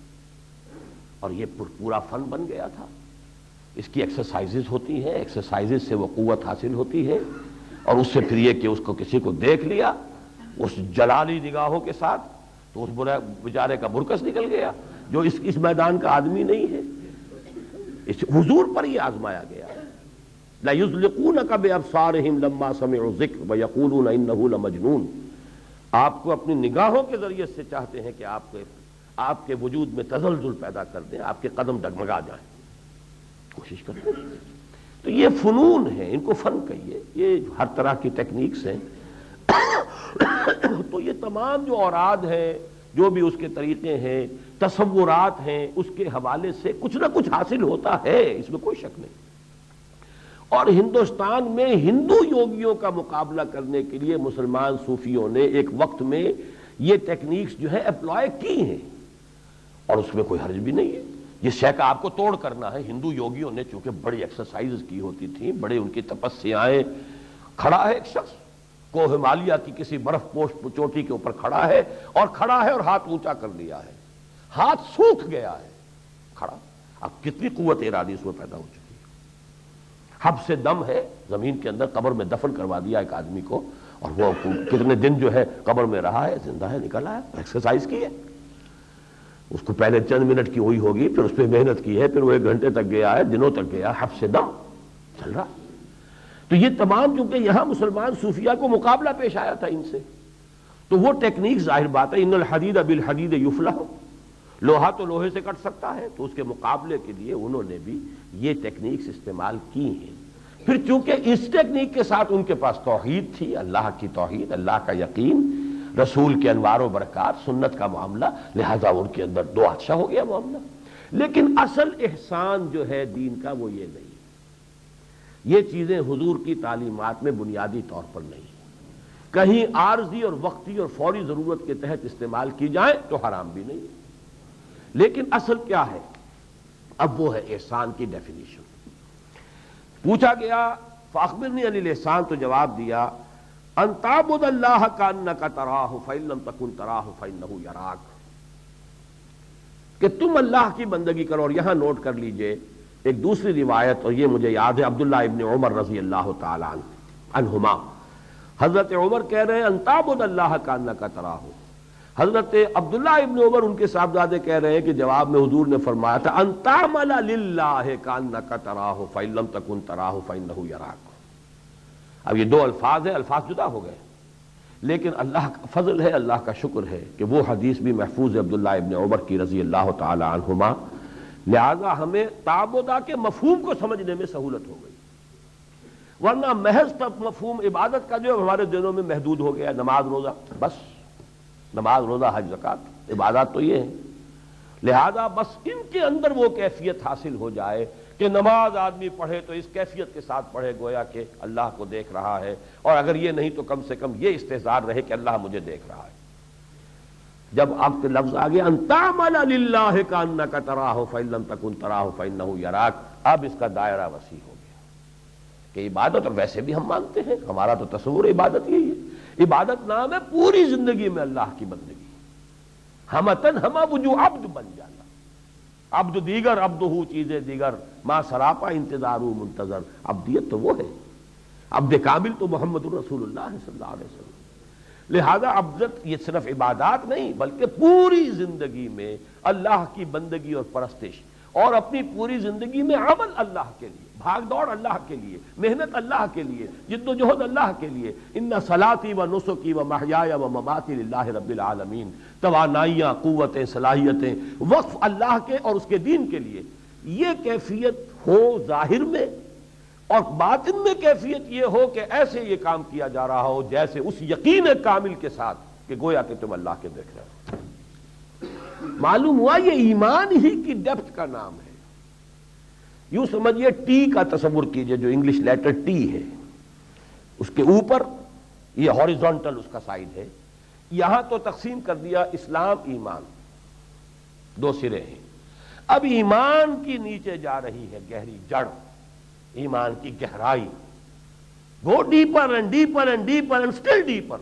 اور یہ پورا فن بن گیا تھا. اس کی ایکسرسائزز ہوتی ہیں، ایکسرسائزز سے وہ قوت حاصل ہوتی ہے. اور اس سے پھر یہ کہ اس کو کسی کو دیکھ لیا اس جلالی نگاہوں کے ساتھ تو اس بیچارے کا برکس نکل گیا جو اس میدان کا آدمی نہیں ہے. اس حضور پر یہ آزمایا گیا. لا یزلقونک بابصارہم لما سمعوا الذکر ویقولون انہ لمجنون. آپ کو اپنی نگاہوں کے ذریعے سے چاہتے ہیں کہ آپ کے وجود میں تزلزل پیدا کر دیں، آپ کے قدم ڈگمگا جائیں، کوشش کرتے ہیں. تو یہ فنون ہیں، ان کو فن کہیے. یہ ہر طرح کی ٹیکنیکس ہیں. تو یہ تمام جو اوراد ہیں، جو بھی اس کے طریقے ہیں، تصورات ہیں، اس کے حوالے سے کچھ نہ کچھ حاصل ہوتا ہے، اس میں کوئی شک نہیں. اور ہندوستان میں ہندو یوگیوں کا مقابلہ کرنے کے لیے مسلمان صوفیوں نے ایک وقت میں یہ ٹیکنیکس جو ہے اپلائی کی ہیں، اور اس میں کوئی حرج بھی نہیں ہے. جس شے کا آپ کو توڑ کرنا ہے، ہندو یوگیوں نے چونکہ بڑی ایکسرسائز کی ہوتی تھیں، بڑے ان کی تپسیائیں. کھڑا ہے ایک شخص کوہ ہمالیہ کی کسی برف پوش چوٹی کے اوپر کھڑا ہے اور ہاتھ اونچا کر لیا ہے، ہاتھ سوکھ گیا ہے کھڑا. اب کتنی قوت ارادی اس میں پیدا ہو چکی ہے. حب سے دم ہے زمین کے اندر، قبر میں دفن کروا دیا ایک آدمی کو، اور وہ کتنے دن جو ہے قبر میں رہا ہے، زندہ ہے، نکل آیا، ایکسرسائز کی ہے. اس کو پہلے چند منٹ کی ہوئی ہوگی، پھر اس پہ محنت کی ہے، پھر وہ 1 گھنٹے تک گیا ہے، دنوں تک گیا. حب سے دم چل رہا. تو یہ تمام چونکہ یہاں مسلمان صوفیہ کو مقابلہ پیش آیا تھا ان سے، تو وہ ٹیکنیک ظاہر بات ہے. ان الحدید بالحدید یفلح، لوہا تو لوہے سے کٹ سکتا ہے، تو اس کے مقابلے کے لیے انہوں نے بھی یہ ٹیکنیکس استعمال کی ہیں۔ پھر چونکہ اس ٹیکنیک کے ساتھ ان کے پاس توحید تھی، اللہ کی توحید، اللہ کا یقین، رسول کے انوار و برکات، سنت کا معاملہ، لہذا ان کے اندر دو اچھا ہو گیا معاملہ۔ لیکن اصل احسان جو ہے دین کا وہ یہ نہیں، یہ چیزیں حضور کی تعلیمات میں بنیادی طور پر نہیں، کہیں عارضی اور وقتی اور فوری ضرورت کے تحت استعمال کی جائیں تو حرام بھی نہیں، لیکن اصل کیا ہے؟ اب وہ ہے احسان کی ڈیفینیشن۔ پوچھا گیا فاخبرنی عن الاحسان، تو جواب دیا ان تعبد اللہ کانک تراہ فإن لم تکن تراہ فإنہ یراک، کہ تم اللہ کی بندگی کرو۔ اور یہاں نوٹ کر لیجئے ایک دوسری روایت، اور یہ مجھے یاد ہے، عبداللہ ابن عمر رضی اللہ تعالی عنہما، حضرت عمر کہہ رہے ہیں ان تعبد اللہ کانک تراہ، حضرت عبداللہ ابن عمر ان کے صاحبزادے کہہ رہے ہیں کہ جواب میں حضور نے فرمایا تھا ان تعمل للہ کانک تراہ فإن لم تکن تراہ فإنہ یراک۔ اب یہ دو الفاظ ہیں، الفاظ جدا ہو گئے، لیکن اللہ کا فضل ہے، اللہ کا شکر ہے کہ وہ حدیث بھی محفوظ ہے عبداللہ ابن عمر کی رضی اللہ تعالی عنہما، لہذا ہمیں تعبدہ کے مفہوم کو سمجھنے میں سہولت ہو گئی، ورنہ محض تب مفہوم عبادت کا جو ہمارے دلوں میں محدود ہو گیا، نماز روزہ، بس نماز روزہ حج زکوٰۃ عبادات تو یہ ہیں، لہذا بس ان کے اندر وہ کیفیت حاصل ہو جائے کہ نماز آدمی پڑھے تو اس کیفیت کے ساتھ پڑھے گویا کہ اللہ کو دیکھ رہا ہے، اور اگر یہ نہیں تو کم سے کم یہ استحضار رہے کہ اللہ مجھے دیکھ رہا ہے۔ جب آپ کے لفظ آگے ان تعمل للہ کانک تراہ فإن لم تکن تراہ فإنہ یراک، اب اس کا دائرہ وسیع ہو گیا کہ عبادت، اور ویسے بھی ہم مانتے ہیں، ہمارا تو تصور عبادت یہی ہے، عبادت نام ہے پوری زندگی میں اللہ کی بندگی، ہمتن ہما وجو عبد بن جانا، عبد دیگر عبد ہو چیزیں دیگر، ما سراپا انتظار منتظر، عبدیت تو وہ ہے، عبد کامل تو محمد الرسول اللہ صلی اللہ علیہ وسلم۔ لہذا عبدت یہ صرف عبادات نہیں بلکہ پوری زندگی میں اللہ کی بندگی اور پرستش، اور اپنی پوری زندگی میں عمل اللہ کے لیے، بھاگ دوڑ اللہ کے لیے، محنت اللہ کے لیے، جد و جہد اللہ کے لیے۔ ان صلاتی و نسکی و محیای و مماتی للہ رب العالمین، توانائیاں، قوتیں، صلاحیتیں وقف اللہ کے اور اس کے دین کے لیے، یہ کیفیت ہو ظاہر میں، اور باطن میں کیفیت یہ ہو کہ ایسے یہ کام کیا جا رہا ہو جیسے اس یقین کامل کے ساتھ کہ گویا کہ تم اللہ کے دیکھ رہے ہو۔ معلوم ہوا یہ ایمان ہی کی ڈیپتھ کا نام ہے۔ یوں سمجھئے ٹی کا تصور کیجئے، جو انگلش لیٹر ٹی ہے، اس کے اوپر یہ ہاریزونٹل اس کا سائڈ ہے، یہاں تو تقسیم کر دیا اسلام ایمان، دو سرے ہیں۔ اب ایمان کی نیچے جا رہی ہے گہری جڑ، ایمان کی گہرائی، go deeper and deeper and deeper and still deeper,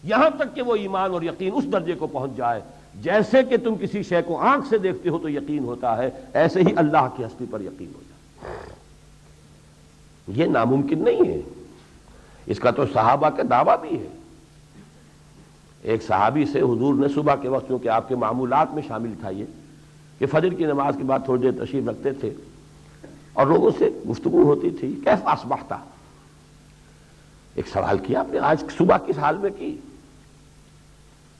یہاں تک کہ وہ ایمان اور یقین اس درجے کو پہنچ جائے جیسے کہ تم کسی شے کو آنکھ سے دیکھتے ہو تو یقین ہوتا ہے، ایسے ہی اللہ کی ہستی پر یقین ہو جائے۔ یہ ناممکن نہیں ہے، اس کا تو صحابہ کا دعویٰ بھی ہے۔ ایک صحابی سے حضور نے صبح کے وقت، چونکہ آپ کے معمولات میں شامل تھا یہ کہ فجر کی نماز کے بعد تھوڑی دیر تشریف رکھتے تھے اور لوگوں سے گفتگو ہوتی تھی، کیف اصبحت، ایک سوال کیا آپ نے آج صبح کس حال میں کی؟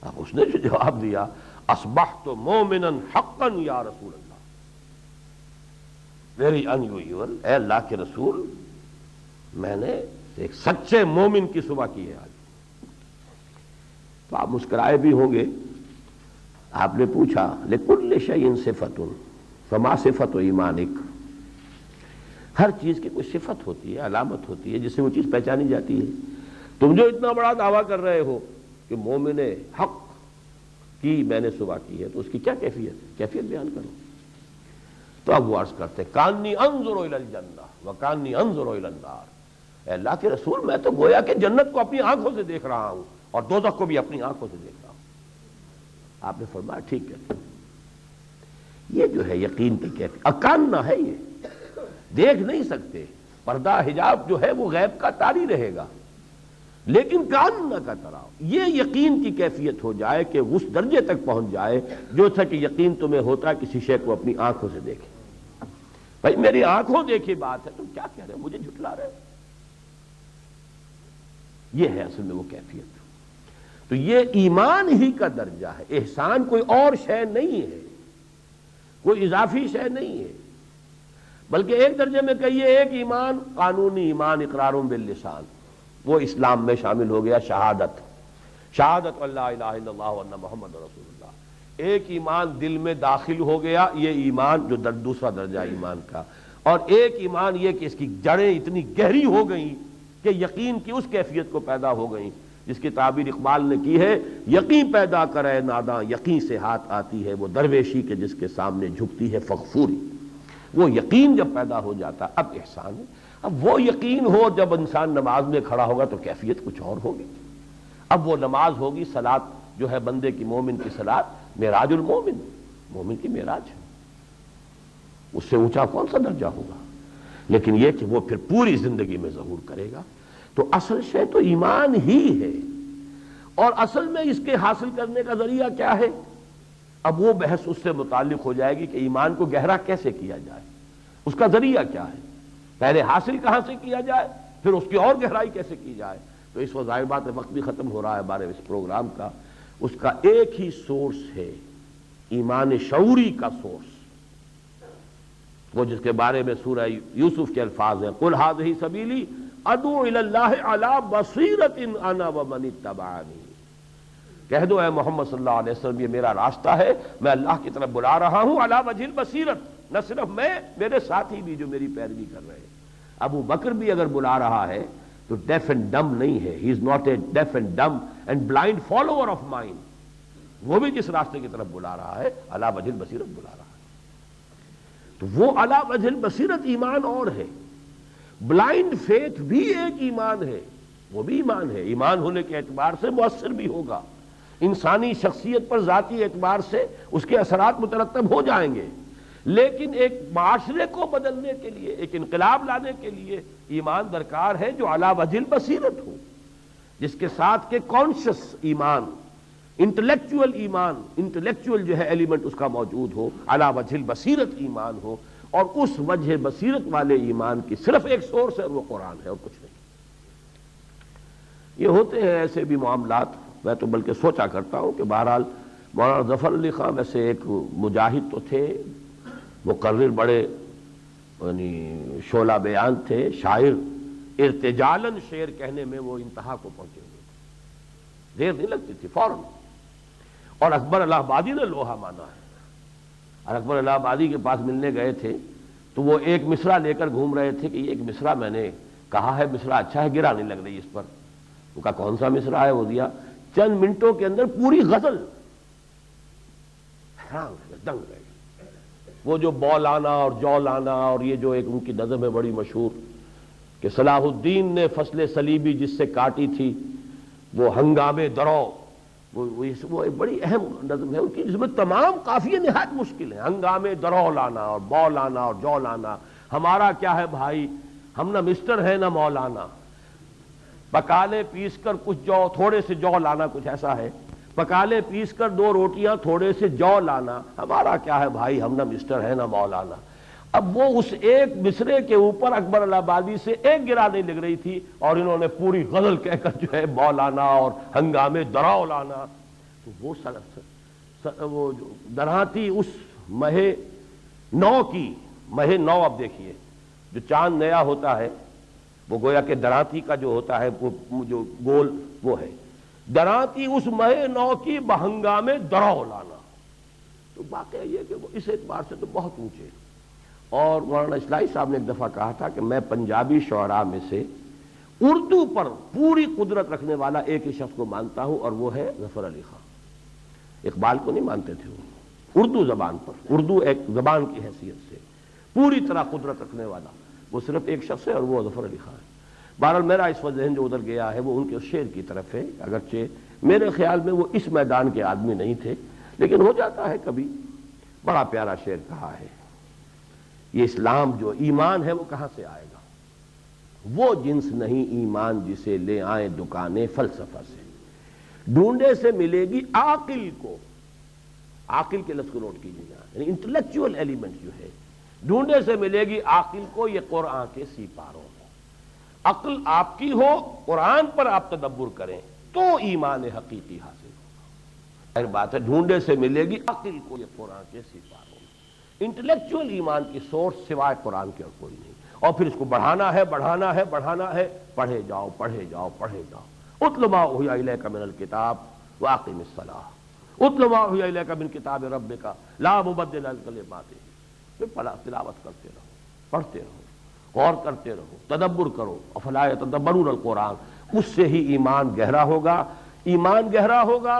اب اس نے جو جواب دیا، اصبحت مومنا حقا یا رسول اللہ، ویری انیوژل، اے اللہ کے رسول میں نے ایک سچے مومن کی صبح کی ہے آج۔ تو آپ مسکرائے بھی ہوں گے۔ آپ نے پوچھا لکل شیء صفۃ فما صفۃ ایمانک، ہر چیز کی کوئی صفت ہوتی ہے، علامت ہوتی ہے جس سے وہ چیز پہچانی جاتی ہے۔ تم جو اتنا بڑا دعویٰ کر رہے ہو کہ مومن حق کی میں نے صبح کی ہے، تو اس کی کیا کیفیت بیان کرو۔ تو اب وہ عرض کرتے کانی انظر الی الجنہ وکانی انظر الی النار، اے اللہ کے رسول میں تو گویا کہ جنت کو اپنی آنکھوں سے دیکھ رہا ہوں اور دوزخ کو بھی اپنی آنکھوں سے دیکھ رہا ہوں۔ آپ نے فرمایا ٹھیک ہے، یہ جو ہے یقین کی کیفیت، اکاننا ہے، یہ دیکھ نہیں سکتے، پردہ حجاب جو ہے وہ غیب کا طاری رہے گا، لیکن کاننا کا طرح یہ یقین کی کیفیت ہو جائے کہ اس درجے تک پہنچ جائے جو تھا کہ یقین تمہیں ہوتا ہے کسی شے کو اپنی آنکھوں سے دیکھے۔ بھائی میری آنکھوں دیکھی بات ہے، تم کیا کہہ رہے ہو، مجھے جھٹلا رہے ہو؟ یہ ہے اصل میں وہ کیفیت۔ تو یہ ایمان ہی کا درجہ ہے، احسان کوئی اور شے نہیں ہے، کوئی اضافی شے نہیں ہے، بلکہ ایک درجے میں کہیے ایک ایمان قانونی ایمان اقرار باللسان، وہ اسلام میں شامل ہو گیا، شہادت اللہ الہ الا اللہ وان محمد رسول اللہ۔ ایک ایمان دل میں داخل ہو گیا، یہ ایمان جو دوسرا درجہ ایمان کا، اور ایک ایمان یہ کہ اس کی جڑیں اتنی گہری ہو گئیں کہ یقین کی اس کیفیت کو پیدا ہو گئیں جس کی تعبیر اقبال نے کی ہے، یقین پیدا کرے ناداں یقین سے ہاتھ آتی ہے وہ درویشی کے جس کے سامنے جھکتی ہے فغفوری۔ وہ یقین جب پیدا ہو جاتا اب احسان ہے۔ اب وہ یقین ہو جب انسان نماز میں کھڑا ہوگا تو کیفیت کچھ اور ہوگی۔ اب وہ نماز ہوگی، صلاۃ جو ہے بندے کی مومن کی صلاۃ معراج المومن، مومن کی معراج ہے، اس سے اونچا کون سا درجہ ہوگا؟ لیکن یہ کہ وہ پھر پوری زندگی میں ظہور کرے گا۔ تو اصل شے تو ایمان ہی ہے، اور اصل میں اس کے حاصل کرنے کا ذریعہ کیا ہے؟ اب وہ بحث اس سے متعلق ہو جائے گی کہ ایمان کو گہرا کیسے کیا جائے، اس کا ذریعہ کیا ہے، پہلے حاصل کہاں سے کیا جائے، پھر اس کی اور گہرائی کیسے کی جائے۔ تو اس وقت ظاہر بات ہے وقت بھی ختم ہو رہا ہے ہمارے اس پروگرام کا، اس کا ایک ہی سورس ہے، ایمان شعوری کا سورس، وہ جس کے بارے میں سورہ یوسف کے الفاظ ہیں، قل ھذہ سبیلی ادعو الی اللہ علی بصیرۃ انا ومن اتبعنی، کہہ دو اے محمد صلی اللہ علیہ وسلم یہ میرا راستہ ہے، میں اللہ کی طرف بلا رہا ہوں علی وجہ البصیرۃ، نہ صرف میں، میرے ساتھی بھی جو میری پیروی کر رہے ہیں۔ ابو بکر بھی اگر بلا رہا ہے تو ڈیف اینڈ ڈم نہیں ہے، he is not a deaf and dumb and blind follower of mine, وہ بھی جس راستے کی طرف بلا رہا ہے علی وجہ البصیرۃ بلا رہا ہے۔ تو وہ علی وجہ البصیرۃ ایمان اور ہے، بلائنڈ فیتھ بھی ایک ایمان ہے، وہ بھی ایمان ہے، ایمان ہونے کے اعتبار سے مؤثر بھی ہوگا، انسانی شخصیت پر ذاتی اعتبار سے اس کے اثرات مترتب ہو جائیں گے، لیکن ایک معاشرے کو بدلنے کے لیے، ایک انقلاب لانے کے لیے ایمان درکار ہے جو علی وجہ البصیرت ہو، جس کے ساتھ کہ کانشس ایمان، انٹلیکچوئل ایمان، انٹلیکچوئل جو ہے ایلیمنٹ اس کا موجود ہو، علی وجہ البصیرت ایمان ہو، اور اس وجہ بصیرت والے ایمان کی صرف ایک سورس ہے اور وہ قرآن ہے اور کچھ نہیں۔ یہ ہوتے ہیں ایسے بھی معاملات، میں تو بلکہ سوچا کرتا ہوں کہ بہرحال مولانا ظفر علی خان ویسے ایک مجاہد تو تھے، مقرر بڑے یعنی شعلہ بیان تھے، شاعر، ارتجالن شعر کہنے میں وہ انتہا کو پہنچے ہوئے تھے، دیر نہیں لگتی تھی فوراً۔ اور اکبر الہ آبادی نے لوہا مانا ہے، اور اکبر الہ آبادی کے پاس ملنے گئے تھے تو وہ ایک مصرع لے کر گھوم رہے تھے کہ یہ ایک مصرع میں نے کہا ہے، مصرع اچھا ہے، گرا نہیں لگ رہی اس پر۔ وہ کہا کون سا مصرع ہے؟ وہ دیا، چند منٹوں کے اندر پوری غزل، حیران دنگ رہ گئے۔ وہ جو بولانا اور جولانا اور یہ جو ایک ان کی نظم ہے بڑی مشہور کہ صلاح الدین نے فصل صلیبی جس سے کاٹی تھی وہ ہنگامے درو، وہ ایک بڑی اہم نظم ہے ان کی، جس میں تمام قافیے نہایت مشکل ہیں، ہنگامے درو لانا اور بولانا اور جو لانا، ہمارا کیا ہے بھائی، ہم نہ مسٹر ہے نہ مولانا، پکالے پیس کر کچھ جو، تھوڑے سے جو لانا، کچھ ایسا ہے، پکالے پیس کر دو روٹیاں تھوڑے سے جو لانا، ہمارا کیا ہے بھائی، ہم نہ مسٹر ہے نہ مولانا۔ اب وہ اس ایک مصرے کے اوپر اکبر الہ آبادی سے ایک گرا نہیں لگ رہی تھی، اور انہوں نے پوری غزل کہہ کر جو ہے مولانا اور ہنگامے دراؤ لانا۔ تو وہ جو درہاتی اس مہ نو کی، مہ نو، اب دیکھیے جو چاند نیا ہوتا ہے وہ گویا کہ درانتی کا جو ہوتا ہے وہ جو گول وہ ہے، درانتی اس مہ نو کی بہنگامے دراؤ لانا۔ تو واقعہ یہ کہ وہ اس اعتبار سے تو بہت اونچے۔ اور مولانا اسلائی صاحب نے ایک دفعہ کہا تھا کہ میں پنجابی شعراء میں سے اردو پر پوری قدرت رکھنے والا ایک ہی شخص کو مانتا ہوں، اور وہ ہے ظفر علی خان۔ اقبال کو نہیں مانتے تھے وہ، اردو زبان پر، اردو ایک زبان کی حیثیت سے پوری طرح قدرت رکھنے والا وہ صرف ایک شخص ہے اور وہ ظفر علی خان ہے۔ بہرحال میرا اس وقت ذہن جو ادھر گیا ہے وہ ان کے شعر کی طرف ہے، اگرچہ میرے خیال میں وہ اس میدان کے آدمی نہیں تھے، لیکن ہو جاتا ہے کبھی۔ بڑا پیارا شعر کہا ہے، یہ اسلام جو ایمان ہے وہ کہاں سے آئے گا؟ وہ جنس نہیں ایمان جسے لے آئیں دکانیں فلسفہ سے، ڈھونڈے سے ملے گی عاقل کو، عاقل کے لفظ کو نوٹ کیجیے گا، یعنی انٹلیکچوئل ایلیمنٹ جو ہے، ڈھونڈے سے ملے گی عاقل کو یہ قرآن کے سیپاروں میں۔ عقل آپ کی ہو، قرآن پر آپ تدبر کریں، تو ایمان حقیقی حاصل ہوگا۔ ظاہر بات ہے ڈھونڈے سے ملے گی عقل کو یہ قرآن کے سپاروں میں، انٹلیکچوئل ایمان کی سورس سوائے قرآن کے اور کوئی نہیں، اور پھر اس کو بڑھانا ہے بڑھانا ہے بڑھانا ہے، پڑھے جاؤ پڑھے جاؤ پڑھے جاؤ۔ اتل ما اوحی الیک من الکتاب واقم الصلاۃ اتل ما اوحی الیک من کتاب ربک لا مبدل لکلماتہ، پھر تلاوت کرتے رہو، پڑھتے رہو، غور کرتے رہو، تدبر کرو، افلا یتدبرون القرآن، اس سے ہی ایمان گہرا ہوگا۔ ایمان گہرا ہوگا،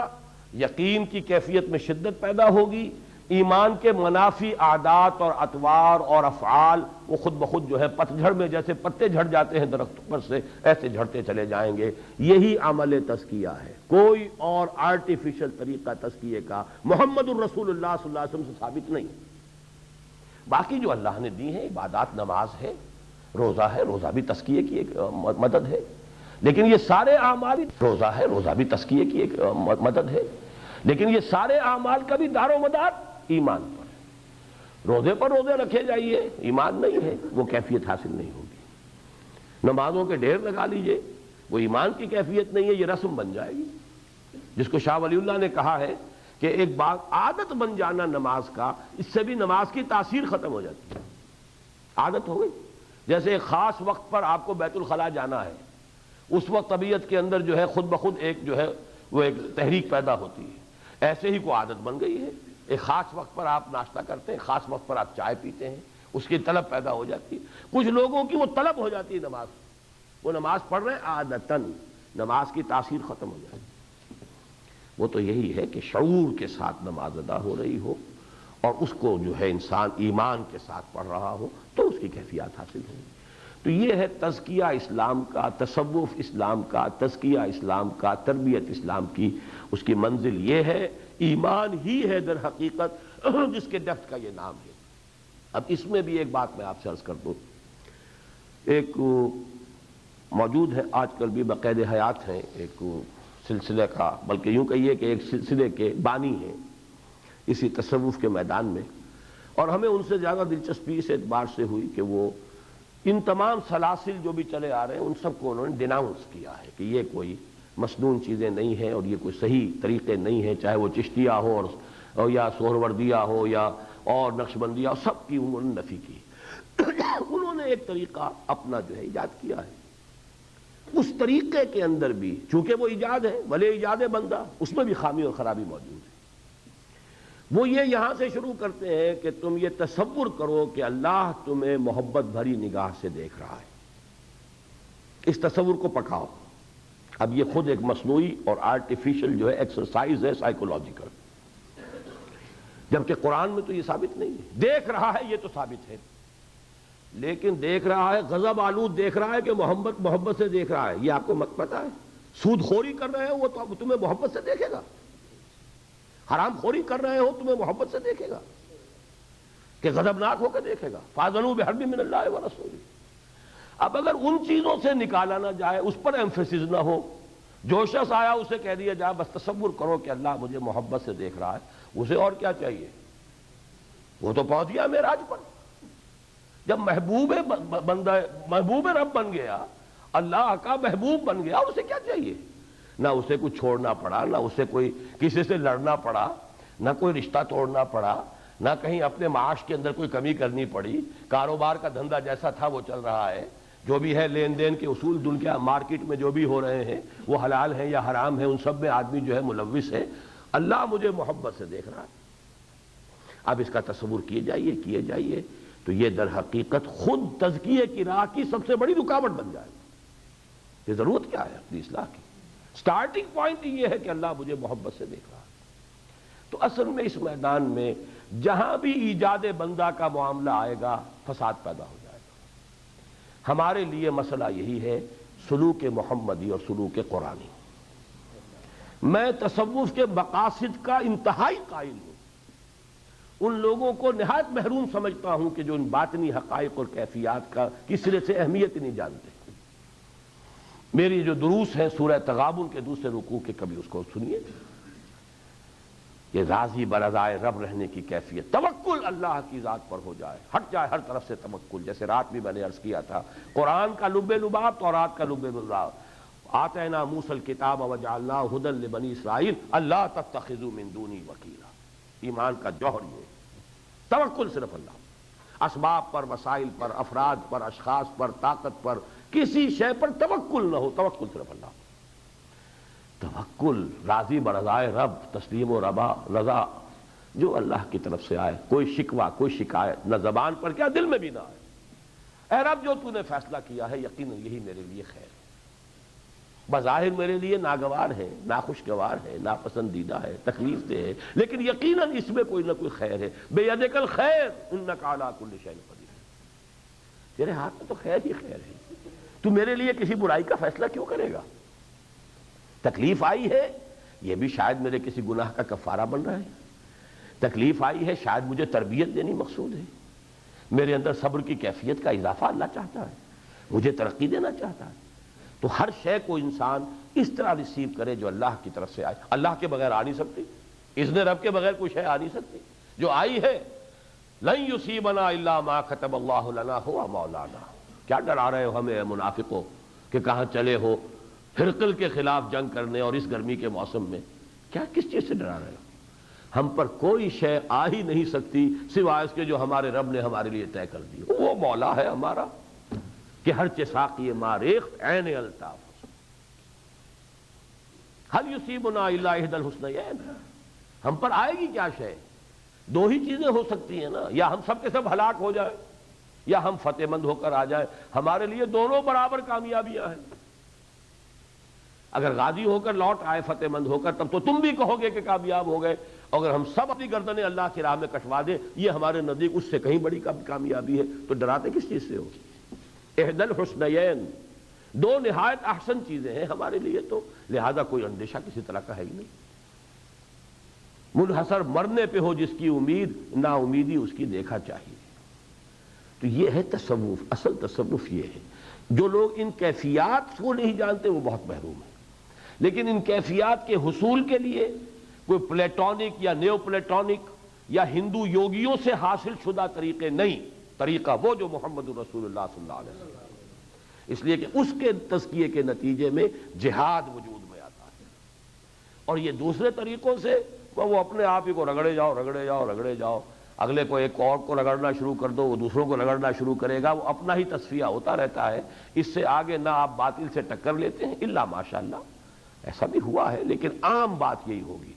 یقین کی کیفیت میں شدت پیدا ہوگی، ایمان کے منافی عادات اور اطوار اور افعال وہ خود بخود جو ہے پتجھڑ میں جیسے پتے جھڑ جاتے ہیں درختوں پر سے، ایسے جھڑتے چلے جائیں گے۔ یہی عمل تزکیہ ہے، کوئی اور آرٹیفیشل طریقہ تزکیے کا محمد الرسول اللہ صلی اللہ علیہ وسلم سے ثابت نہیں۔ باقی جو اللہ نے دی ہیں عبادات، نماز ہے، روزہ ہے، روزہ بھی تزکیے کی ایک مدد ہے، لیکن یہ سارے اعمال، روزہ ہے، روزہ بھی تزکیے کی ایک مدد ہے، لیکن یہ سارے اعمال کا بھی دار و مدار ایمان پر ہے۔ روزے پر روزے رکھے جائیے، ایمان نہیں ہے، وہ کیفیت حاصل نہیں ہوگی۔ نمازوں کے ڈھیر لگا لیجئے، وہ ایمان کی کیفیت نہیں ہے، یہ رسم بن جائے گی، جس کو شاہ ولی اللہ نے کہا ہے کہ ایک بات عادت بن جانا نماز کا، اس سے بھی نماز کی تاثیر ختم ہو جاتی ہے۔ عادت ہو گئی، جیسے ایک خاص وقت پر آپ کو بیت الخلاء جانا ہے، اس وقت طبیعت کے اندر جو ہے خود بخود ایک جو ہے وہ ایک تحریک پیدا ہوتی ہے، ایسے ہی کوئی عادت بن گئی ہے۔ ایک خاص وقت پر آپ ناشتہ کرتے ہیں، خاص وقت پر آپ چائے پیتے ہیں، اس کی طلب پیدا ہو جاتی ہے۔ کچھ لوگوں کی وہ طلب ہو جاتی ہے نماز، وہ نماز پڑھ رہے ہیں عادتاً، نماز کی تاثیر ختم ہو جائے گی۔ وہ تو یہی ہے کہ شعور کے ساتھ نماز ادا ہو رہی ہو اور اس کو جو ہے انسان ایمان کے ساتھ پڑھ رہا ہو تو اس کی کیفیات حاصل ہوگی۔ تو یہ ہے تزکیہ اسلام کا، تصوف اسلام کا، تزکیہ اسلام کا، تربیت اسلام کی، اس کی منزل یہ ہے، ایمان ہی ہے در حقیقت جس کے ڈیپتھ کا یہ نام ہے۔ اب اس میں بھی ایک بات میں آپ سے عرض کر دوں، ایک موجود ہے آج کل بھی بقید حیات ہیں، ایک سلسلے کا، بلکہ یوں کہیے کہ ایک سلسلے کے بانی ہیں اسی تصوف کے میدان میں، اور ہمیں ان سے زیادہ دلچسپی اس اعتبار سے ہوئی کہ وہ ان تمام سلاسل جو بھی چلے آ رہے ہیں ان سب کو انہوں نے ڈیناؤنس کیا ہے کہ یہ کوئی مسنون چیزیں نہیں ہیں اور یہ کوئی صحیح طریقے نہیں ہیں، چاہے وہ چشتیہ ہو اور یا سہروردیہ ہو یا اور نقشبندیہ ہو، سب کی انہوں نے نفی کی۔ انہوں نے ایک طریقہ اپنا جو ہے ایجاد کیا ہے، اس طریقے کے اندر بھی چونکہ وہ ایجاد ہے، بھلے ایجاد بندہ، اس میں بھی خامی اور خرابی موجود ہے۔ وہ یہ یہاں سے شروع کرتے ہیں کہ تم یہ تصور کرو کہ اللہ تمہیں محبت بھری نگاہ سے دیکھ رہا ہے، اس تصور کو پکاؤ۔ اب یہ خود ایک مصنوعی اور آرٹیفیشل جو ہے ایکسرسائز ہے سائیکولوجیکل، جبکہ قرآن میں تو یہ ثابت نہیں ہے۔ دیکھ رہا ہے یہ تو ثابت ہے، لیکن دیکھ رہا ہے غضب آلود دیکھ رہا ہے کہ محبت سے دیکھ رہا ہے، یہ آپ کو مت پتا ہے؟ سود خوری کر رہے ہو وہ تو تمہیں محبت سے دیکھے گا، حرام خوری کر رہے ہو تمہیں محبت سے دیکھے گا کہ غضبناک ہو کے دیکھے گا۔ فَاذَنُوا بِحَرْبٍ مِّنَ اللَّهِ وَرَسُولِهِ۔ اب اگر ان چیزوں سے نکالا نہ جائے، اس پر ایمفیسس نہ ہو، جو شخص آیا اسے کہہ دیا جائے بس تصور کرو کہ اللہ مجھے محبت سے دیکھ رہا ہے، اسے اور کیا چاہیے؟ وہ تو پہنچ گیا معراج پر۔ جب محبوب بندہ محبوب رب بن گیا، اللہ کا محبوب بن گیا، اور اسے کیا چاہیے؟ نہ اسے کچھ چھوڑنا پڑا، نہ اسے کوئی کسی سے لڑنا پڑا، نہ کوئی رشتہ توڑنا پڑا، نہ کہیں اپنے معاش کے اندر کوئی کمی کرنی پڑی، کاروبار کا دھندا جیسا تھا وہ چل رہا ہے، جو بھی ہے لین دین کے اصول دنیا مارکیٹ میں جو بھی ہو رہے ہیں وہ حلال ہیں یا حرام ہیں، ان سب میں آدمی جو ہے ملوث ہے۔ اللہ مجھے محبت سے دیکھ رہا ہے۔ اب اس کا تصور کیے جائیے تو یہ در حقیقت خود تزکیے کی راہ کی سب سے بڑی رکاوٹ بن جائے گا۔ یہ ضرورت کیا ہے اپنی اصلاح کی؟ سٹارٹنگ پوائنٹ یہ ہے کہ اللہ مجھے محبت سے دیکھ رہا ہے۔ تو اصل میں اس میدان میں جہاں بھی ایجاد بندہ کا معاملہ آئے گا فساد پیدا ہو جائے گا۔ ہمارے لیے مسئلہ یہی ہے سلوک محمدی اور سلوک قرآنی۔ میں تصوف کے مقاصد کا انتہائی قائل ہوں، ان لوگوں کو نہایت محروم سمجھتا ہوں کہ جو ان باطنی حقائق اور کیفیات کا کس طرح سے اہمیت نہیں جانتے۔ میری جو دروس ہیں سورہ تغابن کے دوسرے رکوع کے، کبھی اس کو سنیے، یہ راضی برضائے رب رہنے کی کیفیت، توکل اللہ کی ذات پر ہو جائے، ہٹ جائے ہر طرف سے توکل۔ جیسے رات بھی میں نے عرض کیا تھا، قرآن کا لب لباب، تورات کا لب لباب، آتینا موسیٰ الکتاب وجعلناہ ھدی لبنی اسرائیل اللہ تتخذوا من دونی وکیلا۔ ایمان کا جوہر یہ توکل صرف اللہ، اسباب پر، وسائل پر، افراد پر، اشخاص پر، طاقت پر، کسی شے پر توکل نہ ہو، توکل صرف اللہ۔ توکل راضی برضائے رب، تسلیم و رضا جو اللہ کی طرف سے آئے، کوئی شکوہ کوئی شکایت نہ زبان پر کیا دل میں بھی نہ آئے۔ اے رب جو تو نے فیصلہ کیا ہے یقیناً یہی میرے لیے خیر ہے، بظاہر میرے لیے ناگوار ہے، ناخوشگوار ہے، ناپسندیدہ ہے، تکلیف دہ ہے، لیکن یقیناً اس میں کوئی نہ کوئی خیر ہے۔ بیدک الخیر انک علی کل شیء قدیر، تیرے ہاتھ میں تو خیر ہی خیر ہے، تو میرے لیے کسی برائی کا فیصلہ کیوں کرے گا؟ تکلیف آئی ہے یہ بھی شاید میرے کسی گناہ کا کفارہ بن رہا ہے، تکلیف آئی ہے شاید مجھے تربیت دینی مقصود ہے، میرے اندر صبر کی کیفیت کا اضافہ اللہ چاہتا ہے، مجھے ترقی دینا چاہتا ہے۔ تو ہر شے کو انسان اس طرح ریسیو کرے جو اللہ کی طرف سے آئے۔ اللہ کے بغیر آ نہیں سکتی، اذن رب کے بغیر کوئی شے آ نہیں سکتی، جو آئی ہے لن یصیبنا الا ما کتب اللہ لنا هو مولانا۔ کیا ڈرا رہے ہو ہمیں منافقوں کہ کہاں چلے ہو ہرقل کے خلاف جنگ کرنے، اور اس گرمی کے موسم میں کیا کس چیز سے ڈرا رہے ہو؟ ہم پر کوئی شے آ ہی نہیں سکتی سوائے اس کے جو ہمارے رب نے ہمارے لیے طے کر دی۔ وہ مولا ہے ہمارا کہ ہر ساقی ماریخت عین الطاف، هل یصیبنا الا احدی الحسنیین، ہم پر آئے گی کیا شے؟ دو ہی چیزیں ہو سکتی ہیں نا، یا ہم سب کے سب ہلاک ہو جائیں یا ہم فتح مند ہو کر آ جائیں۔ ہمارے لیے دونوں برابر کامیابیاں ہیں۔ اگر غازی ہو کر لوٹ آئے فتح مند ہو کر تب تو تم بھی کہو گے کہ کامیاب ہو گئے، اگر ہم سب اپنی گردنیں اللہ کی راہ میں کٹوا دیں یہ ہمارے نزدیک اس سے کہیں بڑی کامیابی ہے۔ تو ڈراتے کس چیز سے ہو؟ احدی الحسنیین، دو نہایت احسن چیزیں ہیں ہمارے لیے، تو لہذا کوئی اندیشہ کسی طرح کا ہے ہی نہیں۔ منحصر مرنے پہ ہو جس کی امید، نا امیدی اس کی دیکھا چاہیے۔ تو یہ ہے تصوف، اصل تصوف یہ ہے۔ جو لوگ ان کیفیات کو نہیں جانتے وہ بہت محروم ہیں، لیکن ان کیفیات کے حصول کے لیے کوئی پلیٹونک یا نیو پلیٹونک یا ہندو یوگیوں سے حاصل شدہ طریقے نہیں، طریقہ وہ جو محمد رسول اللہ صلی اللہ علیہ وسلم، اس لیے کہ اس کے تزکیے کے نتیجے میں جہاد وجود میں آتا ہے، اور یہ دوسرے طریقوں سے وہ اپنے آپ ہی کو رگڑے جاؤ رگڑے جاؤ رگڑے جاؤ، اگلے کو ایک اور کو رگڑنا شروع کر دو، وہ دوسروں کو رگڑنا شروع کرے گا، وہ اپنا ہی تصفیہ ہوتا رہتا ہے۔ اس سے آگے نہ آپ باطل سے ٹکر لیتے ہیں الا ماشاءاللہ، ایسا بھی ہوا ہے، لیکن عام بات یہی ہوگی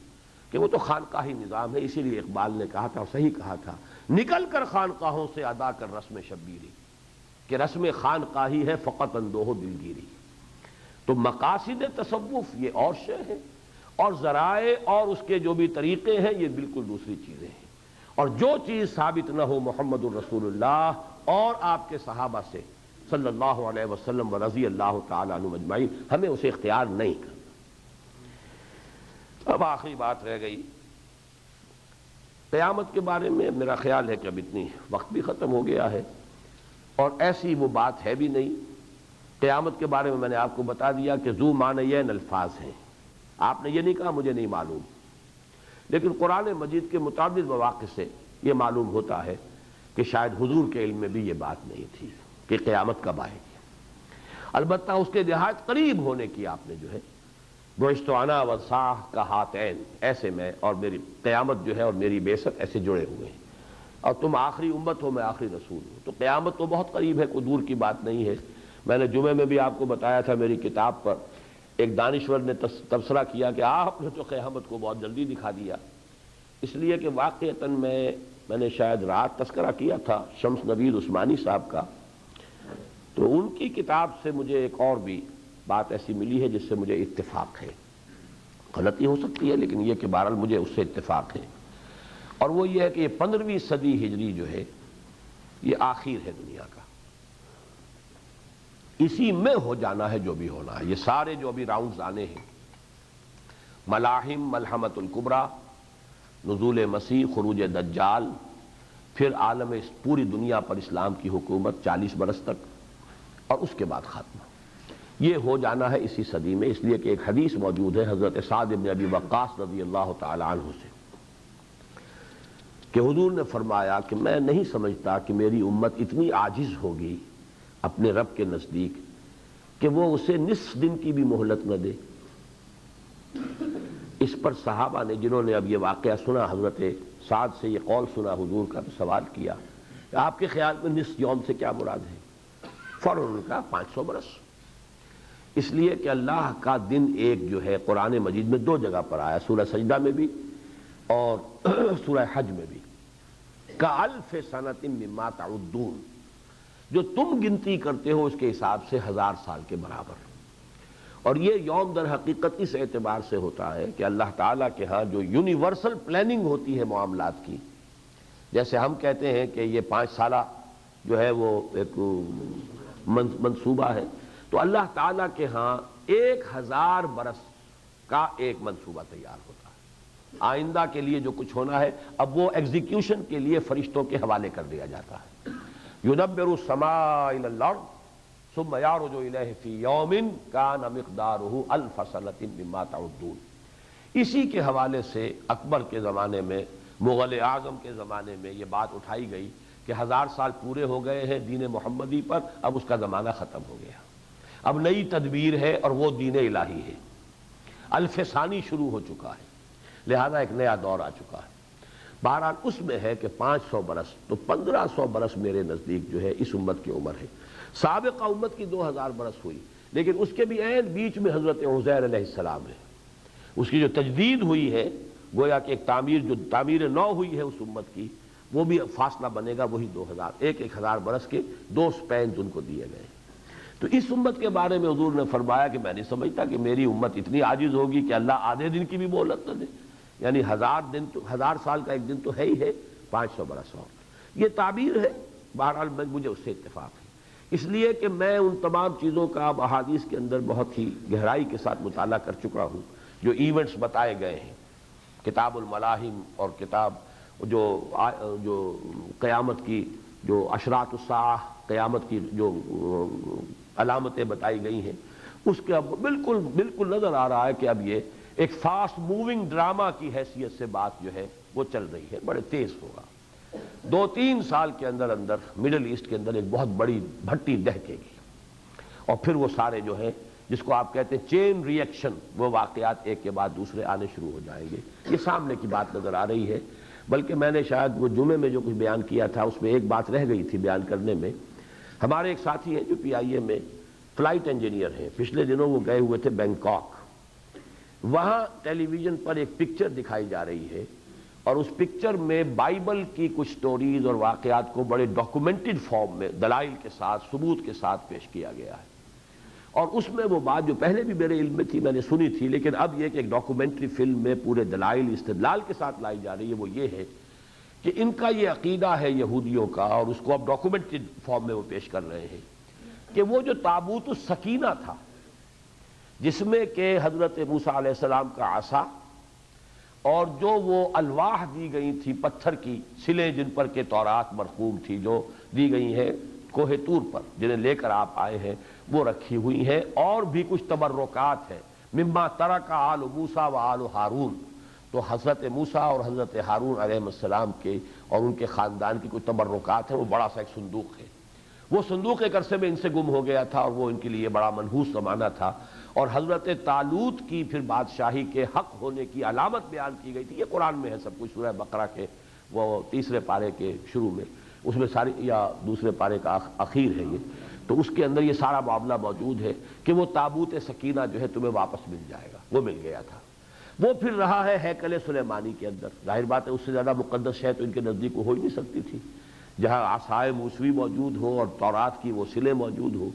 کہ وہ تو خانقاہی نظام ہے۔ اسی لیے اقبال نے کہا تھا اور صحیح کہا تھا، نکل کر خانقاہوں سے ادا کر رسم شبیری، کہ رسم خانقاہی ہے فقط اندوہ دلگیری۔ تو مقاصد تصوف یہ اور شے ہے، اور ذرائع اور اس کے جو بھی طریقے ہیں یہ بالکل دوسری چیزیں ہیں، اور جو چیز ثابت نہ ہو محمد الرسول اللہ اور آپ کے صحابہ سے صلی اللہ علیہ وسلم و رضی اللہ تعالیٰ عنہم اجمعین، ہمیں اسے اختیار نہیں کرنا۔ اب آخری بات رہ گئی قیامت کے بارے میں۔ میرا خیال ہے کہ اب اتنی وقت بھی ختم ہو گیا ہے، اور ایسی وہ بات ہے بھی نہیں۔ قیامت کے بارے میں نے آپ کو بتا دیا کہ ذو معنیین الفاظ ہیں، آپ نے یہ نہیں کہا مجھے نہیں معلوم، لیکن قرآن مجید کے متعدد مواقع سے یہ معلوم ہوتا ہے کہ شاید حضور کے علم میں بھی یہ بات نہیں تھی کہ قیامت کب آئے گی۔ البتہ اس کے نہایت قریب ہونے کی آپ نے جو ہے بعثت انا والساعہ کا ہاتین، ایسے میں اور میری قیامت جو ہے اور میری بعثت ایسے جڑے ہوئے ہیں، اور تم آخری امت ہو میں آخری رسول ہوں، تو قیامت تو بہت قریب ہے، کوئی دور کی بات نہیں ہے۔ میں نے جمعے میں بھی آپ کو بتایا تھا، میری کتاب پر ایک دانشور نے تبصرہ کیا کہ آپ نے تو قیامت کو بہت جلدی دکھا دیا، اس لیے کہ واقعتاً میں نے شاید رات تذکرہ کیا تھا شمس نوید عثمانی صاحب کا، تو ان کی کتاب سے مجھے ایک اور بھی بات ایسی ملی ہے جس سے مجھے اتفاق ہے، غلطی ہو سکتی ہے لیکن یہ کہ بہرحال مجھے اس سے اتفاق ہے، اور وہ یہ ہے کہ یہ 15ویں صدی ہجری جو ہے یہ آخر ہے دنیا کا، اسی میں ہو جانا ہے جو بھی ہونا ہے۔ یہ سارے جو ابھی راؤنڈز آنے ہیں، ملاحم، ملحمۃ الکبریٰ، نزول مسیح، خروج دجال، پھر عالم پوری دنیا پر اسلام کی حکومت 40 برس تک، اور اس کے بعد خاتمہ، یہ ہو جانا ہے اسی صدی میں۔ اس لیے کہ ایک حدیث موجود ہے حضرت سعد بن ابی وقاص رضی اللہ تعالی عنہ سے کہ حضور نے فرمایا کہ میں نہیں سمجھتا کہ میری امت اتنی عاجز ہوگی اپنے رب کے نزدیک کہ وہ اسے نصف دن کی بھی مہلت نہ دے۔ اس پر صحابہ نے جنہوں نے اب یہ واقعہ سنا، حضرت سعد سے یہ قول سنا حضور کا، تو سوال کیا کہ آپ کے خیال میں نصف یوم سے کیا مراد ہے؟ فوراً انہوں نے کہا 500 برس، اس لیے کہ اللہ کا دن ایک جو ہے قرآن مجید میں 2 جگہ پر آیا، سورہ سجدہ میں بھی اور سورہ حج میں بھی، کَأَلْفِ سَنَةٍ مِّمَّا تَعُدُّونَ، جو تم گنتی کرتے ہو اس کے حساب سے 1000 سال کے برابر۔ اور یہ یوم در حقیقت اس اعتبار سے ہوتا ہے کہ اللہ تعالیٰ کے ہاں جو یونیورسل پلاننگ ہوتی ہے معاملات کی، جیسے ہم کہتے ہیں کہ یہ 5 سالہ جو ہے وہ ایک منصوبہ ہے، تو اللہ تعالیٰ کے ہاں 1000 برس کا ایک منصوبہ تیار ہوتا ہے۔ آئندہ کے لیے جو کچھ ہونا ہے اب وہ ایگزیکیوشن کے لیے فرشتوں کے حوالے کر دیا جاتا ہے۔ يُدَبِّرُ السَّمَاءَ إِلَى الْأَرْضِ ثُمَّ يَعْرُجُ إِلَيْهِ فِي يَوْمٍ كَانَ مِقْدَارُهُ أَلْفَ سَنَةٍ مِّمَّا تَعُدُّونَ۔ اسی کے حوالے سے اکبر کے زمانے میں، مغل اعظم کے زمانے میں یہ بات اٹھائی گئی کہ 1000 سال پورے ہو گئے ہیں دین محمدی پر، اب اس کا زمانہ ختم ہو گیا، اب نئی تدبیر ہے اور وہ دین الہی ہے، الف ثانی شروع ہو چکا ہے، لہذا ایک نیا دور آ چکا ہے۔ بہرحال اس میں ہے کہ 500 برس، تو 1500 برس میرے نزدیک جو ہے اس امت کی عمر ہے۔ سابقہ امت کی 2000 برس ہوئی، لیکن اس کے بھی عین بیچ میں حضرت عزیر علیہ السلام ہے، اس کی جو تجدید ہوئی ہے، گویا کہ ایک تعمیر نو ہوئی ہے اس امت کی، وہ بھی فاصلہ بنے گا وہی 2000، ایک 1000 برس کے 2 سپینز ان کو دیے گئے۔ تو اس امت کے بارے میں حضور نے فرمایا کہ میں نہیں سمجھتا کہ میری امت اتنی عاجز ہوگی کہ اللہ آدھے دن کی بھی مہلت نہ دے، یعنی 1000 سال کا ایک دن تو ہے ہی ہے، 500 برس اور یہ تعبیر ہے۔ بہرحال مجھے اس سے اتفاق ہے، اس لیے کہ میں ان تمام چیزوں کا اب احادیث کے اندر بہت ہی گہرائی کے ساتھ مطالعہ کر چکا ہوں، جو ایونٹس بتائے گئے ہیں، کتاب الملاحم اور کتاب جو قیامت کی جو اشراط الساعہ، قیامت کی جو علامتیں بتائی گئی ہیں، اس کے اب بالکل نظر آ رہا ہے کہ اب یہ ایک فاسٹ موونگ ڈرامہ کی حیثیت سے بات جو ہے وہ چل رہی ہے، بڑے تیز ہوگا۔ 2-3 سال کے اندر مڈل ایسٹ کے اندر ایک بہت بڑی بھٹی دہکے گی، اور پھر وہ سارے جو ہے جس کو آپ کہتے ہیں چین ری ایکشن، وہ واقعات ایک کے بعد دوسرے آنے شروع ہو جائیں گے۔ یہ سامنے کی بات نظر آ رہی ہے، بلکہ میں نے شاید وہ جمعے میں جو کچھ بیان کیا تھا اس میں ایک بات رہ گئی تھی بیان کرنے میں۔ ہمارے ایک ساتھی ہیں جو PIA میں فلائٹ انجینئر ہیں، پچھلے دنوں وہ گئے ہوئے تھے بینکاک، وہاں ٹیلی ویژن پر ایک پکچر دکھائی جا رہی ہے، اور اس پکچر میں بائبل کی کچھ سٹوریز اور واقعات کو بڑے ڈاکومنٹڈ فارم میں دلائل کے ساتھ، ثبوت کے ساتھ پیش کیا گیا ہے۔ اور اس میں وہ بات جو پہلے بھی میرے علم میں تھی، میں نے سنی تھی، لیکن اب یہ کہ ایک ڈاکومنٹری فلم میں پورے دلائل استدلال کے ساتھ لائی جا رہی ہے، وہ یہ ہے کہ ان کا یہ عقیدہ ہے یہودیوں کا، اور اس کو اب ڈاکومنٹڈ فارم میں وہ پیش کر رہے ہیں، کہ وہ جو تابوت السکینہ تھا، جس میں کہ حضرت موسیٰ علیہ السلام کا عصا اور جو وہ الواح دی گئی تھی، پتھر کی سلیں جن پر کہ تورات مرقوم تھی، جو دی گئی ہیں کوہ طور پر، جنہیں لے کر آپ آئے ہیں، وہ رکھی ہوئی ہیں، اور بھی کچھ تبرکات ہیں، مما ترک آل موسیٰ و آل ہارون، تو حضرت موسیٰ اور حضرت ہارون علیہ السلام کے اور ان کے خاندان کی کچھ تبرکات ہیں۔ وہ بڑا سا ایک صندوق ہے، وہ صندوق ایک عرصے میں ان سے گم ہو گیا تھا، اور وہ ان کے لیے بڑا منحوس زمانہ تھا، اور حضرت طالوت کی پھر بادشاہی کے حق ہونے کی علامت بیان کی گئی تھی۔ یہ قرآن میں ہے سب کچھ، سورہ بقرہ کے وہ 3 پارے کے شروع میں، اس میں ساری، یا 2 پارے کا اخیر ہے یہ، تو اس کے اندر یہ سارا معاملہ موجود ہے کہ وہ تابوت سکینہ جو ہے تمہیں واپس مل جائے گا، وہ مل گیا تھا۔ وہ پھر رہا ہے ہیکل سلیمانی کے اندر، ظاہر بات ہے اس سے زیادہ مقدس شے تو ان کے نزدیک ہو ہی نہیں سکتی تھی، جہاں عصائے موسوی موجود ہو اور تورات کی وہ سلیں موجود ہو،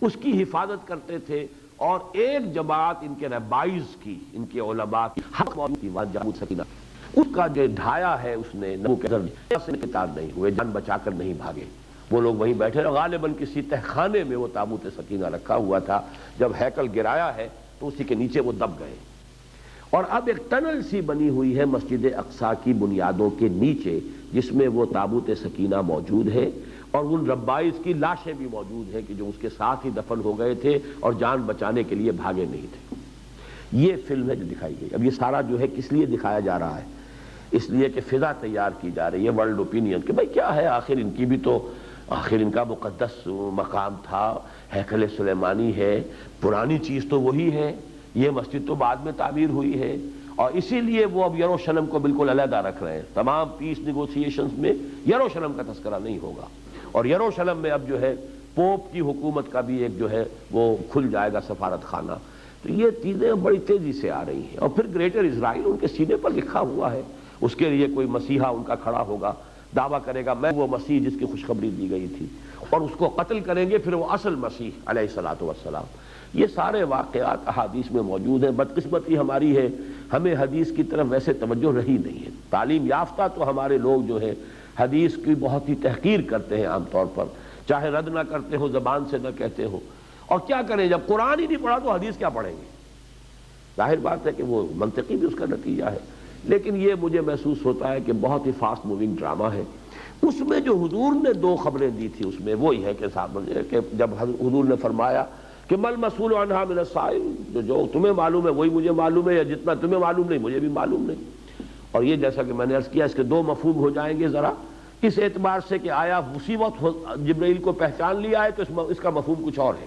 اس کی حفاظت کرتے تھے۔ اور ایک جماعت ان کے ربائز کی، ان کے علماء کی حق موجود تھی، تابوت سکینہ، اس کا جو ڈھایا ہے اس نے نبو کے اندر قتال نہیں ہوئے، جان بچا کر نہیں بھاگے، وہ لوگ وہیں بیٹھے رہے، غالباً کسی تہخانے میں وہ تابوت سکینہ رکھا ہوا تھا، جب ہیکل گرایا ہے تو اسی کے نیچے وہ دب گئے۔ اور اب ایک ٹنل سی بنی ہوئی ہے مسجد اقصیٰ کی بنیادوں کے نیچے، جس میں وہ تابوت سکینہ موجود ہے، اور ان ربائز کی لاشیں بھی موجود ہیں کہ جو اس کے ساتھ ہی دفن ہو گئے تھے اور جان بچانے کے لیے بھاگے نہیں تھے۔ یہ فلم ہے جو دکھائی گئی۔ اب یہ سارا جو ہے کس لیے دکھایا جا رہا ہے؟ اس لیے کہ فضا تیار کی جا رہی ہے، ورلڈ اوپینین، کہ بھئی کیا ہے آخر ان کی بھی تو آخر ان کا مقدس مقام تھا، ہیکل سلیمانی ہے، پرانی چیز تو وہی ہے، یہ مسجد تو بعد میں تعمیر ہوئی ہے، اور اسی لیے وہ اب یروشلم کو بالکل علیحدہ رکھ رہے ہیں۔ تمام پیس نیگوسیشنز میں یروشلم کا تذکرہ نہیں ہوگا، اور یروشلم میں اب جو ہے پوپ کی حکومت کا بھی ایک جو ہے وہ کھل جائے گا سفارت خانہ۔ تو یہ چیزیں بڑی تیزی سے آ رہی ہیں، اور پھر گریٹر اسرائیل ان کے سینے پر لکھا ہوا ہے، اس کے لیے کوئی مسیحا ان کا کھڑا ہوگا، دعویٰ کرے گا میں وہ مسیح جس کی خوشخبری دی گئی تھی، اور اس کو قتل کریں گے پھر وہ اصل مسیح علیہ الصلوۃ والسلام۔ یہ سارے واقعات احادیث میں موجود ہیں۔ بدقسمتی ہماری ہے، ہمیں حدیث کی طرف ویسے توجہ رہی نہیں ہے۔ تعلیم یافتہ تو ہمارے لوگ جو ہے حدیث کی بہت ہی تحقیر کرتے ہیں عام طور پر، چاہے رد نہ کرتے ہو، زبان سے نہ کہتے ہو، اور کیا کریں جب قرآن ہی نہیں پڑھا تو حدیث کیا پڑھیں گے؟ ظاہر بات ہے کہ وہ منطقی بھی اس کا نتیجہ ہے، لیکن یہ مجھے محسوس ہوتا ہے کہ بہت ہی فاسٹ موونگ ڈرامہ ہے۔ اس میں جو حضور نے دو خبریں دی تھی اس میں وہی ہے کہ جب حضور نے فرمایا کہ مل مسئول عنہا من السائل، جو تمہیں معلوم ہے وہی مجھے معلوم ہے، یا جتنا تمہیں معلوم نہیں مجھے بھی معلوم نہیں۔ اور یہ جیسا کہ میں نے عرض کیا اس کے دو مفہوم ہو جائیں گے ذرا، اس اعتبار سے کہ آیا اسی وقت جبرائیل کو پہچان لیا ہے تو اس کا مفہوم کچھ اور ہے،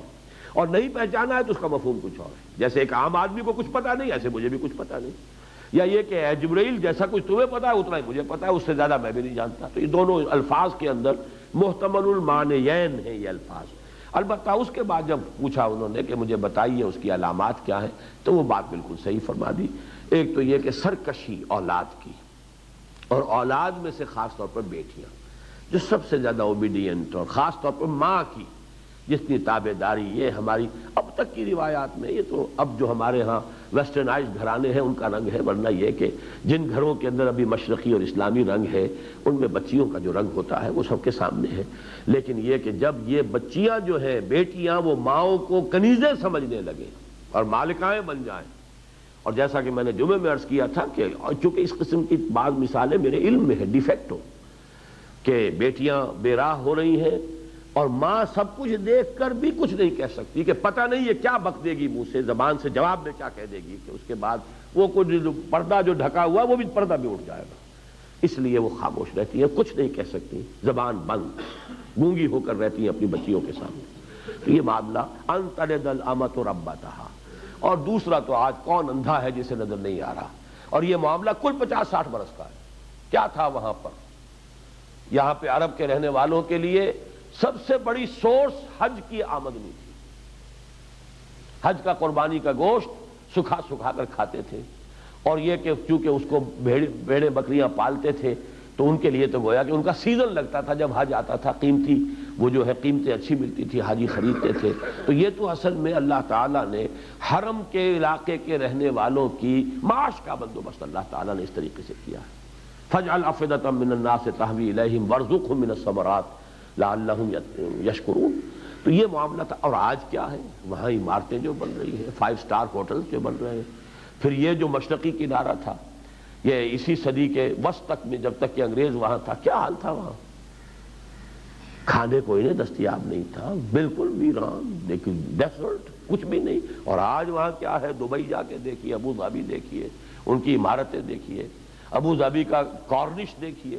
اور نہیں پہچانا ہے تو اس کا مفہوم کچھ اور ہے۔ جیسے ایک عام آدمی کو کچھ پتا نہیں، ایسے مجھے بھی کچھ پتا نہیں، یا یہ کہ اے جبرائیل جیسا کچھ تمہیں پتا ہے اتنا ہی مجھے پتا ہے، اس سے زیادہ میں بھی نہیں جانتا۔ تو یہ دونوں الفاظ کے اندر محتمل المعنیین ہیں یہ الفاظ۔ البتہ اس کے بعد جب پوچھا انہوں نے کہ مجھے بتائیے اس کی علامات کیا ہیں، تو وہ بات بالکل صحیح فرما دی۔ ایک تو یہ کہ سرکشی اولاد کی، اور اولاد میں سے خاص طور پر بیٹیاں جو سب سے زیادہ اوبیڈینٹ، اور خاص طور پر ماں کی جتنی تابع داری، یہ ہماری اب تک کی روایات میں، یہ تو اب جو ہمارے ہاں ویسٹرنائزڈ گھرانے ہیں ان کا رنگ ہے، ورنہ یہ کہ جن گھروں کے اندر ابھی مشرقی اور اسلامی رنگ ہے ان میں بچیوں کا جو رنگ ہوتا ہے وہ سب کے سامنے ہے۔ لیکن یہ کہ جب یہ بچیاں جو ہیں بیٹیاں وہ ماؤں کو کنیزیں سمجھنے لگے اور مالکائیں بن جائیں، اور جیسا کہ میں نے جمعے میں عرض کیا تھا کہ چونکہ اس قسم کی بعض مثالیں میرے علم میں ہے ڈیفیکٹو، کہ بیٹیاں بے راہ ہو رہی ہیں اور ماں سب کچھ دیکھ کر بھی کچھ نہیں کہہ سکتی، کہ پتہ نہیں یہ کیا بک دے گی منہ سے، زبان سے جواب میں کیا کہہ دے گی، کہ اس کے بعد وہ کچھ پردہ جو ڈھکا ہوا وہ بھی پردہ بھی اٹھ جائے گا، اس لیے وہ خاموش رہتی ہیں، کچھ نہیں کہہ سکتی، زبان بند گونگی ہو کر رہتی ہیں اپنی بچیوں کے سامنے۔ تو یہ معاملہ ان تلد الامۃ ربتہا۔ اور دوسرا تو آج کون اندھا ہے جسے نظر نہیں آ رہا، اور یہ معاملہ کل 50-60 برس کا ہے۔ کیا تھا وہاں پر؟ یہاں پہ عرب کے رہنے والوں کے لیے سب سے بڑی سورس حج کی آمدنی تھی۔ حج کا قربانی کا گوشت سکھا سکھا کر کھاتے تھے، اور یہ کہ چونکہ اس کو بھیڑیں بکریاں پالتے تھے تو ان کے لیے تو گویا کہ ان کا سیزن لگتا تھا، جب حج آتا تھا قیمتی وہ جو ہے قیمتیں اچھی ملتی تھی، حاجی خریدتے تھے۔ تو یہ تو اصل میں اللہ تعالیٰ نے حرم کے علاقے کے رہنے والوں کی معاش کا بندوبست اللہ تعالیٰ نے اس طریقے سے کیا ہے۔ فَاجْعَلْ أَفْئِدَةً مِّنَ النَّاسِ تَهْوِي إِلَيْهِمْ وَارْزُقْهُم مِّنَ الثَّمَرَاتِ لَعَلَّهُمْ يَشْكُرُونَ۔ تو یہ معاملہ تھا۔ اور آج کیا ہے؟ وہاں عمارتیں جو بن رہی ہیں، 5 اسٹار ہوٹلز جو بن رہے ہیں، پھر یہ جو مشرقی کنارہ تھا، یہ اسی صدی کے وسط تک میں جب تک کہ انگریز وہاں تھا، کیا حال تھا وہاں؟ کھانے کو انہیں دستیاب نہیں تھا، بالکل ویران، لیکن ڈیزرٹ کچھ بھی نہیں۔ اور آج وہاں کیا ہے؟ دبئی جا کے دیکھیے، ابو ظبی دیکھیے، ان کی عمارتیں دیکھیے، ابو ظبی کا کارنش دیکھیے،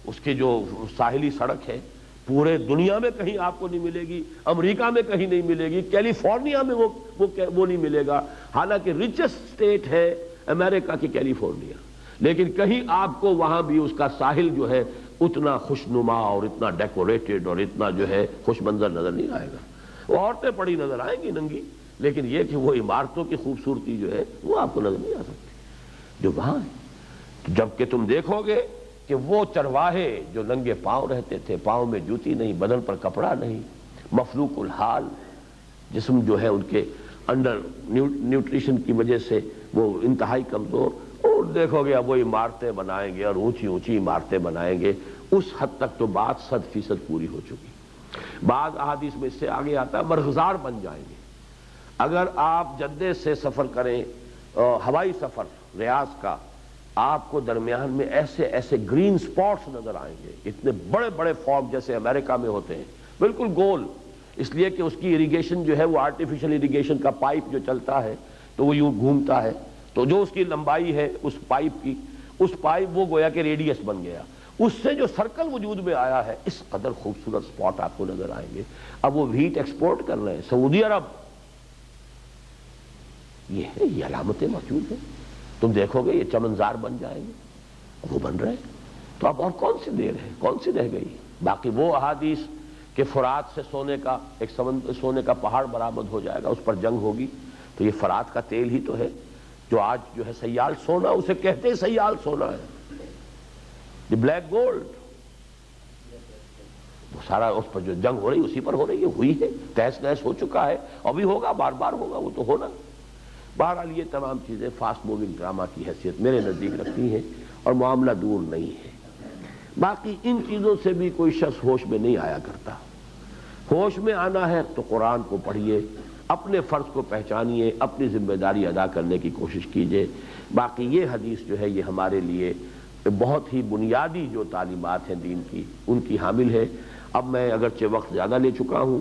اس کی جو ساحلی سڑک ہے پورے دنیا میں کہیں آپ کو نہیں ملے گی، امریکہ میں کہیں نہیں ملے گی، کیلیفورنیا میں وہ نہیں ملے گا، حالانکہ ریچسٹ اسٹیٹ ہے امریکہ کی کیلیفورنیا، لیکن کہیں آپ کو وہاں بھی اس کا ساحل جو ہے اتنا خوشنما اور اتنا ڈیکوریٹڈ اور اتنا جو ہے خوش منظر نظر نہیں آئے گا۔ وہ عورتیں پڑی نظر آئیں گی ننگی، لیکن یہ کہ وہ عمارتوں کی خوبصورتی جو ہے وہ آپ کو نظر نہیں آ سکتی جو وہاں ہے۔ جبکہ تم دیکھو گے کہ وہ چرواہے جو ننگے پاؤں رہتے تھے، پاؤں میں جوتی نہیں، بدن پر کپڑا نہیں، مفلوق الحال، جسم جو ہے ان کے انڈر نیوٹریشن کی وجہ سے وہ انتہائی کمزور، اور دیکھو گے اب وہ عمارتیں بنائیں گے اور اونچی اونچی عمارتیں بنائیں گے، اس حد تک تو بات 100% پوری ہو چکی۔ بعض احادیث میں اس سے آگے آتا ہے مرغزار بن جائیں گے۔ اگر آپ جدہ سے سفر کریں، ہوائی سفر ریاض کا، آپ کو درمیان میں ایسے ایسے گرین سپاٹس نظر آئیں گے، اتنے بڑے بڑے فارم جیسے امریکہ میں ہوتے ہیں، بالکل گول، اس لیے کہ اس کی اریگیشن جو ہے وہ آرٹیفیشل اریگیشن کا پائپ جو چلتا ہے تو وہ یوں گھومتا ہے، تو جو اس کی لمبائی ہے اس پائپ کی، اس پائپ وہ گویا کہ ریڈیس بن گیا، اس سے جو سرکل وجود میں آیا ہے، اس قدر خوبصورت سپاٹ آپ کو نظر آئیں گے۔ اب وہ ویٹ ایکسپورٹ کر رہے ہیں سعودی عرب، یہ علامتیں موجود ہیں۔ تم دیکھو گے یہ چمنزار بن جائیں گے، وہ بن رہے ہیں۔ تو اب اور کون سی دیر ہے، کون سی رہ گئی؟ باقی وہ احادیث کہ فرات سے سونے کا پہاڑ برآمد ہو جائے گا، اس پر جنگ ہوگی، تو یہ فرات کا تیل ہی تو ہے جو آج جو ہے سیال سونا، اسے کہتے ہیں سیال سونا ہے، یہ بلیک گولڈ، وہ سارا اس پر جو جنگ ہو رہی اسی پر ہو رہی ہے، ہوئی ہے، تہس نہس ہو چکا ہے، اور بھی ہوگا، بار بار ہوگا، وہ تو ہونا۔ بہرحال یہ تمام چیزیں فاسٹ موونگ ڈرامہ کی حیثیت میرے نزدیک رکھتی ہیں، اور معاملہ دور نہیں ہے۔ باقی ان چیزوں سے بھی کوئی شخص ہوش میں نہیں آیا کرتا۔ ہوش میں آنا ہے تو قرآن کو پڑھیے، اپنے فرض کو پہچانیے، اپنی ذمہ داری ادا کرنے کی کوشش کیجیے۔ باقی یہ حدیث جو ہے یہ ہمارے لیے بہت ہی بنیادی جو تعلیمات ہیں دین کی، ان کی حامل ہے۔ اب میں اگرچہ وقت زیادہ لے چکا ہوں،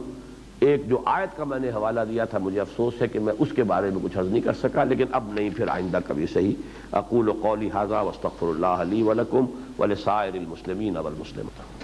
ایک جو آیت کا میں نے حوالہ دیا تھا، مجھے افسوس ہے کہ میں اس کے بارے میں کچھ عرض نہیں کر سکا، لیکن اب نہیں، پھر آئندہ کبھی صحیح۔ اقول قولی ھذا واستغفر اللہ لی ولکم ولسائر المسلمین والمسلمات۔